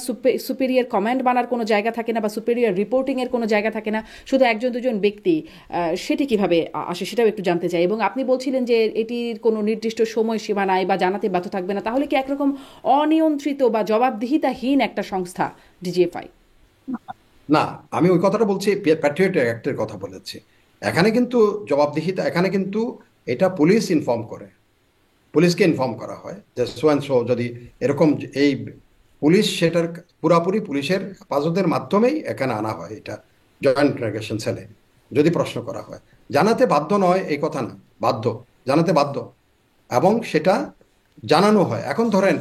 সুপেরিয়র কমান্ড বানার কোনো জায়গা থাকে না, বা সুপেরিয়র রিপোর্টিং এর কোনো জায়গা থাকে না, শুধু একজন দুজন ব্যক্তি? সেটি কিভাবে আসে সেটাও একটু জানতে চাই। এবং আপনি বলছিলেন যে এটির কোনো নির্দিষ্ট সময়সীমা নাই বা জানাতে বাধ্য থাকবে না, তাহলে কি একরকম অনিয়ন্ত্রিত বা জবাবদিহিতাহীন একটা সংস্থা ডিজিএফআই? না, আমি ওই কথাটা বলছি, প্যাট্রিয়ট অ্যাক্টের কথা বলেছি। এখানে কিন্তু জবাবদিহিতা, এখানে কিন্তু এটা পুলিশ ইনফর্ম করে, পুলিশকে ইনফর্ম করা হয় যে সো অ্যান্ড সো, যদি এরকম এই পুলিশ সেটার পুরাপুরি পুলিশের হেফাজতের মাধ্যমেই এখানে আনা হয়, এটা জয়েন্ট ইন্টারোগেশন সেলে যদি প্রশ্ন করা হয়। জানাতে বাধ্য নয় এই কথা না, বাধ্য, জানাতে বাধ্য, এবং সেটা জানানো হয়। এখন ধরেন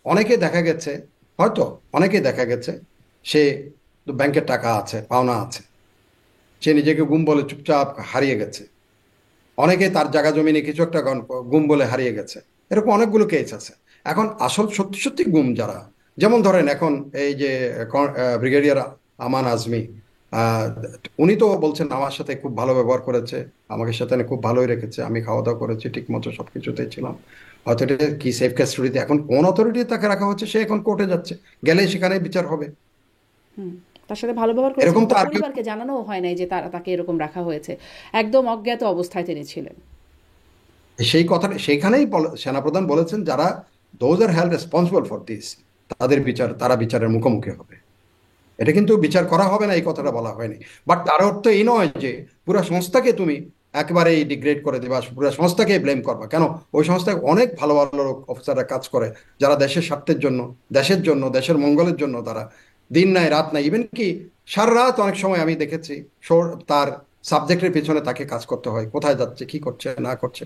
অনেকে দেখা গেছে, হয়তো অনেকে দেখা গেছে সে ব্যাংকের টাকা আছে, পাওনা আছে, সে নিজেকে গুম বলে চুপচাপ হারিয়ে গেছে। অনেকে তার জায়গা জমি নিয়ে কিছু একটা গুম বলে হারিয়ে গেছে, এরকম অনেকগুলো কেস আছে। এখন আসল সত্যি সত্যি গুম যারা, যেমন ধরেন এখন এই যে ব্রিগেডিয়ার আমান আজমি, আহ, উনি তো বলছেন আমার সাথে খুব ভালো ব্যবহার করেছে, আমাকে সাথে খুব ভালোই রেখেছে, আমি খাওয়া দাওয়া করেছি ঠিক মতো, সবকিছুতেই ছিলাম। হয়তো এটা কি সেফ কাস্টডিতে, এখন কোন অথরিটি তাকে রাখা হচ্ছে, সে এখন কোর্টে যাচ্ছে, গেলে সেখানে বিচার হবে। হুম। তার সাথে ভালো ব্যবহার করেছে, এরকম তো কিন্তু আর কেউ, পরিবারকে জানানোও হয় নাই যে তাকে এরকম রাখা হয়েছে। একদম অজ্ঞাত অবস্থায় তিনি ছিলেন। সেই কথাটা সেইখানেই সেনাপ্রধান বলেছেন, যারা those are held responsible for this, তাদের বিচার, তারা বিচারের মুখোমুখি হবে। এটা কিন্তু বিচার করা হবে না এই কথাটা বলা হয়নি, বাট তার অর্থ এই নয় যে পুরো সংস্থাকে তুমি একেবারেই ডিগ্রেড করে দেবা, পুরো সংস্থাকে ব্লেম করবা। কেন? ওই সংস্থায় অনেক ভালো ভালো লোক, অফিসাররা কাজ করে, যারা দেশের স্বার্থের জন্য, দেশের জন্য, দেশের মঙ্গলের জন্য তারা দিন নাই রাত নাই, ইভেন কি সারা রাত অনেক সময় আমি দেখেছি, তার সাবজেক্টের পিছনে তাকে কাজ করতে হয়, কোথায় যাচ্ছে, কি করছে না করছে।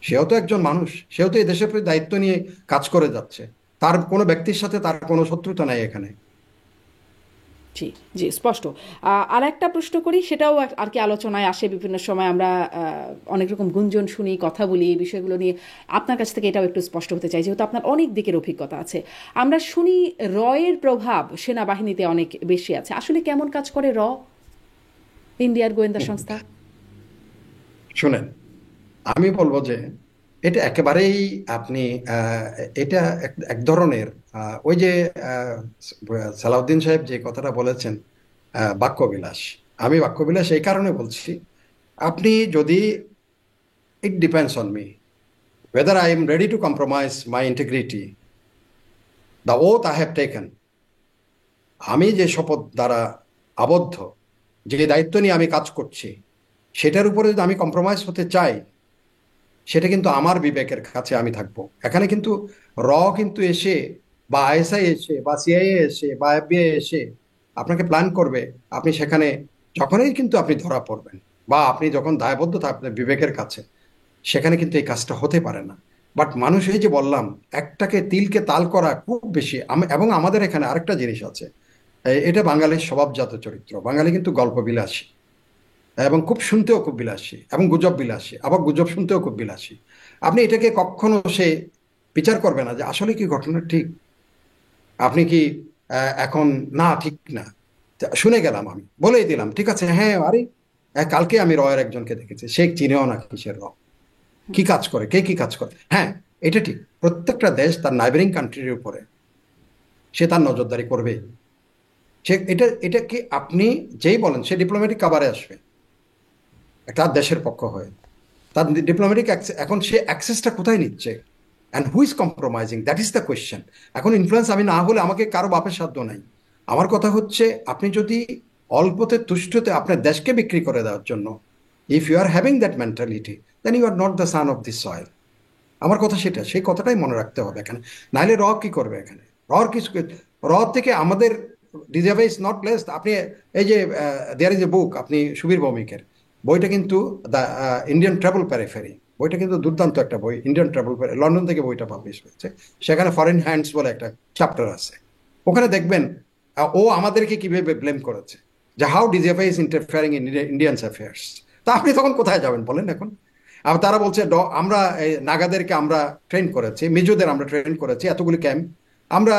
সেও তো একজন মানুষ, সেও তো এই দেশের প্রতি দায়িত্ব নিয়ে কাজ করে যাচ্ছে। তার কোনো ব্যক্তির সাথে তার কোনো শত্রুতা নাই এখানে। জি, জি, স্পষ্ট। আর একটা প্রশ্ন করি, সেটাও আর কি আলোচনায় আসে বিভিন্ন সময়। আমরা অনেক রকম গুঞ্জন শুনি, কথা বলি এই বিষয়গুলো নিয়ে। আপনার কাছ থেকে এটাও একটু স্পষ্ট হতে চাই, যেহেতু আপনার অনেক দিকের অভিজ্ঞতা আছে। আমরা শুনি রয়ের প্রভাব সেনাবাহিনীতে অনেক বেশি আছে। আসলে কেমন কাজ করে ইন্ডিয়ার গোয়েন্দা সংস্থা? শুনেন, আমি বলবো যে এটা একেবারেই আপনি এটা এক ধরনের ওই যে আহ, সালাউদ্দিন সাহেব যে কথাটা বলেছেন, বাক্যবিলাস। আমি বাক্যবিলাস এই কারণে বলছি, আপনি যদি, it depends on me whether I am ready to compromise my integrity, the oath I have taken, আমি যে শপথ দ্বারা আবদ্ধ, যে দায়িত্ব নিয়ে আমি কাজ করছি, সেটার উপরে যদি আমি কম্প্রোমাইজ হতে চাই, সেটা কিন্তু আমার বিবেকের কাছে আমি থাকবো। এখানে কিন্তু কিন্তু এসে, বা আইএসআই এসে, বা সিআইএ এসে, বা এফবিআই এসে আপনাকে প্ল্যান করবে, আপনি সেখানে যখনই কিন্তু আপনি ধরা পড়বেন, বা আপনি যখন দায়বদ্ধ থাকবেন বিবেকের কাছে, সেখানে কিন্তু এই কাজটা হতে পারে না। বাট মানুষ এই যে বললাম, একটাকে তিলকে তাল করা খুব বেশি। এবং আমাদের এখানে আরেকটা জিনিস আছে, এটা বাঙালির স্বভাবজাত চরিত্র। বাঙালি কিন্তু গল্প বিলাসী, এবং খুব শুনতেও খুব বিলাসী, এবং গুজব বিলাসী, আবার গুজব শুনতেও খুব বিলাসী। আপনি এটাকে কখনো সে বিচার করবে না যে আসলে কি ঘটনা ঠিক। আপনি কি এখন, না ঠিক না, তা শুনে গেলাম, আমি বলেই দিলাম ঠিক আছে, হ্যাঁ আরে কালকে আমি রয়ের একজনকে দেখেছি, সে চিনেও না কিসের র, কি কাজ করে, কে কি কাজ করে। হ্যাঁ, এটা ঠিক, প্রত্যেকটা দেশ তার নাইবারিং কান্ট্রির উপরে সে তার নজরদারি করবে। সে এটা কি আপনি যেই বলেন, সে ডিপ্লোম্যাটিক কাভারে আসবে তার দেশের পক্ষ হয়ে। তার ডিপ্লোম্যাটিক এখন সে অ্যাক্সেসটা কোথায় নিচ্ছে, and who is compromising, that is the question. এখন ইনফ্লুয়েন্স আমি না হলে আমাকে কারো বাপের সাধ্য নাই। আমার কথা হচ্ছে, আপনি যদি অল্পতে তুষ্টতে আপনার দেশকে বিক্রি করে দেওয়ার জন্য, if you are having that mentality, then you are not the son of this soil. আমার কথা সেটা, সেই কথাটাই মনে রাখতে হবে এখানে। নাহলে র কি করবে এখানে, কিছু, র থেকে আমাদের ডিজার্ভ ইজ নট লেস। আপনি এই যে দেয়ার ইজ এ বুক, আপনি সুবীর ভৌমিকের বইটা কিন্তু, দ্য ইন্ডিয়ান ট্রাভেল প্যারিফেরি, বইটা কিন্তু দুর্দান্ত একটা বই। ইন্ডিয়ান ট্রাভেল, লন্ডন থেকে বইটা পাবলিশ হয়েছে। সেখানে ফরেন হ্যান্ডস বলে একটা চ্যাপ্টার আছে, ওখানে দেখবেন ও আমাদেরকে কিভাবে ব্লেম করেছে, যে how DGFI is interfering in Indians affairs. তা আপনি তখন কোথায় যাবেন বলেন এখন? আর তারা বলছে আমরা এই নাগাদেরকে আমরা ট্রেন করেছি, মিজোদের আমরা ট্রেন করেছি, এতগুলি ক্যাম্প আমরা।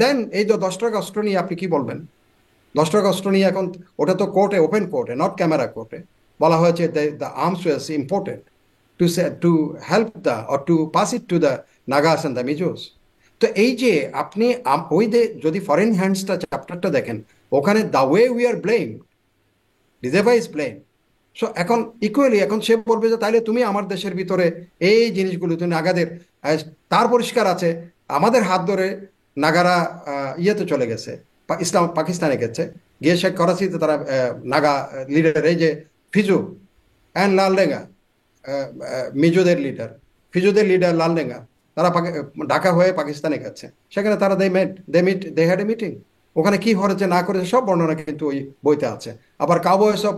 দেন এই যে 10 টাকা অস্ত্র নিয়ে আপনি কি বলবেন? 10 টাকা অস্ত্র নিয়ে এখন, ওটা তো কোর্টে, ওপেন কোর্টে, নট ক্যামেরা কোর্টে বলা হয়েছে the arms was imported to to help the, or to pass it to the Nagas and the Mizos. তো এই যে আপনি ওই যে যদি ফরেন হ্যান্ডসটা চ্যাপ্টারটা দেখেন, ওখানে the way we are blame, disguise blame. So এখন ইকুয়ালি এখন সে বলবে যে তাইলে তুমি আমার দেশের ভিতরে এই জিনিসগুলো তুমি নাগাদের, তার পরিষ্কার আছে আমাদের হাত ধরে নাগারা ইয়েতে চলে গেছে, পাকিস্তানে গেছে, গিয়ে সে করাচিতে তারা নাগা লিডার, এই যে ফিজু অ্যান্ড লালডেঙ্গা, মিজোদের লিডার, ফিজোদের লিডার লালডেঙ্গা, তারা ঢাকা হয়ে পাকিস্তানে গেছে। সেখানে তারা দে হ্যাড এ মিটিং। ওখানে কি হয়েছে না করেছে সব বর্ণনা কিন্তু ওই বইতে আছে। আবার cowboys of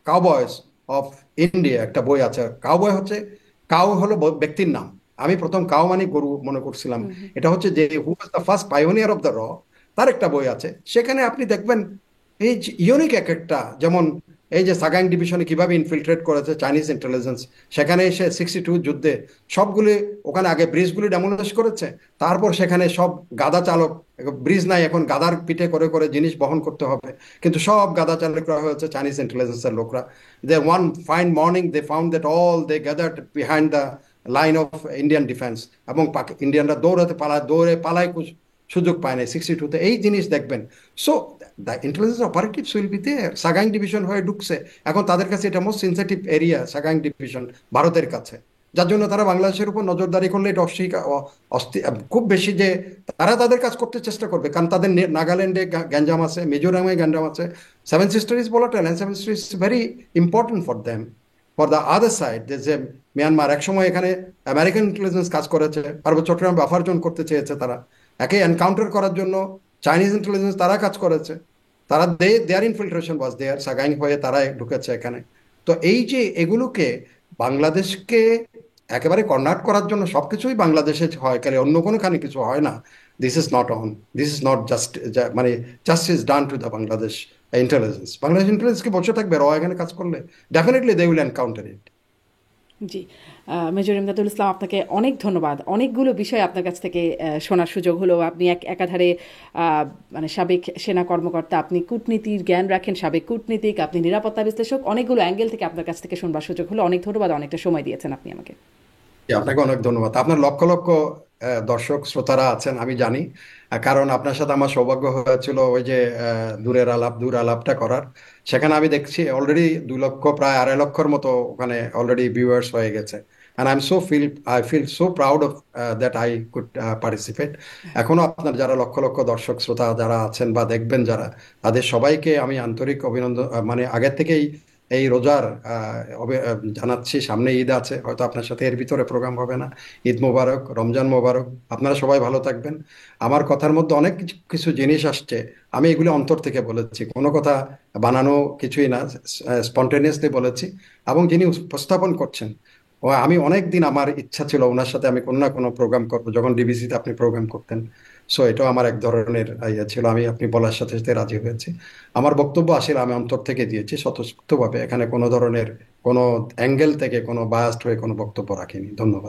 cowboys of India একটা বই আছে। কাউবয় হচ্ছে, কাউ হলো ব্যক্তির নাম। আমি প্রথম কাউ মানে গরু মনে করছিলাম। এটা হচ্ছে যে who was the first pioneer of the র, তার একটা বই আছে। সেখানে আপনি দেখবেন এই ইউনিক এক একটা, যেমন এই যে সাগাইং ডিভিশনে কিভাবে ইনফিলট্রেট করেছে চাইনিজ ইন্টেলিজেন্স, সেখানে এসে 62 যুদ্ধে সবগুলি, ওখানে আগে ব্রিজগুলি ডেমোলিশ করেছে, তারপর সেখানে সব গাদা চালক, ব্রিজ নাই এখন, গাদার পিঠে করে করে জিনিস বহন করতে হবে, কিন্তু সব গাদা চালকরা হয়েছে চাইনিজ ইন্টেলিজেন্সের লোকরা। They one fine morning they found that all they gathered behind the line of Indian defence, এবং ইন্ডিয়ানরা দৌড়ে পালায় সুযোগ পায় না 62-তে। এই জিনিস দেখবেন। So the intelligence operatives will be there. Sagaing division হয়ে ঢুকছে এখন, তাদের কাছে এটা most sensitive area, Sagaing division ভারতের কাছে, যার জন্য তারা বাংলাদেশের উপর নজরদারি করলে এটা খুব বেশি যে তারা তাদের কাজ করতে চেষ্টা করবে, কারণ তাদের নাগাল্যান্ডে গ্যাঞ্জাম আছে, মিজোরামে গ্যাঞ্জাম আছে। Seven sister is volatile, and seven sister is very important for them. For the other side, যে মিয়ানমার একসময় এখানে আমেরিকান ইন্টেলিজেন্স কাজ করেছে, পার্বত্য চট্টগ্রাম বাফার জোন করতে চেয়েছে তারা, একে এনকাউন্টার করার জন্য চাইনিজ ইন্টেলিজেন্স তারা কাজ করেছে। তারা দেয়ার ইনফিল্ট্রেশন ওয়াজ দেয়ার, সাগাইং হয়ে তারা ঢুকেছে এখানে। তো এই যে এগুলোকে বাংলাদেশকে একেবারে কর্নার করার জন্য সবকিছুই বাংলাদেশে হয়, কালে অন্য কোনোখানে কিছু হয় না। This is not on, this is not just, মানে justice done to the Bangladesh intelligence. Bangladesh intelligence কি বসে থাকবে র এখানে কাজ করলে? Definitely they will encounter it. জি, মেজর ইমদাদুল ইসলাম, আপনাকে অনেক ধন্যবাদ। অনেকগুলো বিষয় আপনার কাছ থেকে শোনার সুযোগ হলো। আপনি একাধারে মানে সাবেক সেনা কর্মকর্তা, আপনি কূটনীতির জ্ঞান রাখেন, সাবেক কূটনীতিক, আপনি নিরাপত্তা বিশ্লেষক, অনেকগুলো অ্যাঙ্গেল থেকে আপনার কাছ থেকে শুনবার সুযোগ হলো। অনেক ধন্যবাদ, অনেকটা সময় দিয়েছেন আপনি আমাকে। আপনাকে অনেক ধন্যবাদ। আপনার লক্ষ লক্ষ দর্শক শ্রোতারা আছেন আমি জানি, কারণ আপনার সাথে আমার সৌভাগ্য হয়েছিল ওই যে দূর আলাপটা করার। সেখানে আমি দেখছি অলরেডি 2 লক্ষ, প্রায় 2.5 লক্ষর মতো ওখানে অলরেডি ভিউয়ার্স হয়ে গেছে। And I feel so proud of that I could participate. এখনো আপনার যারা লক্ষ লক্ষ দর্শক শ্রোতা যারা আছেন বা দেখবেন যারা, তাদের সবাইকে আমি আন্তরিক অভিনন্দন, মানে আগের থেকেই এই রোজার জানাচ্ছি। সামনে ঈদ আছে, হয়তো আপনার সাথে এর ভিতরে প্রোগ্রাম হবে না। ঈদ মোবারক, রমজান মোবারক, আপনারা সবাই ভালো থাকবেন। আমার কথার মধ্যে অনেক কিছু কিছু জিনিস আসছে, আমি এগুলো অন্তর থেকে বলেছি, কোনো কথা বানানো কিছুই না, স্পন্টেনিয়াসলি বলেছি। এবং যিনি উপস্থাপন করছেন ও আমি অনেক দিন আমার ইচ্ছা ছিল ওনার সাথে আমি কোনো না কোনো প্রোগ্রাম করবো, যখন ডিবিসিতে আপনি প্রোগ্রাম করতেন। সো এটাও আমার এক ধরনের ইয়ে ছিল, আমি আপনি বলার সাথে সাথে রাজি হয়েছি। আমার বক্তব্য আসলে আমি অন্তর থেকে দিয়েছি স্বতঃস্ফূর্তভাবে, এখানে কোনো ধরনের কোনো অ্যাঙ্গেল থেকে কোনো বায়াসড হয়ে কোনো বক্তব্য রাখিনি। ধন্যবাদ।